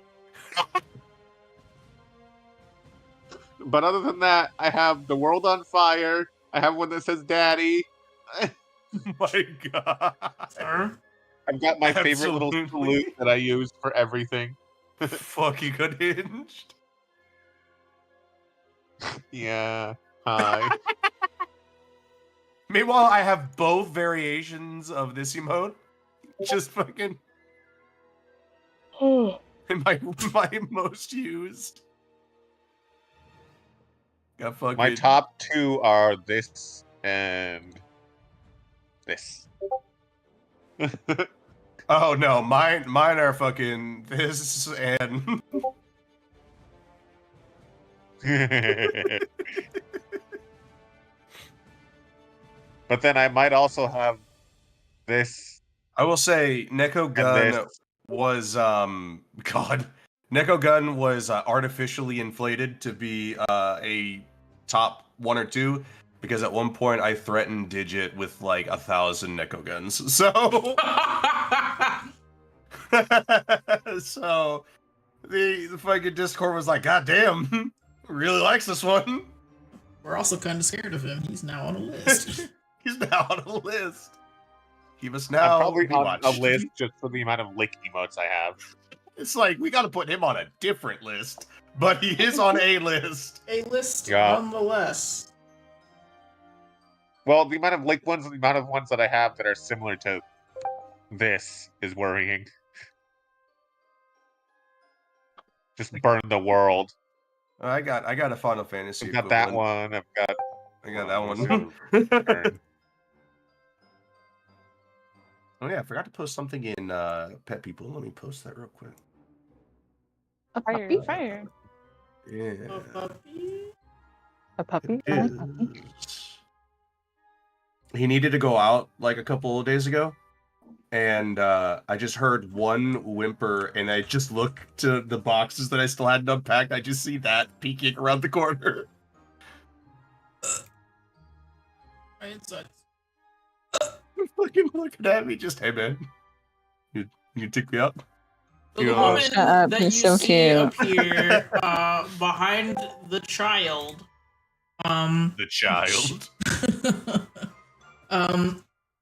But other than that, I have The World on Fire. I have one that says Daddy. My God. Sir? I've got my favorite little Absolutely. salute that I use for everything. Fucking unhinged. Yeah. Hi. Meanwhile, I have both variations of this emote. Just fucking in my most used. Got fucking My top 2 are this and this. Oh no, mine are fucking this and But then I might also have this I will say Neko and Gun this. was God. Neko Gun was artificially inflated to be a top 1 or 2 because at one point I threatened Digit with like 1,000 Neko Guns. So so the fucking Discord was like, God damn, really likes this one. We're also kind of scared of him. He's now on a list. He's now on a list. He must I'm now probably be on watched. a list just for the amount of lick emotes I have. It's like we got to put him on a different list, but he is on a list. A list Yeah. nonetheless. Well, the amount of lick ones and the amount of ones that I have that are similar to this is worrying. Just burn the world. I got a Final Fantasy. I've got that equivalent. one. I've got I got that one. Burn. Oh yeah, I forgot to post something in Pet People. Let me post that real quick. A Fire, puppy? fire. Yeah. A puppy? A puppy? It I like puppy. is. He needed to go out like a couple of days ago, and I just heard one whimper, and I just look to the boxes that I still hadn't unpacked. I just see that peeking around the corner. My insides. Fucking looking at me, just hey man, you take me out. So the Yeah. woman Shut up, that you he's so see cute. appear behind the child. The child.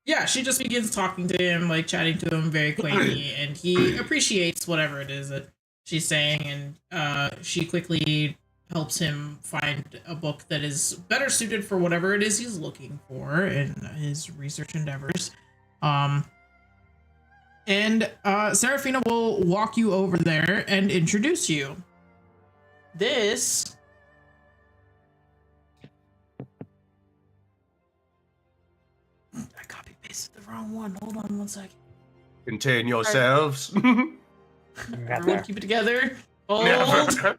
Yeah, she just begins talking to him, like chatting to him very quaintly, and he appreciates whatever it is that she's saying, and she quickly helps him find a book that is better suited for whatever it is he's looking for in his research endeavors. And Seraphina will walk you over there and introduce you. This I copy pasted the wrong one. Hold on one second. Contain yourselves. Everyone keep it together. Hold. Never.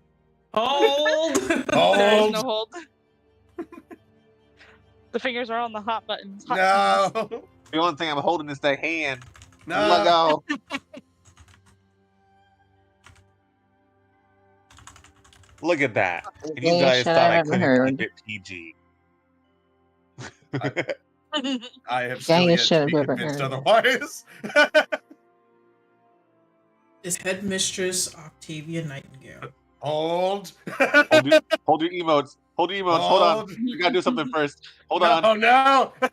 Hold. There is Hold. no hold. The fingers are on the hot buttons. Hot buttons. No. The only thing I'm holding is that hand. No. Let go. Look at that. And you Gayest guys shit thought I've I ever couldn't heard. keep it PG. I have still yet Gayest shit to be I've ever convinced heard. otherwise. Is Headmistress Octavia Nightingale. Hold. Hold your emotes. Hold your emotes. Hold on. We gotta do something first. Hold on. Oh no. I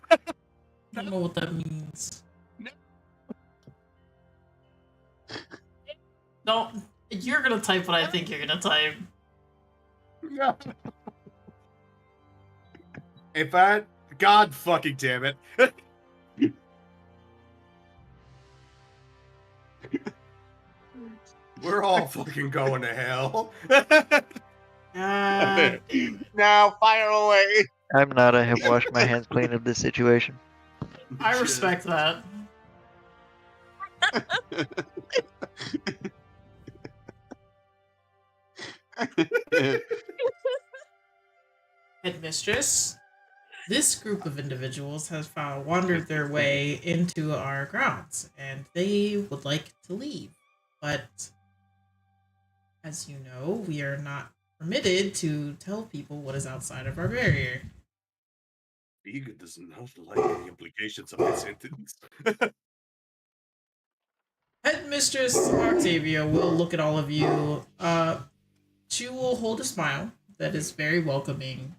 don't know what that means. Don't. You're gonna type what I think you're gonna type. No. If I, God fucking damn it. We're all fucking going to hell. God. Now fire away. I'm not. I have washed my hands clean of this situation. I respect that. Headmistress, this group of individuals has wandered their way into our grounds, and they would like to leave. But as you know, we are not permitted to tell people what is outside of our barrier. Vig does not like the implications of that sentence. Headmistress Octavia will look at all of you. She will hold a smile that is very welcoming,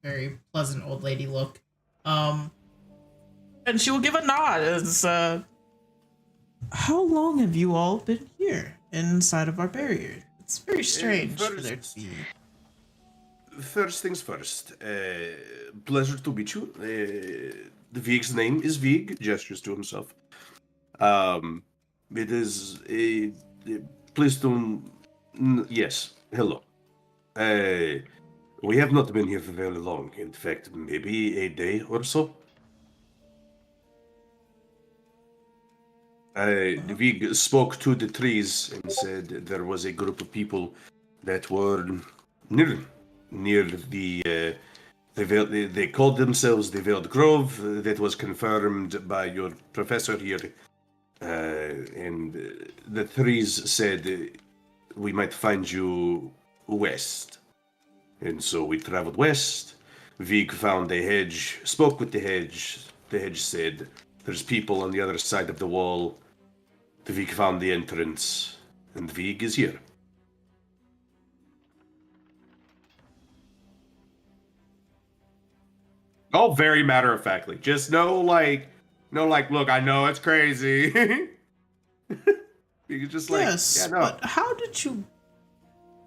very pleasant old lady look. And she will give a nod as, how long have you all been here inside of our barrier? It's very strange for there to be. First things first. Pleasure to meet you. The Vig's name is Vig, gestures to himself. It is a please to yes. Hello. We have not been here for very long. In fact, maybe a day or so. Vig spoke to the trees and said there was a group of people that were near the they called themselves the Veiled Grove. That was confirmed by your professor here. And the trees said we might find you west. And so we traveled west. Vig found a hedge, spoke with the hedge. The hedge said, there's people on the other side of the wall. The Vig found the entrance, and Vig is here. Oh, very matter-of-factly. Just no, look, I know it's crazy. You could just Yes, yeah, no. but how did you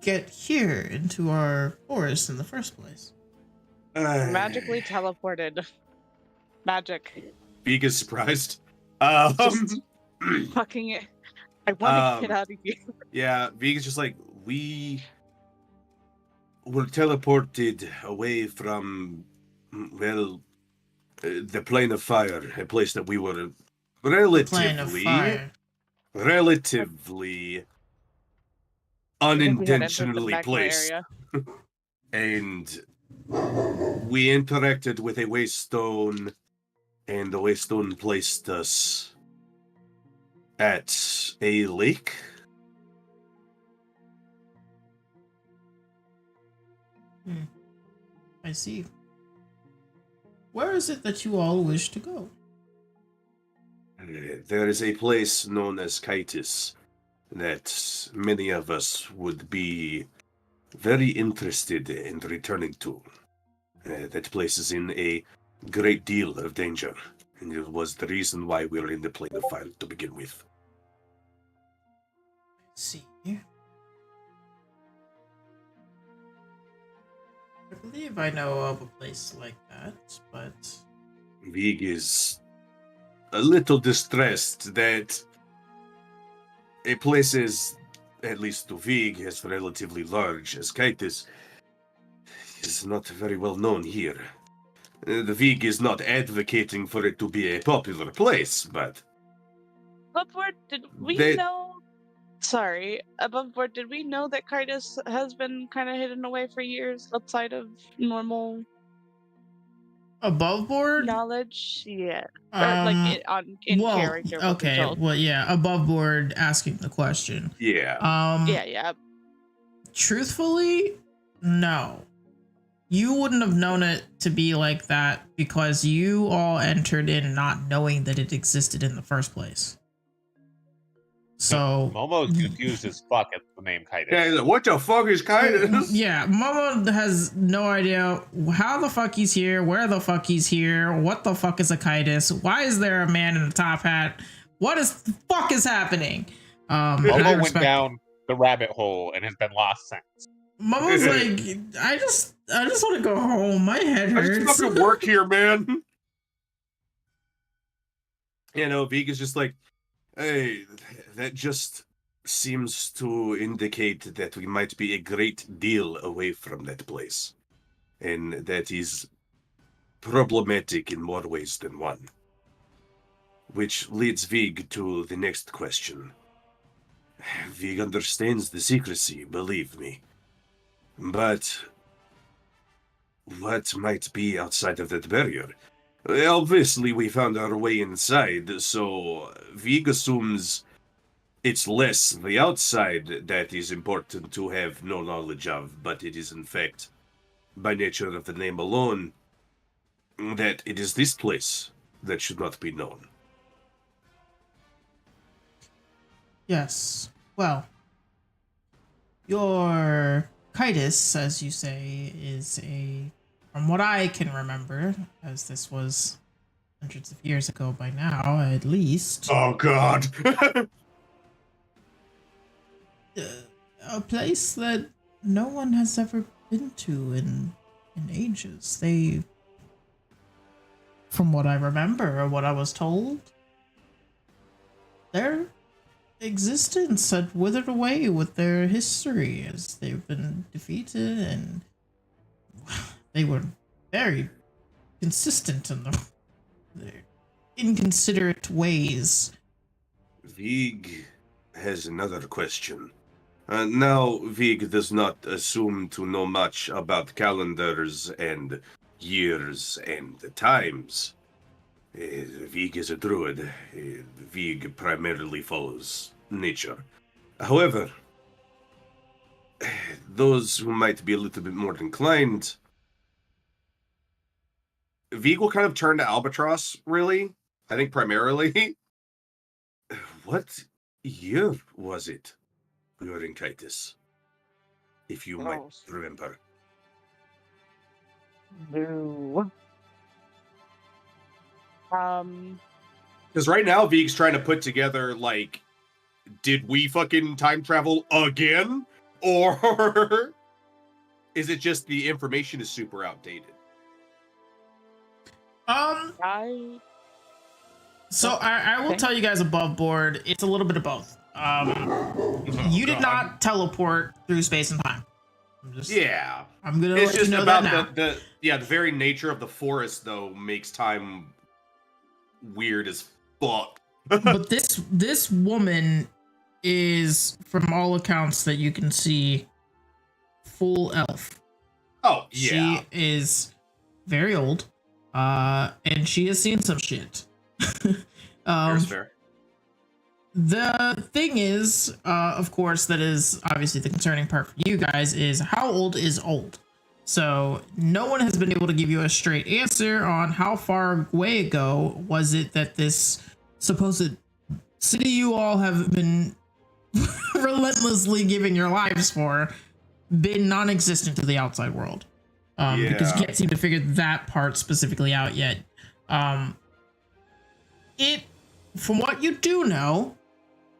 get here into our forest in the first place? Magically teleported. Magic. Vig is surprised. Just fucking it. I want to get out of here. Yeah, Vig is just like, we were teleported away from, well, the plane of fire, a place that we were relatively unintentionally placed. And we interacted with a waystone, and the waystone placed us at a lake. I see. Where is it that you all wish to go? There is a place known as Kitus that many of us would be very interested in returning to. That place is in a great deal of danger, and it was the reason why we were in the plane of fire to begin with. See. I believe I know of a place like that, but Vig is a little distressed that a place is, at least to Vig, as relatively large as Kitus, is not very well known here. The Vig is not advocating for it to be a popular place, but... Above board, did we know... Sorry, above board, did we know that Kitus has been kind of hidden away for years outside of normal... Above board? Knowledge? Yeah. Or in character. Okay, well, yeah, above board asking the question. Yeah. Yeah. Truthfully, no. You wouldn't have known it to be like that because you all entered in not knowing that it existed in the first place. So Momo's confused as fuck at the name Kitus. Yeah, what the fuck is Kitus? Yeah, Momo has no idea how the fuck he's here, where the fuck he's here, what the fuck is a Kitus, why is there a man in a top hat, what is the fuck is happening? Momo went down the rabbit hole and has been lost since. Momo's like, I just want to go home. My head hurts. I just fucking work here, man. You know, Vig is just like, hey, that just seems to indicate that we might be a great deal away from that place. And that is problematic in more ways than one. Which leads Vig to the next question. Vig understands the secrecy, believe me. But what might be outside of that barrier. Obviously, we found our way inside, so Vig assumes it's less the outside that is important to have no knowledge of, but it is in fact, by nature of the name alone, that it is this place that should not be known. Yes. Well, your Kitus, as you say, is from what I can remember, as this was hundreds of years ago by now, at least. Oh, God! A place that no one has ever been to in ages. They, from what I remember or what I was told, their existence had withered away with their history as they've been defeated, and they were very consistent in their inconsiderate ways. Vig has another question. Now, Vig does not assume to know much about calendars and years and times. Vig is a druid. Vig primarily follows nature. However, those who might be a little bit more inclined, Vig will kind of turn to Albatross, really. I think primarily. What year was it we were in Kitus? If you might remember. No. Because right now, Vig's trying to put together, like, did we fucking time travel again? Or is it just the information is super outdated? So I will tell you guys above board, it's a little bit of both. You did not teleport through space and time. I'm gonna let you know that now. The very nature of the forest though makes time weird as fuck. But this woman is, from all accounts that you can see, full elf. Oh yeah. She is very old, and she has seen some shit. Fair. The thing is, of course, that is obviously the concerning part for you guys, is how old is old? So no one has been able to give you a straight answer on how far away ago was it that this supposed city you all have been relentlessly giving your lives for been non-existent to the outside world. Because you can't seem to figure that part specifically out yet. From what you do know,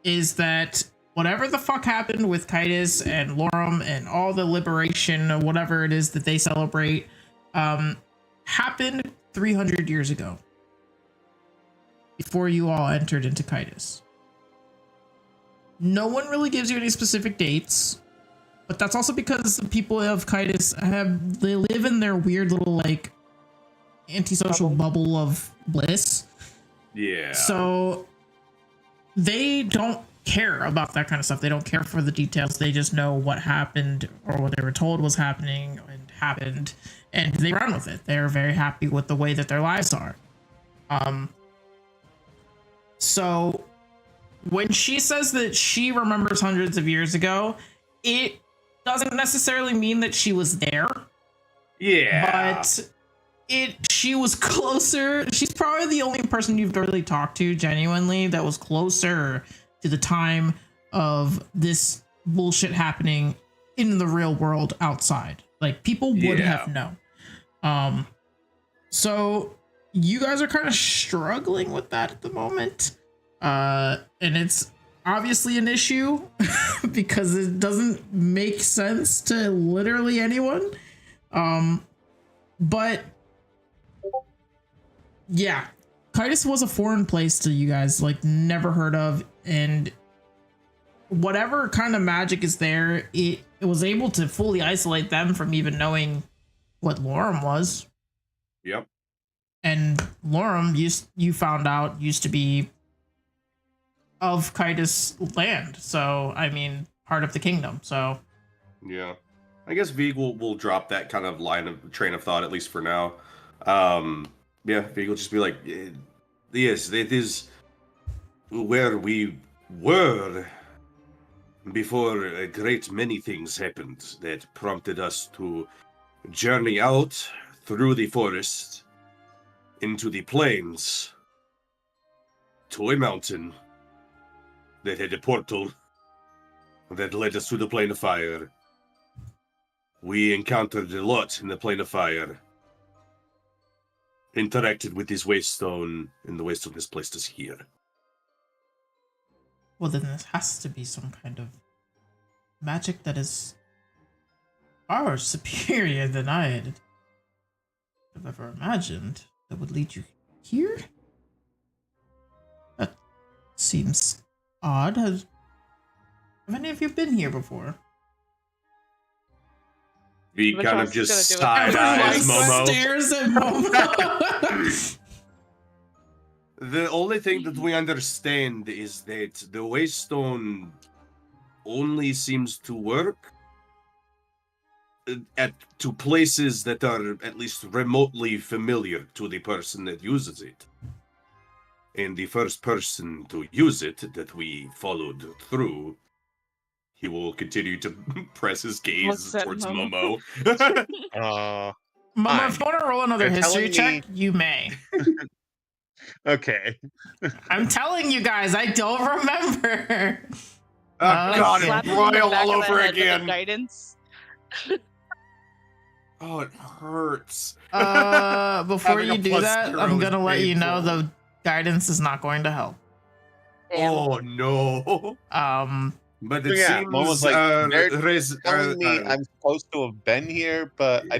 is that whatever the fuck happened with Kitus and Lorum and all the liberation or whatever it is that they celebrate, happened 300 years ago. Before you all entered into Kitus. No one really gives you any specific dates, but that's also because the people of Kitus they live in their weird little, like, antisocial bubble of bliss. Yeah. So they don't care about that kind of stuff. They don't care for the details. They just know what happened or what they were told was happening and happened, and they run with it. They're very happy with the way that their lives are. So when she says that she remembers hundreds of years ago, it doesn't necessarily mean that she was there. Yeah. But she was closer. She's probably the only person you've really talked to genuinely that was closer to the time of this bullshit happening in the real world outside. Like, people would have known. So you guys are kind of struggling with that at the moment. And it's obviously an issue because it doesn't make sense to literally anyone. But yeah, Kitus was a foreign place to you guys, like, never heard of, and whatever kind of magic is there, it was able to fully isolate them from even knowing what Lorum was. Yep. And Lorum, you found out, used to be of Kitus land, so, I mean, part of the kingdom, so. Yeah. I guess Vig will drop that kind of train of thought, at least for now. Yeah, Vig will just be like, yes, it is where we were before a great many things happened that prompted us to journey out through the forest into the plains to a mountain that had a portal that led us to the Plane of Fire. We encountered a lot in the Plane of Fire, interacted with this Waystone, and the Waystone has placed us here. Well, then this has to be some kind of magic that is far superior than I had ever imagined that would lead you here? That seems odd. Have any of you been here before? We Which kind I of was just gonna do it. side-eyes Everyone Momo. stares at Momo. The only thing that we understand is that the Waystone only seems to work to places that are at least remotely familiar to the person that uses it. And the first person to use it that we followed through, he will continue to press his gaze Looks at towards Momo. Momo. Momo, if you want to roll another You're history telling check, you may. Okay. I'm telling you guys, I don't remember. Oh God, Slap it's him in the Royal back all of the over head with the again. Guidance. Oh, it hurts. Before Having a you do plus that, 0 I'm is gonna let you know painful. the guidance is not going to help. Oh no. But So it yeah, seems Momo's like, they're telling me uh, I'm supposed to have been here, but I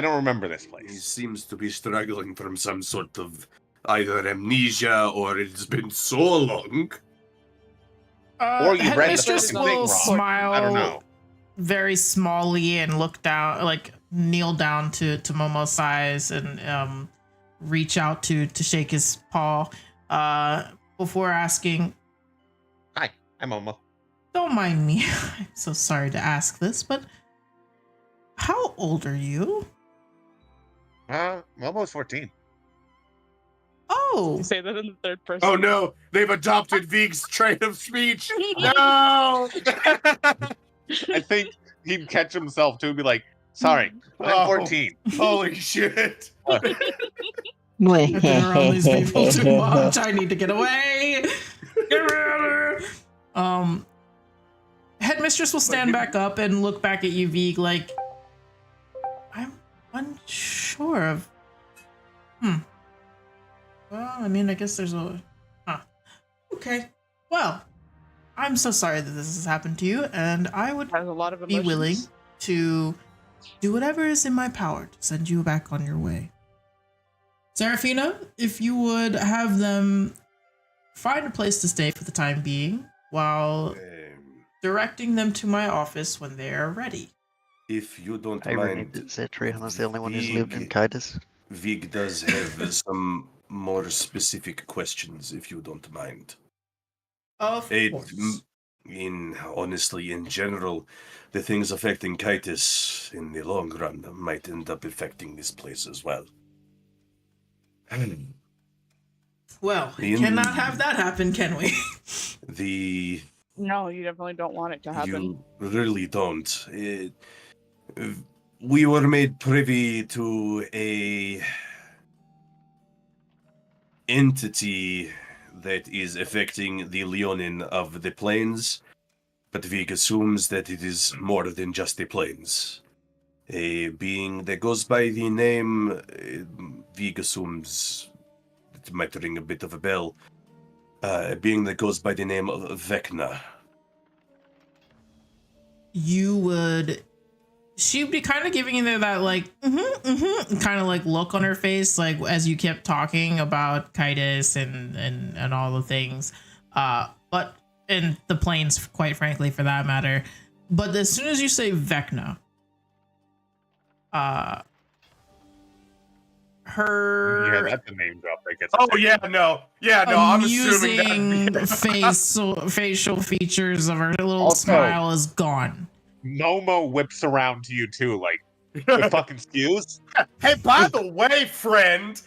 don't remember this He place. seems to be struggling from some sort of either amnesia or it's been so long. Or you read the Headmistress fucking thing will wrong. smile I don't know. very smallly and look down, like kneel down to Momo's size and reach out to shake his paw before asking, Hi, I'm Momo. don't mind me, I'm so sorry to ask this, but how old are you? Momo's 14. Oh, You say that in the third person. Oh no, they've adopted Vig's train of speech. No. I think he'd catch himself too and be like, sorry, I'm Oh. 14. Holy shit. I've been around these people too much. I need to get away. Get out of here. Headmistress will stand back up and look back at you, Vig, like, I'm unsure of. Well, I mean, I guess there's a. Okay. Well, I'm so sorry that this has happened to you, and I would Has a lot of be emotions. willing to do whatever is in my power to send you back on your way. Seraphina, if you would have them find a place to stay for the time being while directing them to my office when they are ready. If you don't I mind, renamed it Cetrion. That's the only one who's lived in Vig- Kitus. Vig does have some more specific questions, if you don't mind. Of It, course. honestly, in general, the things affecting Kitus in the long run might end up affecting this place as well. Well, we cannot have that happen, can we? No, you definitely don't want it to happen. You really don't. We were made privy to a entity that is affecting the Leonin of the plains, but Vig assumes that it is more than just the plains. A being that goes by the name, Vig assumes it might ring a bit of a bell, a being that goes by the name of Vecna. She'd be kind of giving you that like kind of like look on her face, like as you kept talking about Kitus and all the things, but in the plains, quite frankly, for that matter. But as soon as you say Vecna, her Yeah, that's the name drop that gets. Oh yeah, no, I'm assuming that. facial features of her little Also- smile is gone. Momo whips around to you too, like the fucking skews. Hey, by the way, friend,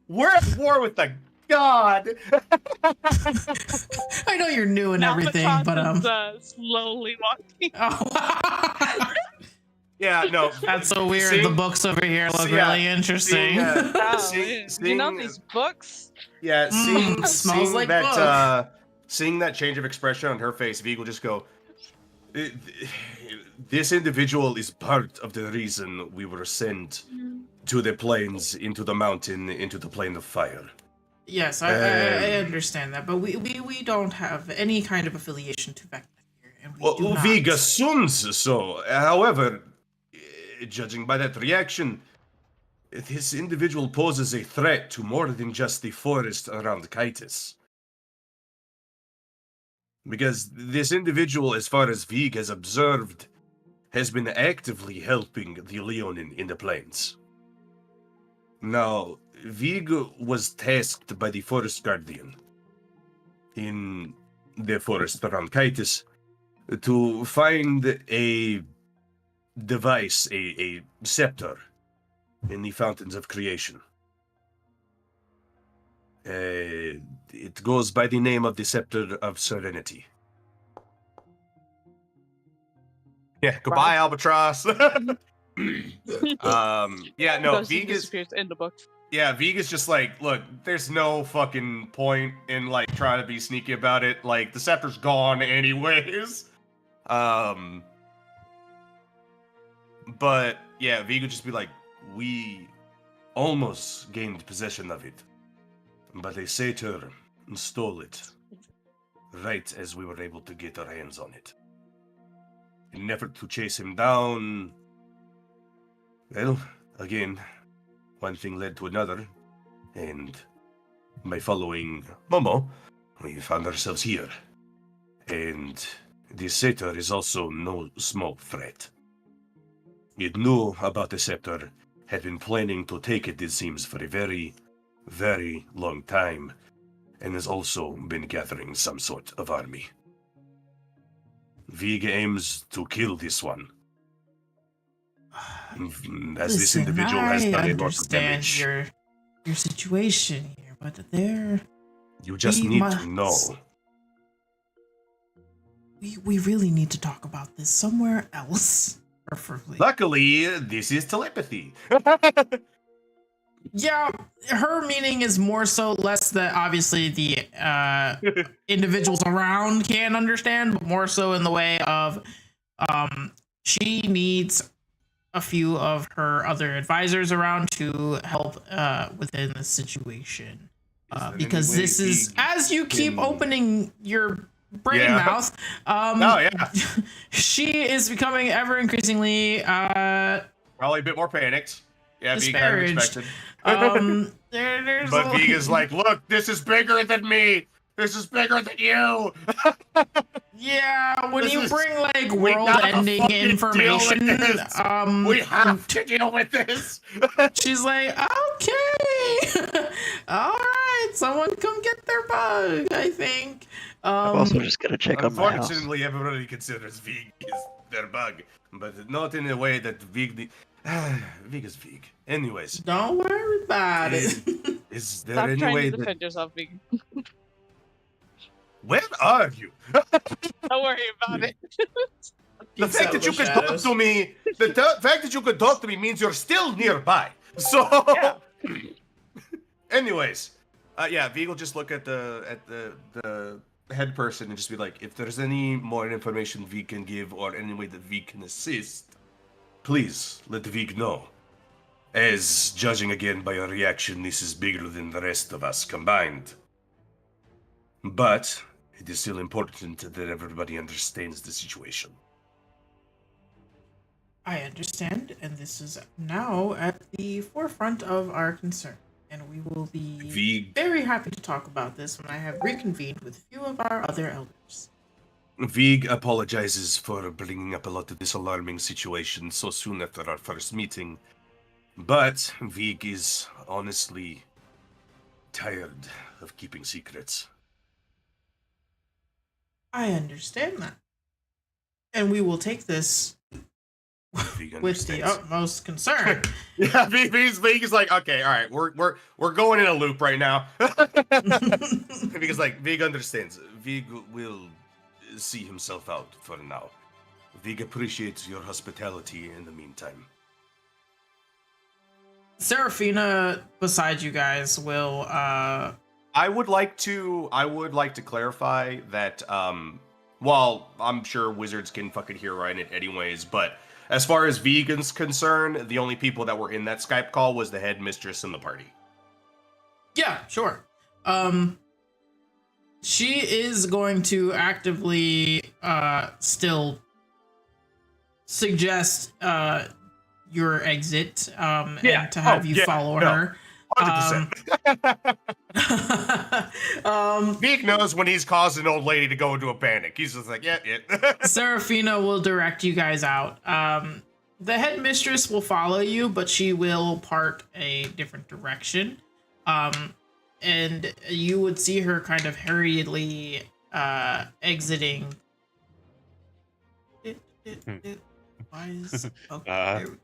we're at war with the god. I know you're new and Now everything, Matas but is slowly walking. oh. Yeah, no, That's so weird. Seeing- the books over here look yeah, really interesting. seeing, Wow, see- you know seeing- these books? Yeah, Smells seeing like that book. seeing that change of expression on her face, Vig will just go. This individual is part of the reason we were sent to the plains, into the mountain, into the plane of fire. Yes, I understand that, but we don't have any kind of affiliation to Vecna here, and we do not. Vig assumes so. However, judging by that reaction, this individual poses a threat to more than just the forest around Kitus. Because this individual, as far as Vig has observed, has been actively helping the Leonin in the plains. Now, Vig was tasked by the Forest Guardian in the forest around Kitus to find a device, a scepter, in the Fountains of Creation. It goes by the name of the Scepter of Serenity. Yeah, goodbye, Albatross. Yeah, no, Goes and Vig is... disappears in the books. Yeah, Vig is just like, look, there's no fucking point in, like, trying to be sneaky about it. Like, the scepter's gone anyways. But, yeah, Vig would just be like, we almost gained possession of it. But a satyr stole it. Right as we were able to get our hands on it. In an effort to chase him down... Well, again... one thing led to another, and by following Momo, we found ourselves here. And this satyr is also no small threat. It knew about the scepter, had been planning to take it, it seems, for a very, very long time, and has also been gathering some sort of army. Vig aims to kill this one. As this individual has done a lot of damage. Your situation here, but there You just we need must- to know. we really need to talk about this somewhere else, preferably. Luckily, this is telepathy. Yeah, her meaning is more so less that obviously the individuals around can understand, but more so in the way of she needs a few of her other advisors around to help within the situation. Because any way this is, we as you keep can- opening your brain Yeah. mouth, Oh, yeah. she is becoming ever increasingly Probably a bit more panicked. Yeah, being kind of disparaged. expected. There's But a- Vig is like, look, this is bigger than me. This is bigger than you. Yeah, when This you is- bring like we gotta world-ending fucking deal information, with this. We have to deal with this. she's like, okay, all right, someone come get their bug. I think. I'm also just gonna check on my house. Unfortunately, everybody considers Vig is their bug, but not in a way that Vig. Vig is Vig. Anyways, Don't worry about it. is there Stop any trying way to that? defend yourself, Vig. Where are you? Don't worry about it. The fact that you could talk Shadows. to me, fact that you could talk to me means you're still nearby. So, anyways, yeah, Vig will just look at the head person and just be like, if there's any more information Vig can give or any way that Vig can assist, please let Vig know. As judging again by your reaction, this is bigger than the rest of us combined. But it is still important that everybody understands the situation. I understand, and this is now at the forefront of our concern, and we will be Vig very happy to talk about this when I have reconvened with a few of our other elders. Vig apologizes for bringing up a lot of this alarming situation so soon after our first meeting, But Vig is honestly tired of keeping secrets. I understand that. And we will take this with the utmost concern. Yeah, Vig is like, okay, all right, we're going in a loop right now. Because like Vig understands. Vig will see himself out for now. Vig appreciates your hospitality in the meantime. Seraphina, beside you guys, will I would like to clarify that while I'm sure wizards can fucking hear right it anyways, but as far as Vegan's concerned, the only people that were in that Skype call was the headmistress and the party. Yeah, sure. She is going to actively still suggest your exit and to have you follow her. 100%. Vig knows when he's caused an old lady to go into a panic. He's just like, yeah. Seraphina will direct you guys out. The headmistress will follow you, but she will part a different direction. And you would see her kind of hurriedly exiting. Okay, there we go.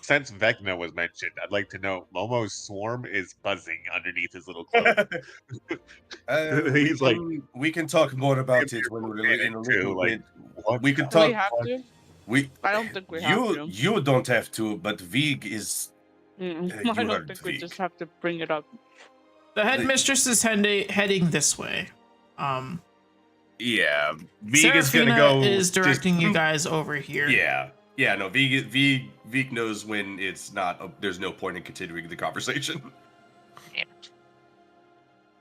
Since Vecna was mentioned, I'd like to know Momo's swarm is buzzing underneath his little cloak. He's like, we can talk more about it when we're in a little bit. We can Do talk. we have to? I don't think we have to. You don't have to, but Vig is. I don't think we just have to bring it up. The headmistress is heading this way. Yeah, Vig is Seraphina gonna go. Is directing you guys over here. Yeah. No, Vig knows when it's not. There's no point in continuing the conversation.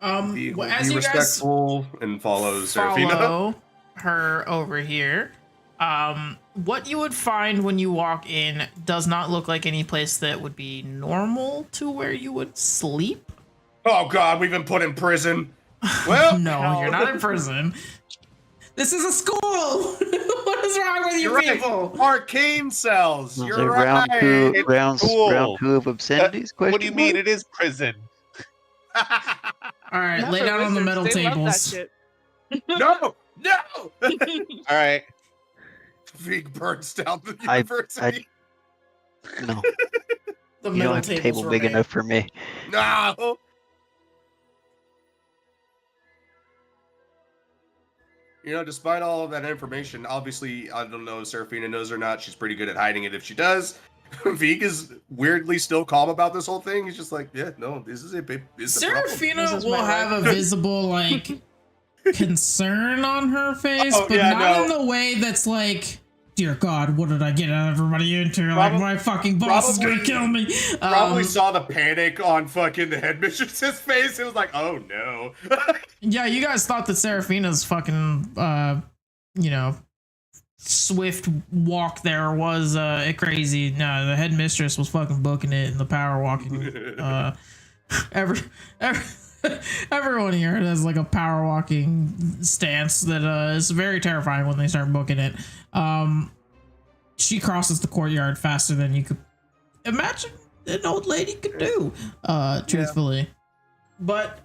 Vig will as be you respectful and follows Seraphina. Follow her over here. What you would find when you walk in does not look like any place that would be normal to where you would sleep. Oh God, we've been put in prison. Well, no, you're not in prison. This is a school. What is wrong with you people? Right. Arcane cells. Was You're it right. round two of obscenities? what do you mean? It is prison. All right, lay down on the metal tables. No. All right. Vig burns down the university. No. The You don't have a table big enough for me. No. You know, despite all of that information, obviously, I don't know if Seraphina knows or not. She's pretty good at hiding it if she does. Vig is weirdly still calm about this whole thing. He's just like, yeah, no, this is a big. Seraphina will have a visible, like, concern on her face, but not in the way that's like, dear God, what did I get everybody into? Like, my fucking boss is gonna kill me. Probably saw the panic on fucking the headmistress's face. It was like, oh no. Yeah, you guys thought that Seraphina's fucking, swift walk there was crazy. No, the headmistress was fucking booking it in the power walking. Everyone here has like a power walking stance that is very terrifying when they start booking it. She crosses the courtyard faster than you could imagine an old lady could do, truthfully. But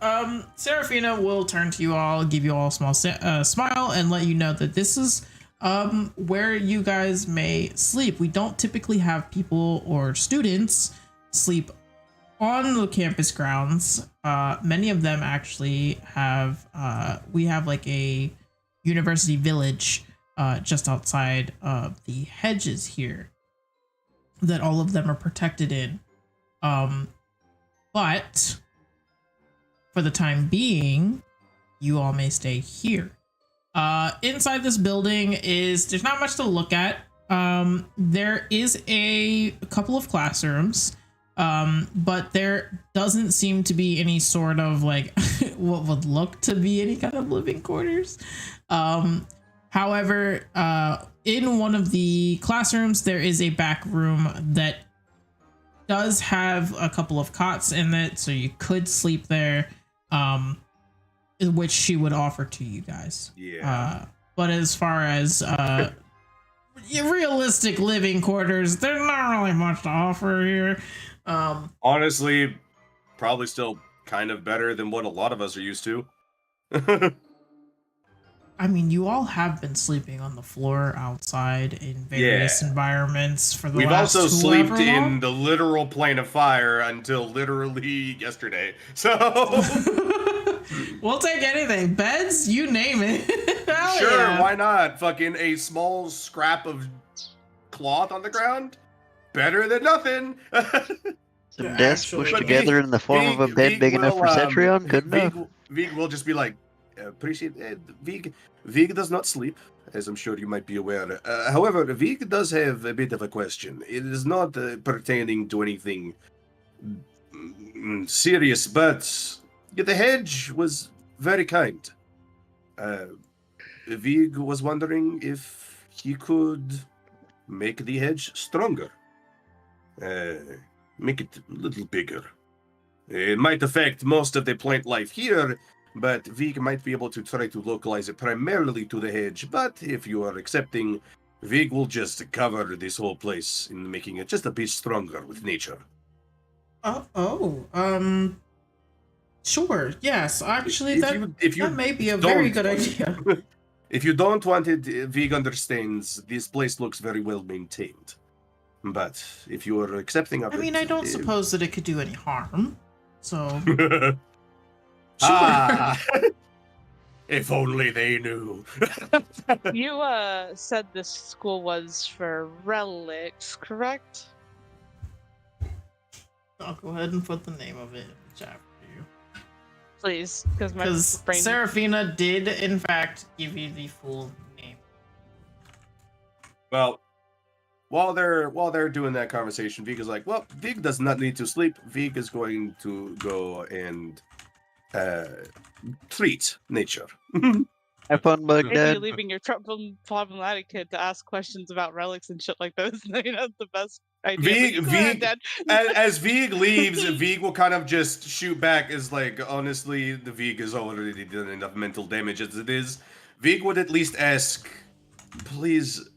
Seraphina will turn to you all, give you all a small smile, and let you know that this is where you guys may sleep. We don't typically have people or students sleep on the campus grounds. Many of them actually have, we have like a university village just outside of the hedges here that all of them are protected in. But for the time being, you all may stay here. Inside this building there's not much to look at. There is a couple of classrooms, but there doesn't seem to be any sort of like what would look to be any kind of living quarters. However, in one of the classrooms, there is a back room that does have a couple of cots in it, so you could sleep there, which she would offer to you guys. Yeah. But as far as realistic living quarters. There's not really much to offer here. Honestly, probably still kind of better than what a lot of us are used to. I mean, you all have been sleeping on the floor outside in various environments for the We've last also slept however long. in the literal plane of fire until literally yesterday. So We'll take anything. Beds, you name it. Hell sure, yeah. why not? Fucking a small scrap of cloth on the ground, better than nothing. Some desks pushed Actually- together in the form of a bed big enough for Cetrion. Good enough. Vig will just be like, appreciate it. Vig does not sleep, as I'm sure you might be aware. However, Vig does have a bit of a question. It is not pertaining to anything serious, but the hedge was very kind. Vig was wondering if he could make the hedge stronger. Make it a little bigger. It might affect most of the plant life here, but Vig might be able to try to localize it primarily to the hedge. But if you are accepting, Vig will just cover this whole place in making it just a bit stronger with nature. Sure, yes. Actually, If that may be a very good idea. If you don't want it, Vig understands this place looks very well maintained. But if you are accepting of I mean, I don't suppose that it could do any harm. So, it... sure. If only they knew. You said this school was for relics, correct? I'll go ahead and put the name of it in the chat for you. Please, because my Because brain. Seraphina did, in fact, give you the full name. Well, while they're doing that conversation, Vig is like, well, Vig does not need to sleep. Vig is going to go and treat nature. Have fun, Bug Maybe Dad. leaving your problematic kid to ask questions about relics and shit like those. You know, the best idea. As Vig leaves, Vig will kind of just shoot back as like, honestly, the Vig has already done enough mental damage as it is. Vig would at least ask, please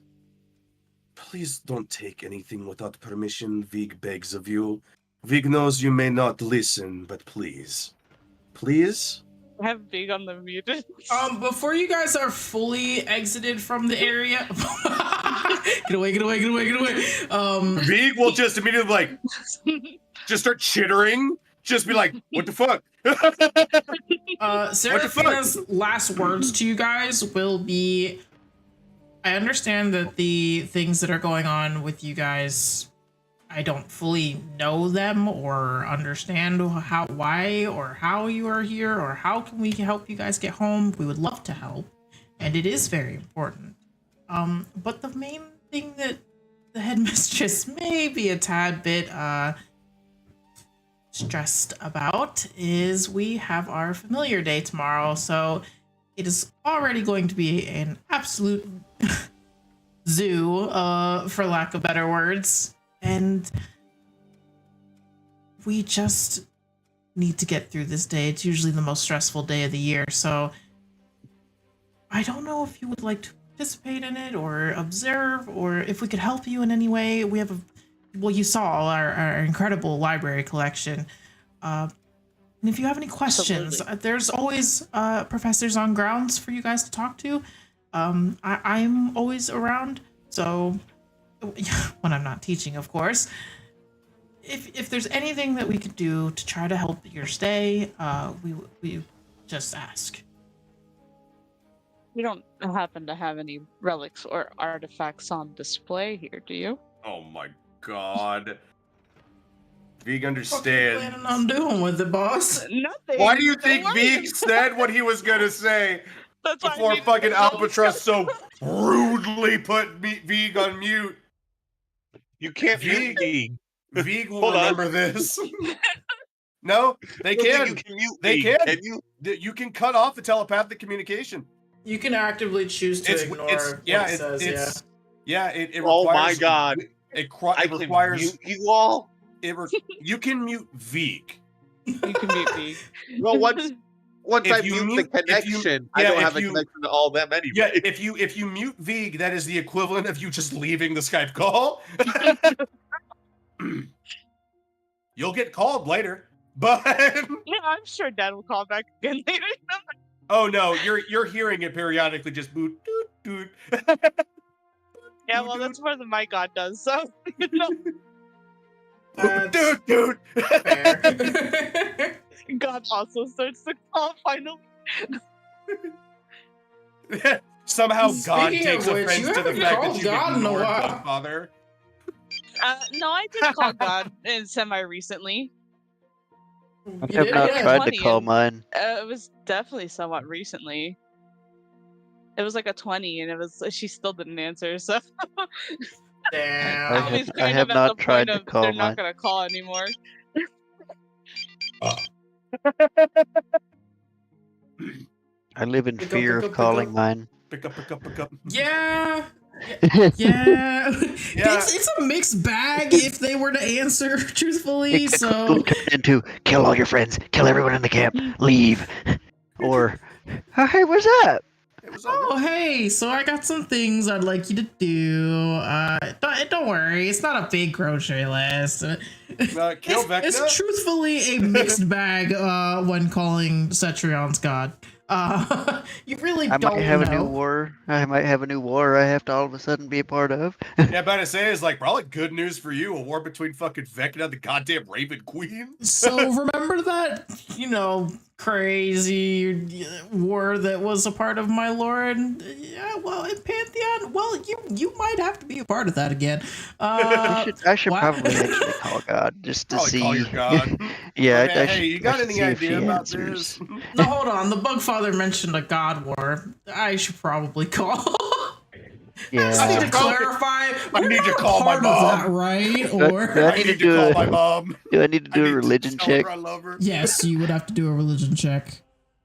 don't take anything without permission. Vig begs of you. Vig knows you may not listen, but please. Please? I have Big on the muted. Before you guys are fully exited from the area, get away. Vig will just immediately like, just start chittering. Just be like, what the fuck? Seraphina's last words to you guys will be, I understand that the things that are going on with you guys, I don't fully know them or understand why or how you are here or how can we help you guys get home. We would love to help, and it is very important. But the main thing that the headmistress may be a tad bit stressed about is we have our familiar day tomorrow, so it is already going to be an absolute zoo, for lack of better words. And we just need to get through this day. It's usually the most stressful day of the year, so I don't know if you would like to participate in it or observe, or if we could help you in any way. We have you saw our incredible library collection. And if you have any questions, there's always professors on grounds for you guys to talk to. I'm always around, so when I'm not teaching, of course. If there's anything that we could do to try to help your stay, we just ask. You don't happen to have any relics or artifacts on display here, do you? Oh my god. Vig What are you understands. planning on doing with it, boss? Nothing. Why do you Don't think worry. Vig said what he was gonna say That's why I before needed fucking to know. Albatross so rudely put Vig on mute? You can't mute me. Vig will Hold on. remember this. No, they I don't think can. You can mute They me. can. Can you? You can cut off the telepathic communication. You can actively choose to ignore what it says, it Oh requires, my god. It I can requires mute you all. you can mute Vig. You can mute me. Well, once if I you mute the connection, I yeah, don't if have a you- connection to all them anyway. Yeah, if you mute Vig, that is the equivalent of you just leaving the Skype call. You'll get called later, but Yeah, I'm sure Dad will call back again later. oh no, you're hearing it periodically, just boot doot doot. Yeah, well, that's more than my God does. So, you know, Doot doot doot. Fair. God also starts to call finally. Somehow God Speaking takes of which, offense you to the haven't fact called that you God in a ignored while. Godfather. No, I did call God in semi recently. I You have did, not yeah. tried to Funny, call and- mine. It was definitely somewhat recently. It was like a 20, and she still didn't answer. So Damn. I Tommy's have kind not of at the tried point to of call they're mine. not gonna call anymore. I live in Pick up, fear pick of up, pick calling up. mine. Pick up, pick up, pick up. Yeah. Yeah. Yeah. It's a mixed bag if they were to answer truthfully. It could So quickly turn into kill all your friends, kill everyone in the camp, leave, or oh, hey, what's up? It was all oh hey, so I got some things I'd like you to do. Don't worry, it's not a big grocery list. good. Kill Vecna. It's truthfully a mixed bag when calling Cetrion's god. You really I don't might have know. a new war. I might have a new war I have to all of a sudden be a part of. Yeah, about to say is like probably good news for you. A war between fucking Vecna and the goddamn Raven Queen. So remember that, crazy war that was a part of my lore, and yeah, well, in Pantheon, well, you might have to be a part of that again. I should wha- probably actually call God just to Probably see. call your god. Yeah, Okay, I hey, should, you got I should any see if idea he about answers. this? No, hold on. The Bugfather mentioned a god war. I should probably call. Yeah. I need to Call- clarify. I we're need to not call my part of that, mom. right? Do I- Or do I I need need to to do call a- my mom. Do I need to I do a need to religion tell check? her I love her. yes, you would have to do a religion check.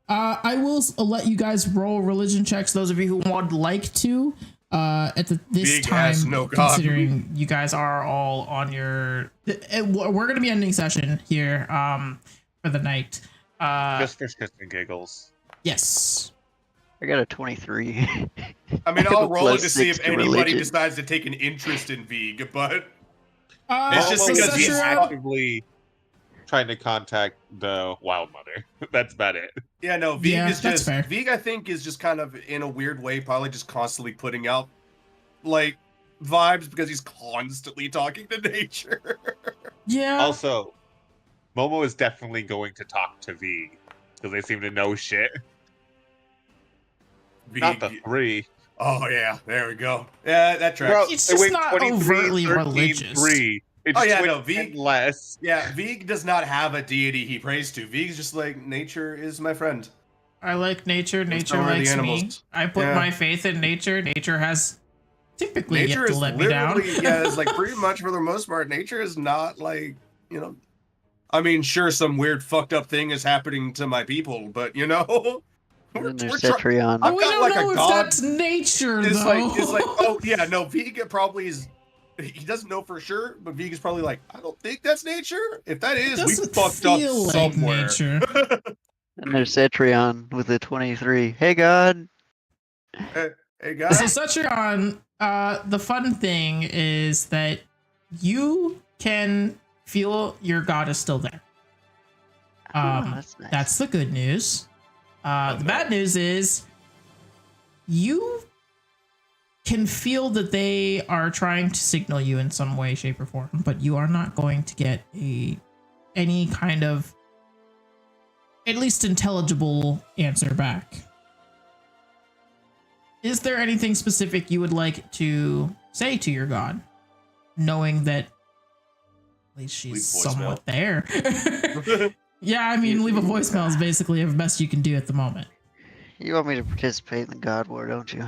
I will let you guys roll religion checks. Those of you who would like to. At this Big time, ass no god. considering you guys are all on your, we're gonna be ending session here. For the night. Just for shits and giggles. Yes. I got a 23. I mean, have I'll a roll it plus to see if 6 to anybody religion. decides to take an interest in Vig, but Uh, It's just so because he's Cetrion- actively trying to contact the Wild Mother. That's about it. yeah, no, Vig Yeah, is that's just fair. Vig. I think is just kind of in a weird way, probably just constantly putting out like vibes because he's constantly talking to nature. Yeah. Also, Momo is definitely going to talk to V because they seem to know shit. Not the Vig- three. Oh yeah, there we go. Yeah, that tracks. Bro, It's they just went not 23, overtly 13, religious. 3. It's Oh, yeah, just no, 10 V- less. Yeah, Vig does not have a deity he prays to. Vig's just like nature is my friend. I like nature. Nature so are the likes me. animals. I put Yeah. my faith in nature. Nature has typically Nature yet to is let me down. literally, yeah, it's like pretty much for the most part, nature is not like, I mean, sure, some weird fucked up thing is happening to my people, but And then there's we're try- Cetrion. But we got don't like a know if god- that's nature, it's though. like, oh yeah, no, Vig probably is. He doesn't know for sure, but Vig is probably like, I don't think that's nature. If that It is, we doesn't fucked up feel like somewhere. nature. And there's Cetrion with a 23. Hey, God. Hey guys, So Cetrion, the fun thing is that you can feel your god is still there. Oh, that's nice. That's the good news. The bad news is you can feel that they are trying to signal you in some way, shape, or form, but you are not going to get any kind of at least intelligible answer back. Is there anything specific you would like to say to your god, knowing that at least she's Leave voicemail. somewhat there? Yeah, I mean, leave a voicemail is basically the best you can do at the moment. You want me to participate in the God War, don't you?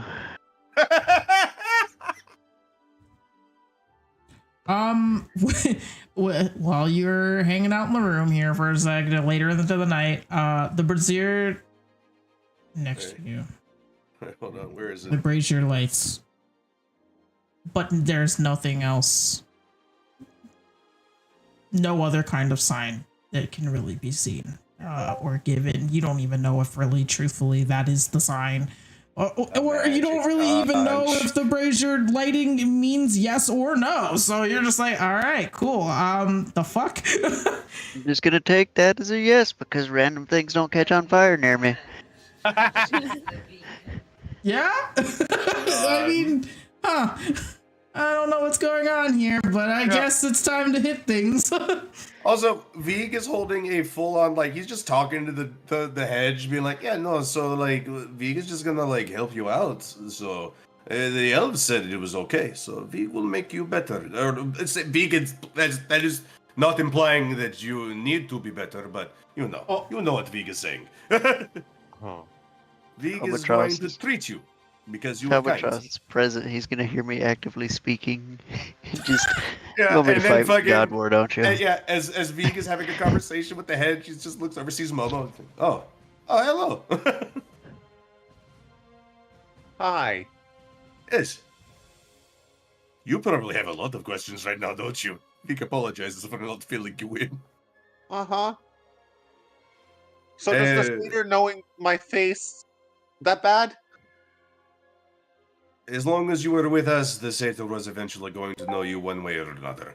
While you're hanging out in the room here for a second, later into the night, the brazier next to you Hold on, where is it? vibrates your lights, but there's nothing else. No other kind of sign that can really be seen. Or given. You don't even know if really, truthfully, that is the sign. Or you don't really even know if the brazier lighting means yes or no. So you're just like, all right, cool. The fuck? I'm just gonna take that as a yes because random things don't catch on fire near me. Yeah? I mean, huh. I don't know what's going on here, but I guess it's time to hit things. Also, Vig is holding a full-on, like, he's just talking to the hedge, being like, yeah, no, so, like, Vig is just gonna, like, help you out, so, the elves said it was okay, so Vig will make you better, or, Vig is, that is not implying that you need to be better, but, you know what Vig is saying. Vig is going to treat you, because you were kind. Albatross is present. He's gonna hear me actively speaking. Just Yeah, you want me to and then fight with fucking God War, don't you? Yeah, as Vig is having a conversation with the head, she just looks over, sees Momo. Oh, hello. Hi. Yes. You probably have a lot of questions right now, don't you? Vig apologizes for not filling you in. Uh-huh. So does the leader knowing my face that bad? As long as you were with us, the Satyr was eventually going to know you one way or another.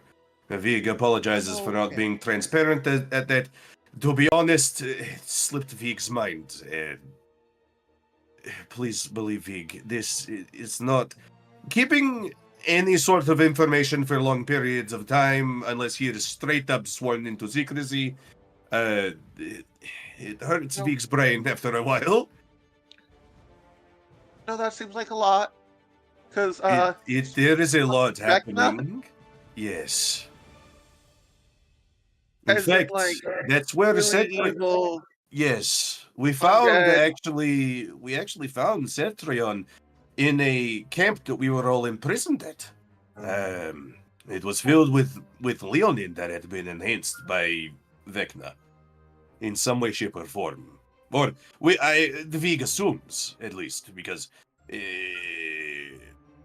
Vig apologizes for not being transparent at that. To be honest, it slipped Vig's mind. Please believe Vig, this is not... Keeping any sort of information for long periods of time, unless he is straight up sworn into secrecy, it hurts Vig's brain after a while. No, that seems like a lot. Because, there is a lot happening. Yes. In fact, that's where the Cetrion... Yes. We found, we actually found Cetrion in a camp that we were all imprisoned at. It was filled with Leonin that had been enhanced by Vecna. In some way, shape, or form. Or, the Vig assumes, at least, because...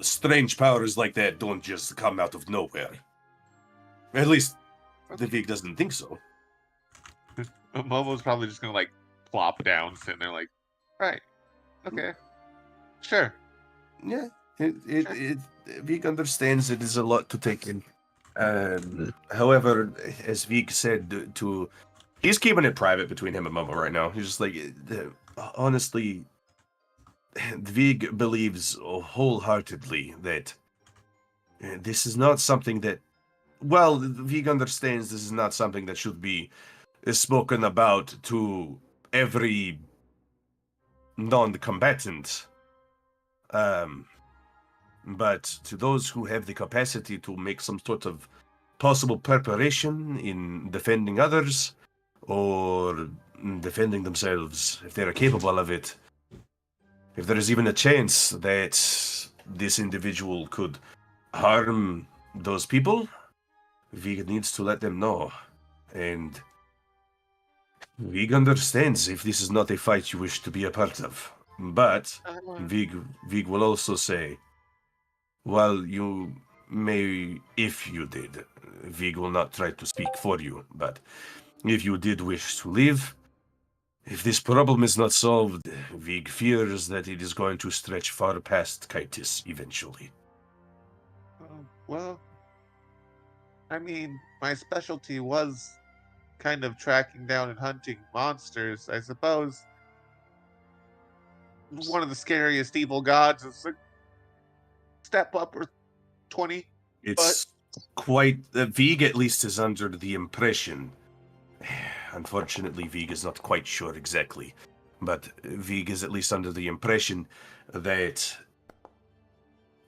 strange powers like that don't just come out of nowhere. At least, the Vig doesn't think so. Momo's probably just gonna, like, plop down, sitting there like, right, okay, sure. Yeah, Vig understands it is a lot to take in. However, as Vig said, he's keeping it private between him and Momo right now. He's just like, honestly... Vig believes wholeheartedly that this is not something that... Well, Vig understands this is not something that should be spoken about to every non-combatant. But to those who have the capacity to make some sort of possible preparation in defending others, or defending themselves, if they're capable of it, if there is even a chance that this individual could harm those people, Vig needs to let them know. And Vig understands if this is not a fight you wish to be a part of. But Vig will also say, while you may, if you did, Vig will not try to speak for you, but if you did wish to leave, if this problem is not solved, Vig fears that it is going to stretch far past Kitus eventually. Well, I mean, my specialty was kind of tracking down and hunting monsters. I suppose one of the scariest evil gods is a step up or 20. It's quite... Vig at least is under the impression... Unfortunately, Vig is not quite sure exactly, but Vig is at least under the impression that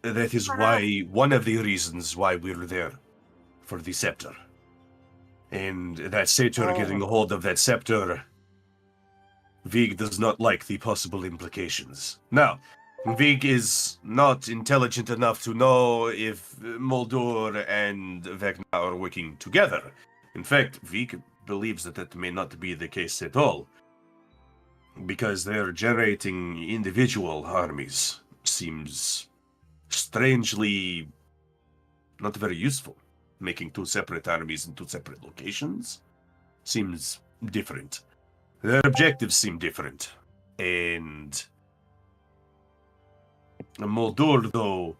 that is why, one of the reasons why we're there, for the scepter. And that Satyr getting a hold of that scepter, Vig does not like the possible implications. Now, Vig is not intelligent enough to know if Mol'dur and Vecna are working together. In fact, Vig believes that may not be the case at all, because they're generating individual armies. Seems strangely not very useful. Making two separate armies in two separate locations seems different. Their objectives seem different. And Mol'dur, though,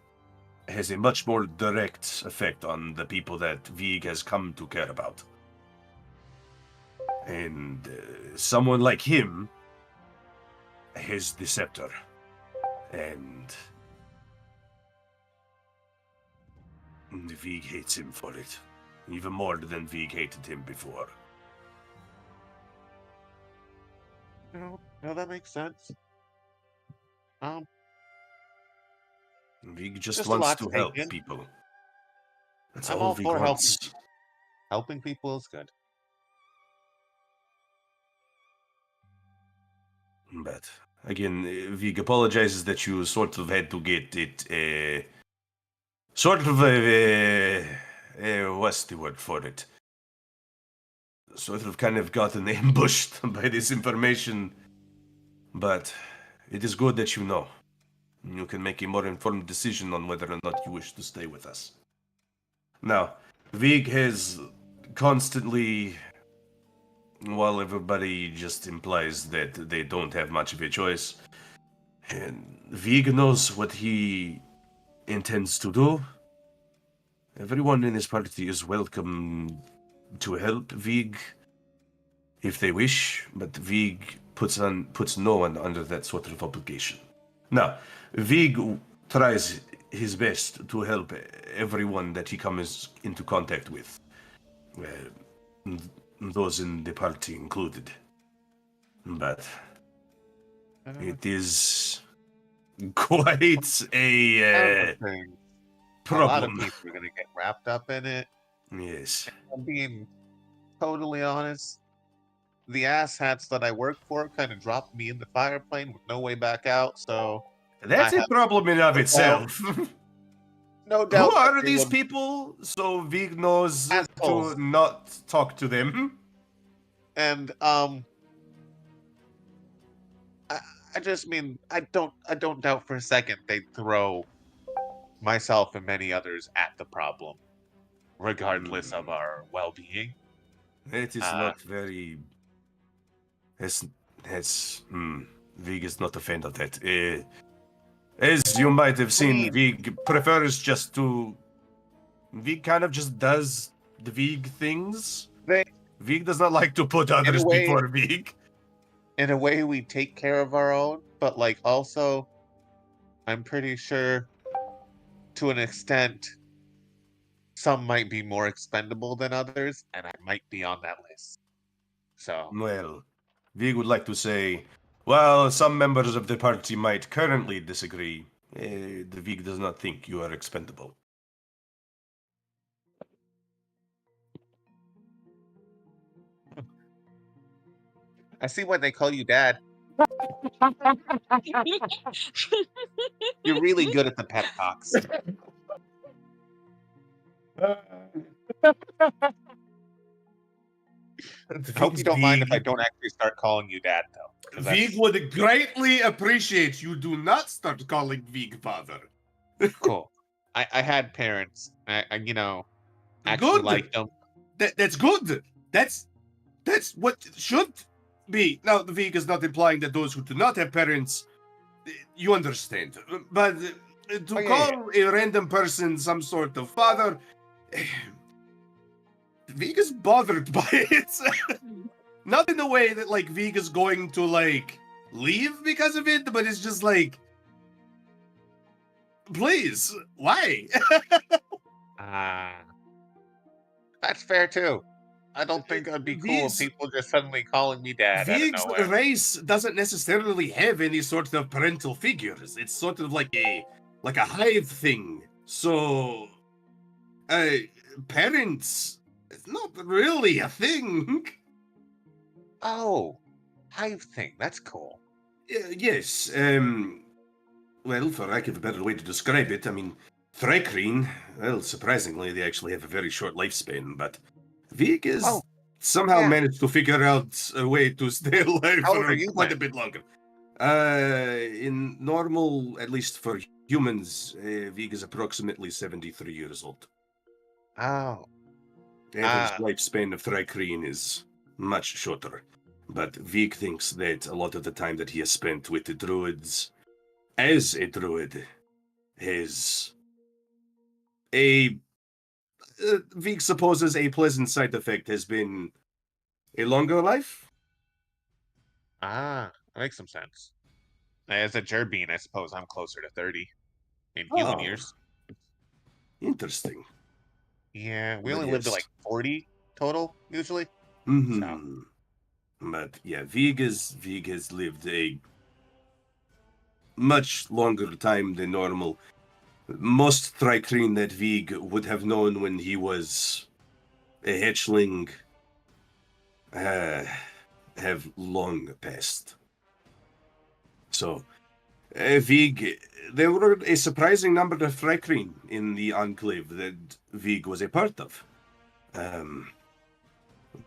has a much more direct effect on the people that Vig has come to care about. And someone like him has the scepter. And Vig hates him for it. Even more than Vig hated him before. No, that makes sense. Vig just Just a wants lot to to take help in. people. That's I'm all all Vig for wants. helping people is good. But again, Vig apologizes that you sort of had to get it. What's the word for it? Sort of kind of gotten ambushed by this information. But it is good that you know. You can make a more informed decision on whether or not you wish to stay with us. Now, Vig has constantly, while everybody just implies that they don't have much of a choice, and Vig knows what he intends to do. Everyone in his party is welcome to help Vig if they wish, but Vig puts no one under that sort of obligation. Now, Vig tries his best to help everyone that he comes into contact with, those in the party included. But it is quite a A lot of problem. people are going to get wrapped up in it. Yes. I'm being totally honest. The asshats that I work for kind of dropped me in the fire plane with no way back out, so That's I a have problem in of no itself. no Who doubt. are that they these will- people? So Vig knows Assholes. to not talk to them. And I just mean I don't doubt for a second they'd throw myself and many others at the problem, regardless of our well-being. It is not very. Vig is not a fan of that. As you might have seen, mean- Vig prefers just to. Vig kind of just does the Vig things. They, Vig does not like to put others way- before Vig. in a way, we take care of our own, but like also, I'm pretty sure, to an extent, some might be more expendable than others, and I might be on that list. So, Well, Vig would like to say, well, some members of the party might currently disagree. The Vig does not think you are expendable. I see why they call you Dad. You're really good at the pep talks. I hope you don't mind if I don't actually start calling you Dad, though. 'cause Vig that's would greatly appreciate you do not start calling Vig father. cool. I had parents. I actually Good. liked them. That's good. That's what it should be. Now, the Vig is not implying that those who do not have parents, you understand. But to call a random person some sort of father, Vig is bothered by it. Not in the way that like Vig is going to like leave because of it, but it's just like, please, why? That's fair too. I don't think I'd be cool if people just suddenly calling me Dad out of Vig's nowhere. race doesn't necessarily have any sort of parental figures. It's sort of like a hive thing. So, parents, it's not really a thing. Oh, hive thing. That's cool. Yes. Well, for lack of a better way to describe it, I mean, Thrycreen, well, surprisingly, they actually have a very short lifespan, but Vig has somehow managed to figure out a way to stay alive How old for are you quite a then? bit longer. In normal, at least for humans, Vig is approximately 73 years old. Oh. The average lifespan of Thrycreen is much shorter. But Vig thinks that a lot of the time that he has spent with the druids as a druid has Vig supposes a pleasant side effect has been a longer life. Ah, that makes some sense. As a Jerbean, I suppose I'm closer to 30 in human Oh. years. Interesting. Yeah, we But only live to yes. like 40 total, usually. Mm-hmm. But yeah, Vig has lived a much longer time than normal. Most Thrycreen that Vig would have known when he was a hatchling have long passed. So, Vig, there were a surprising number of Thrycreen in the Enclave that Vig was a part of.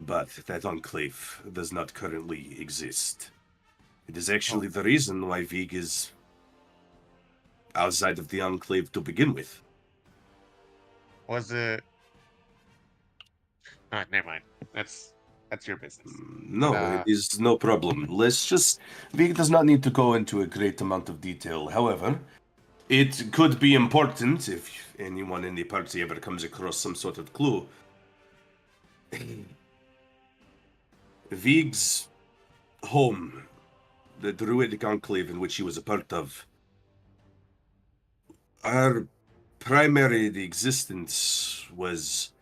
But that Enclave does not currently exist. It is actually the reason why Vig is outside of the Enclave to begin with. Was it? Ah, never mind. That's your business. No, it is no problem. Vig does not need to go into a great amount of detail. However, it could be important if anyone in the party ever comes across some sort of clue. Vig's home, the Druidic Enclave in which he was a part of, our primary existence was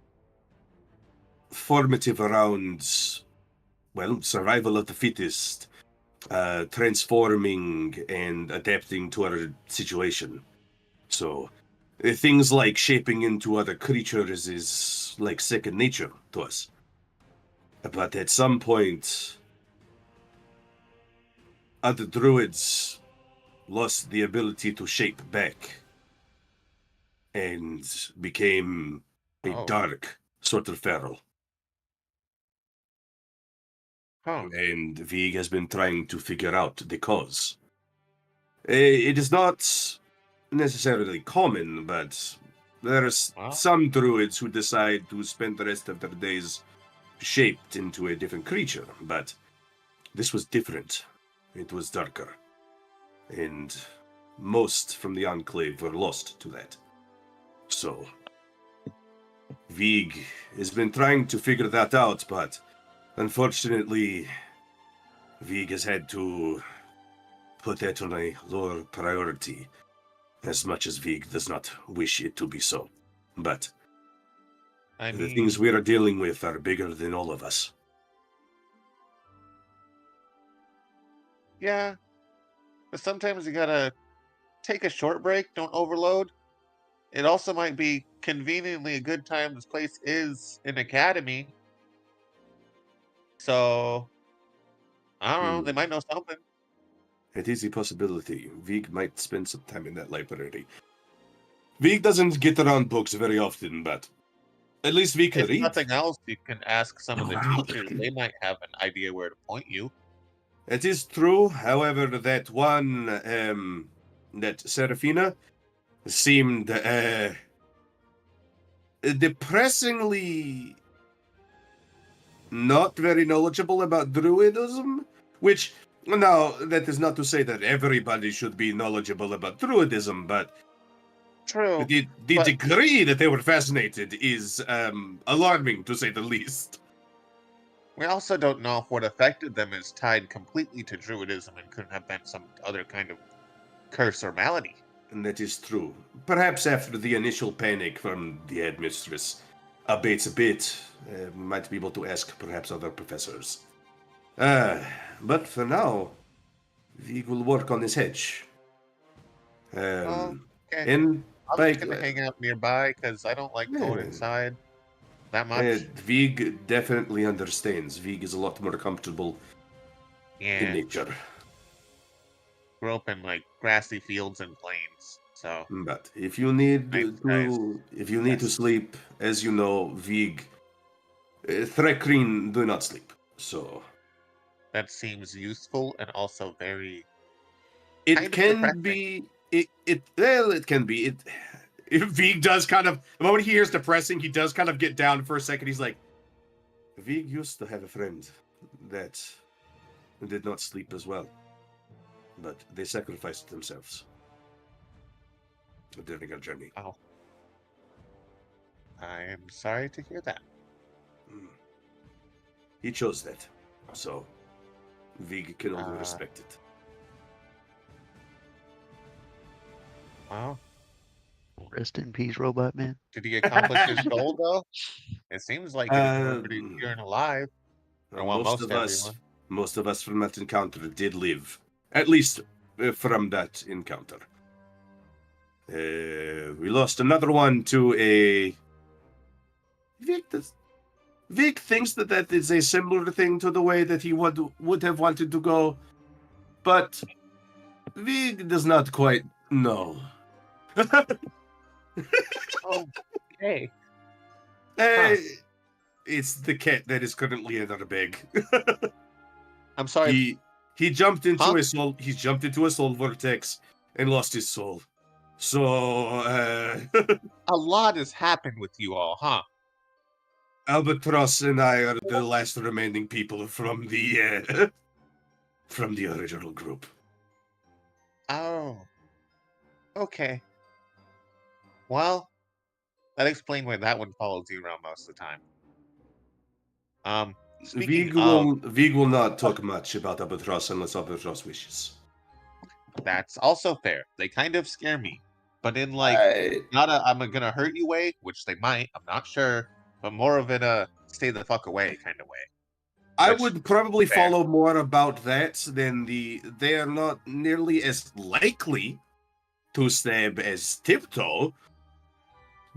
formative around, well, survival of the fittest, transforming and adapting to our situation. So, things like shaping into other creatures is like second nature to us. But at some point, other druids lost the ability to shape back and became a dark sort of feral. And Vig has been trying to figure out the cause. It is not necessarily common, but there's some druids who decide to spend the rest of their days shaped into a different creature, but this was different. It was darker. And most from the Enclave were lost to that. So, Vig has been trying to figure that out, but unfortunately, Vig has had to put that on a lower priority, as much as Vig does not wish it to be so. But the things we are dealing with are bigger than all of us. Yeah, but sometimes you gotta take a short break, don't overload. It also might be conveniently a good time. This place is an academy. So, I don't know, they might know something. It is a possibility. Vig might spend some time in that library. Vig doesn't get around books very often, but at least Vig can If read. nothing else, you can ask some of the teachers. They might have an idea where to point you. It is true, however, that one, that Serafina, seemed depressingly not very knowledgeable about Druidism, which, now, that is not to say that everybody should be knowledgeable about Druidism, but true. The degree that they were fascinated is alarming, to say the least. We also don't know if what affected them is tied completely to Druidism and couldn't have been some other kind of curse or malady. And that is true. Perhaps after the initial panic from the headmistress abates a bit, we might be able to ask perhaps other professors. But for now, Vig will work on his hedge. Okay. And I'm just gonna hang out nearby because I don't like going inside that much. Vig definitely understands. Vig is a lot more comfortable in nature. Grew up in like grassy fields and plains, so. But if you need to sleep, as you know, Vig, Thrycreen do not sleep. So that seems useful and also very. It can be. It can be. If Vig does kind of, the moment he hears depressing, he does kind of get down for a second. He's like, Vig used to have a friend that did not sleep as well. But they sacrificed themselves during our journey. Oh. I am sorry to hear that. He chose that, so Vig can only respect it. Well, Rest in peace, Robot Man. did he accomplish his goal, though? It seems like it if everybody's here and alive. Or well, most of us from that encounter did live. At least from that encounter. We lost another one to a... Vic thinks that is a similar thing to the way that he would have wanted to go, but Vig does not quite know. Okay. It's the cat that is currently in our bag. I'm sorry. He jumped into a soul. He jumped into a soul vortex and lost his soul. So a lot has happened with you all, huh? Albatross and I are the last remaining people from the original group. Oh. Okay. Well, that explains why that one follows you around most of the time. Vig will not talk much about Albatross unless Albatross wishes. That's also fair. They kind of scare me. But in like not a I'm gonna hurt you way, which they might, I'm not sure, but more of in a stay the fuck away kind of way. I would probably follow more about that than they are not nearly as likely to stab as Tiptoe.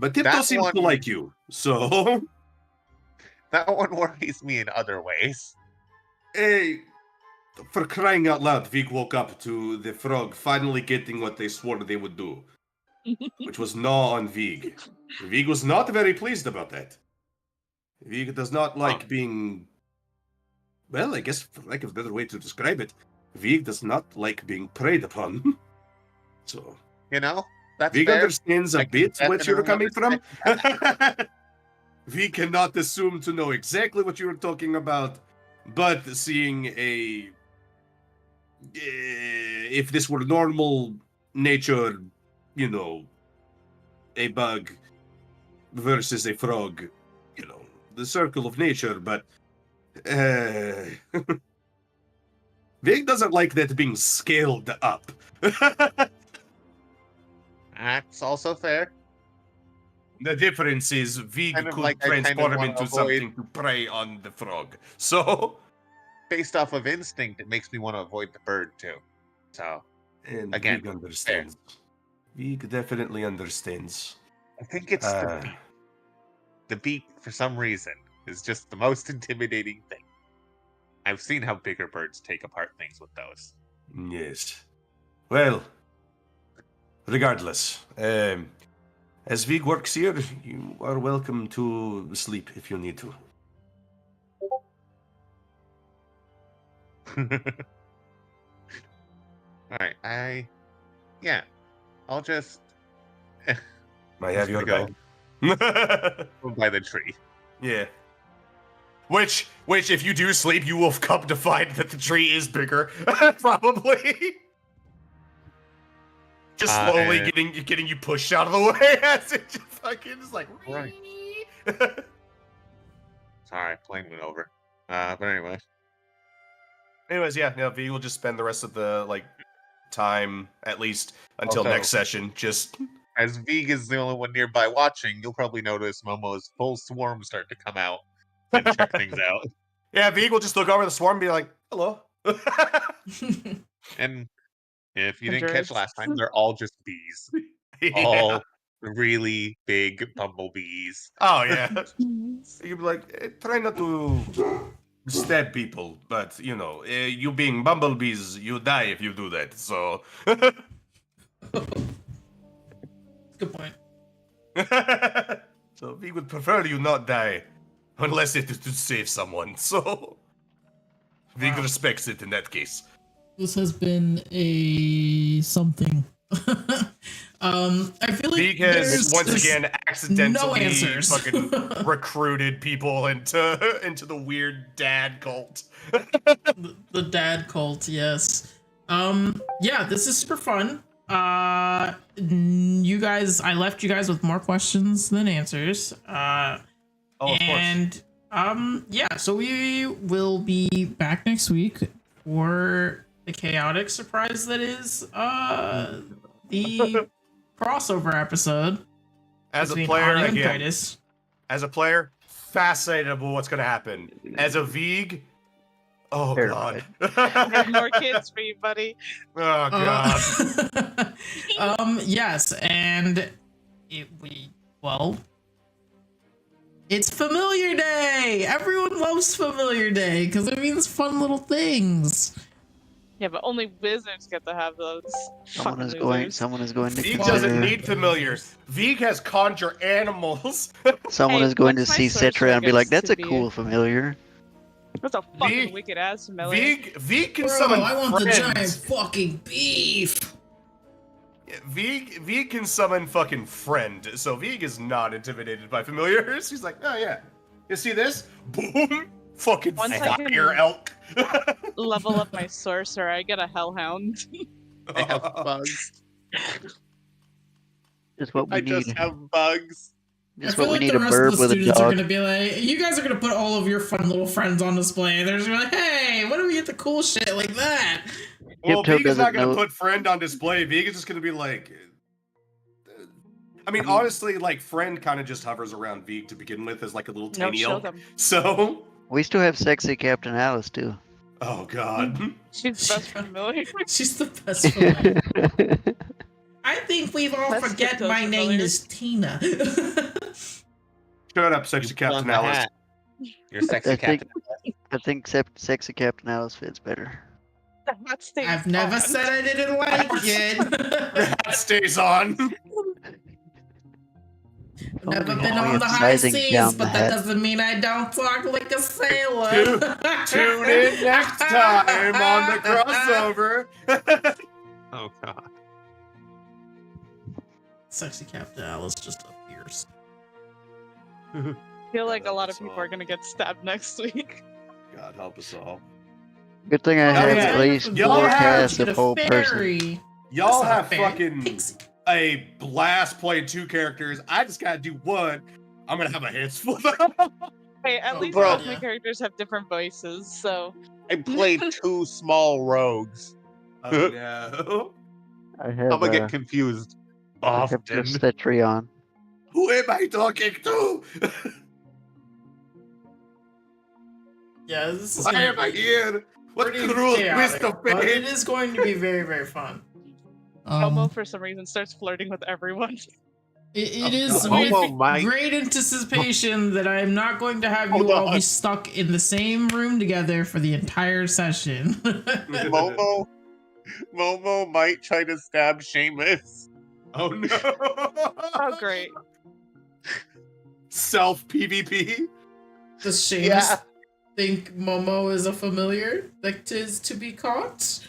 But Tiptoe seems to like you, so... That one worries me in other ways. Hey, for crying out loud, Vig woke up to the frog finally getting what they swore they would do. Which was gnaw on Vig. Vig was not very pleased about that. Vig does not like being... Well, I guess for lack of a better way to describe it, Vig does not like being preyed upon. So... You know? That's Vig fair. understands a bit what you're coming from. Vig cannot assume to know exactly what you're talking about, but seeing a... if this were normal nature, you know, a bug versus a frog, you know, the circle of nature, but... Vig doesn't like that being scaled up. That's also fair. The difference is Vig Kind of could like I kind of transform wanna into avoid- something to prey on the frog. So... Based off of instinct, it makes me want to avoid the bird too. So, And again, Vig understands. Vig definitely understands. I think it's the beak. The beak, for some reason, is just the most intimidating thing. I've seen how bigger birds take apart things with those. Yes. Well, regardless, as Vig works here, you are welcome to sleep if you need to. Alright, I'll just I have your go bag. by the tree. Yeah. Which, if you do sleep, you will come to find that the tree is bigger. Probably. Just slowly getting you pushed out of the way as it just fucking is like... Right. Sorry, plane went over. But anyway. Anyways, yeah, V will just spend the rest of the, like, time, at least, until Also, next session, just... As Vig is the only one nearby watching, you'll probably notice Momo's full swarm start to come out and check things out. Yeah, Vig will just look over the swarm and be like, hello. And if you didn't catch Hundreds. last time, they're all just bees. Yeah. All really big bumblebees. Oh, yeah. You'd be like, try not to stab people, but, you know, you being bumblebees, you die if you do that, so... Good point. So we would prefer you not die, unless it is to save someone, so... Vig respects it in that case. This has been a something I feel like Vig has there's once just again accidentally no answers. fucking recruited people into the weird dad cult. the dad cult, yes. Yeah, this is super fun. You guys, I left you guys with more questions than answers. Oh, of course. And yeah, so we will be back next week for the chaotic surprise that is the crossover episode. As a between player, Anya and again, Kitus. as a player, fascinated about what's gonna happen. As a Vig, oh Terrified. god. More kids for you, buddy. Oh god. Yes, and it's Familiar Day. Everyone loves Familiar Day because it means fun little things. Yeah, but only wizards get to have those. Someone Fucking is going. losers. Someone is going to Vig consider. doesn't need familiars. Vig has conjure animals. Someone Hey, is going to what's my see sorcerer Citra and be like, gets "That's to a be? cool familiar." That's a fucking Vig- wicked ass familiar. Vig can Bro, summon I want friends. the giant fucking beef. Vig can summon fucking friend, so Vig is not intimidated by familiars. He's like, oh yeah, you see this? Boom! Fucking Once I can- fire elk. Level up my sorcerer, I get a hellhound. I have bugs. Just what we I need. just have bugs. Just I feel what we like need. the A rest of bird the with a students are dog. gonna be like, you guys are gonna put all of your fun little friends on display. They're just gonna be like, hey, when do we get the cool shit like that? Well, Tiptoe Vig is not doesn't gonna know- put friend on display. Vig is just gonna be like. I mean, honestly, like friend kind of just hovers around Vig to begin with as like a little No, tiny show elk. them. So, We still have sexy Captain Alice too. oh god. She's the best familiar. She's the best one. I think we've all Let's forget get those my name familiars. is Tina. Shut up, sexy You put on Captain the Alice. hat. You're sexy I think- captain. I think sexy Captain Alice fits better. That stays I've never on. said I didn't like it. That stays on. Never Oh, been yeah, on the it's high sizing seas, down but the that hat. doesn't mean I don't talk like a sailor. Tune in next time on the crossover. Oh god. Sexy Captain Alice just appears. I feel like a lot of That's people are gonna get stabbed next week. God help us all. Good thing I have yeah. at least Y'all 4 have casts Get of a whole person. fairy. Y'all That's not have fair. fucking Pixie. a blast playing 2 characters. I just gotta do 1. I'm gonna have a handful. Hey, at Oh, least bro. all of my characters have different voices, so I played 2 small rogues. Oh no. I have. I'm gonna get confused I have often. just Cetrion. Who am I talking to? Yeah, this is Why gonna am I be here? What pretty cruel chaotic, twist of but it fate? is going to be very, very fun. Momo for some reason starts flirting with everyone. It is Momo with might- great anticipation that I am not going to have Hold you all on. be stuck in the same room together for the entire session. Momo might try to stab Seamus. Oh no. Oh, great. Self PvP. Does Seamus Yeah. think Momo is a familiar that is to be caught?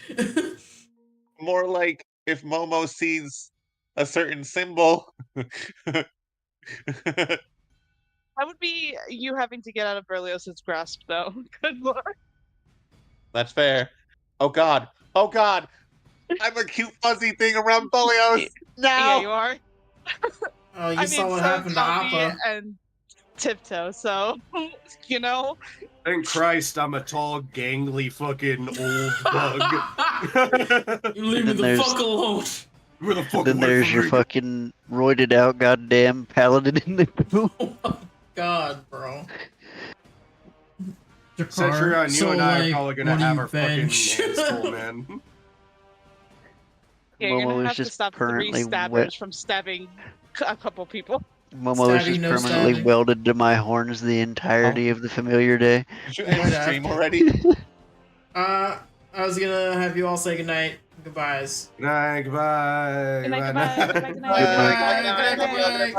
More like if Momo sees a certain symbol. That would be you having to get out of Berlioz's grasp, though. Good lord. That's fair. Oh god. Oh god. I'm a cute fuzzy thing around Berlioz. Yeah, you Now. are. Oh, you I saw mean, what so happened to Toby Appa. and Tiptoe, so you know. Thank Christ, I'm a tall, gangly, fucking old bug. You leave me Then the there's- fuck alone. Where the fuck Then am I there's your going? fucking roided out goddamn paladin in the pool. Oh my god, bro. Cetrion, you so, and I are like, probably gonna what do have you our fucking bench? hands full, man. Yeah, you're Momo gonna is have to just stop 3 permanently stabbers from stabbing a couple people. Momo is Stabbing, just no permanently stabbing. welded to my horns the entirety of the familiar day. Did you end Yeah. stream already? I was gonna have you all say goodnight. Goodbyes. Good night, goodbye. Good night, goodbye. goodbye, good night, good night, Good night. Goodbye. Goodbye.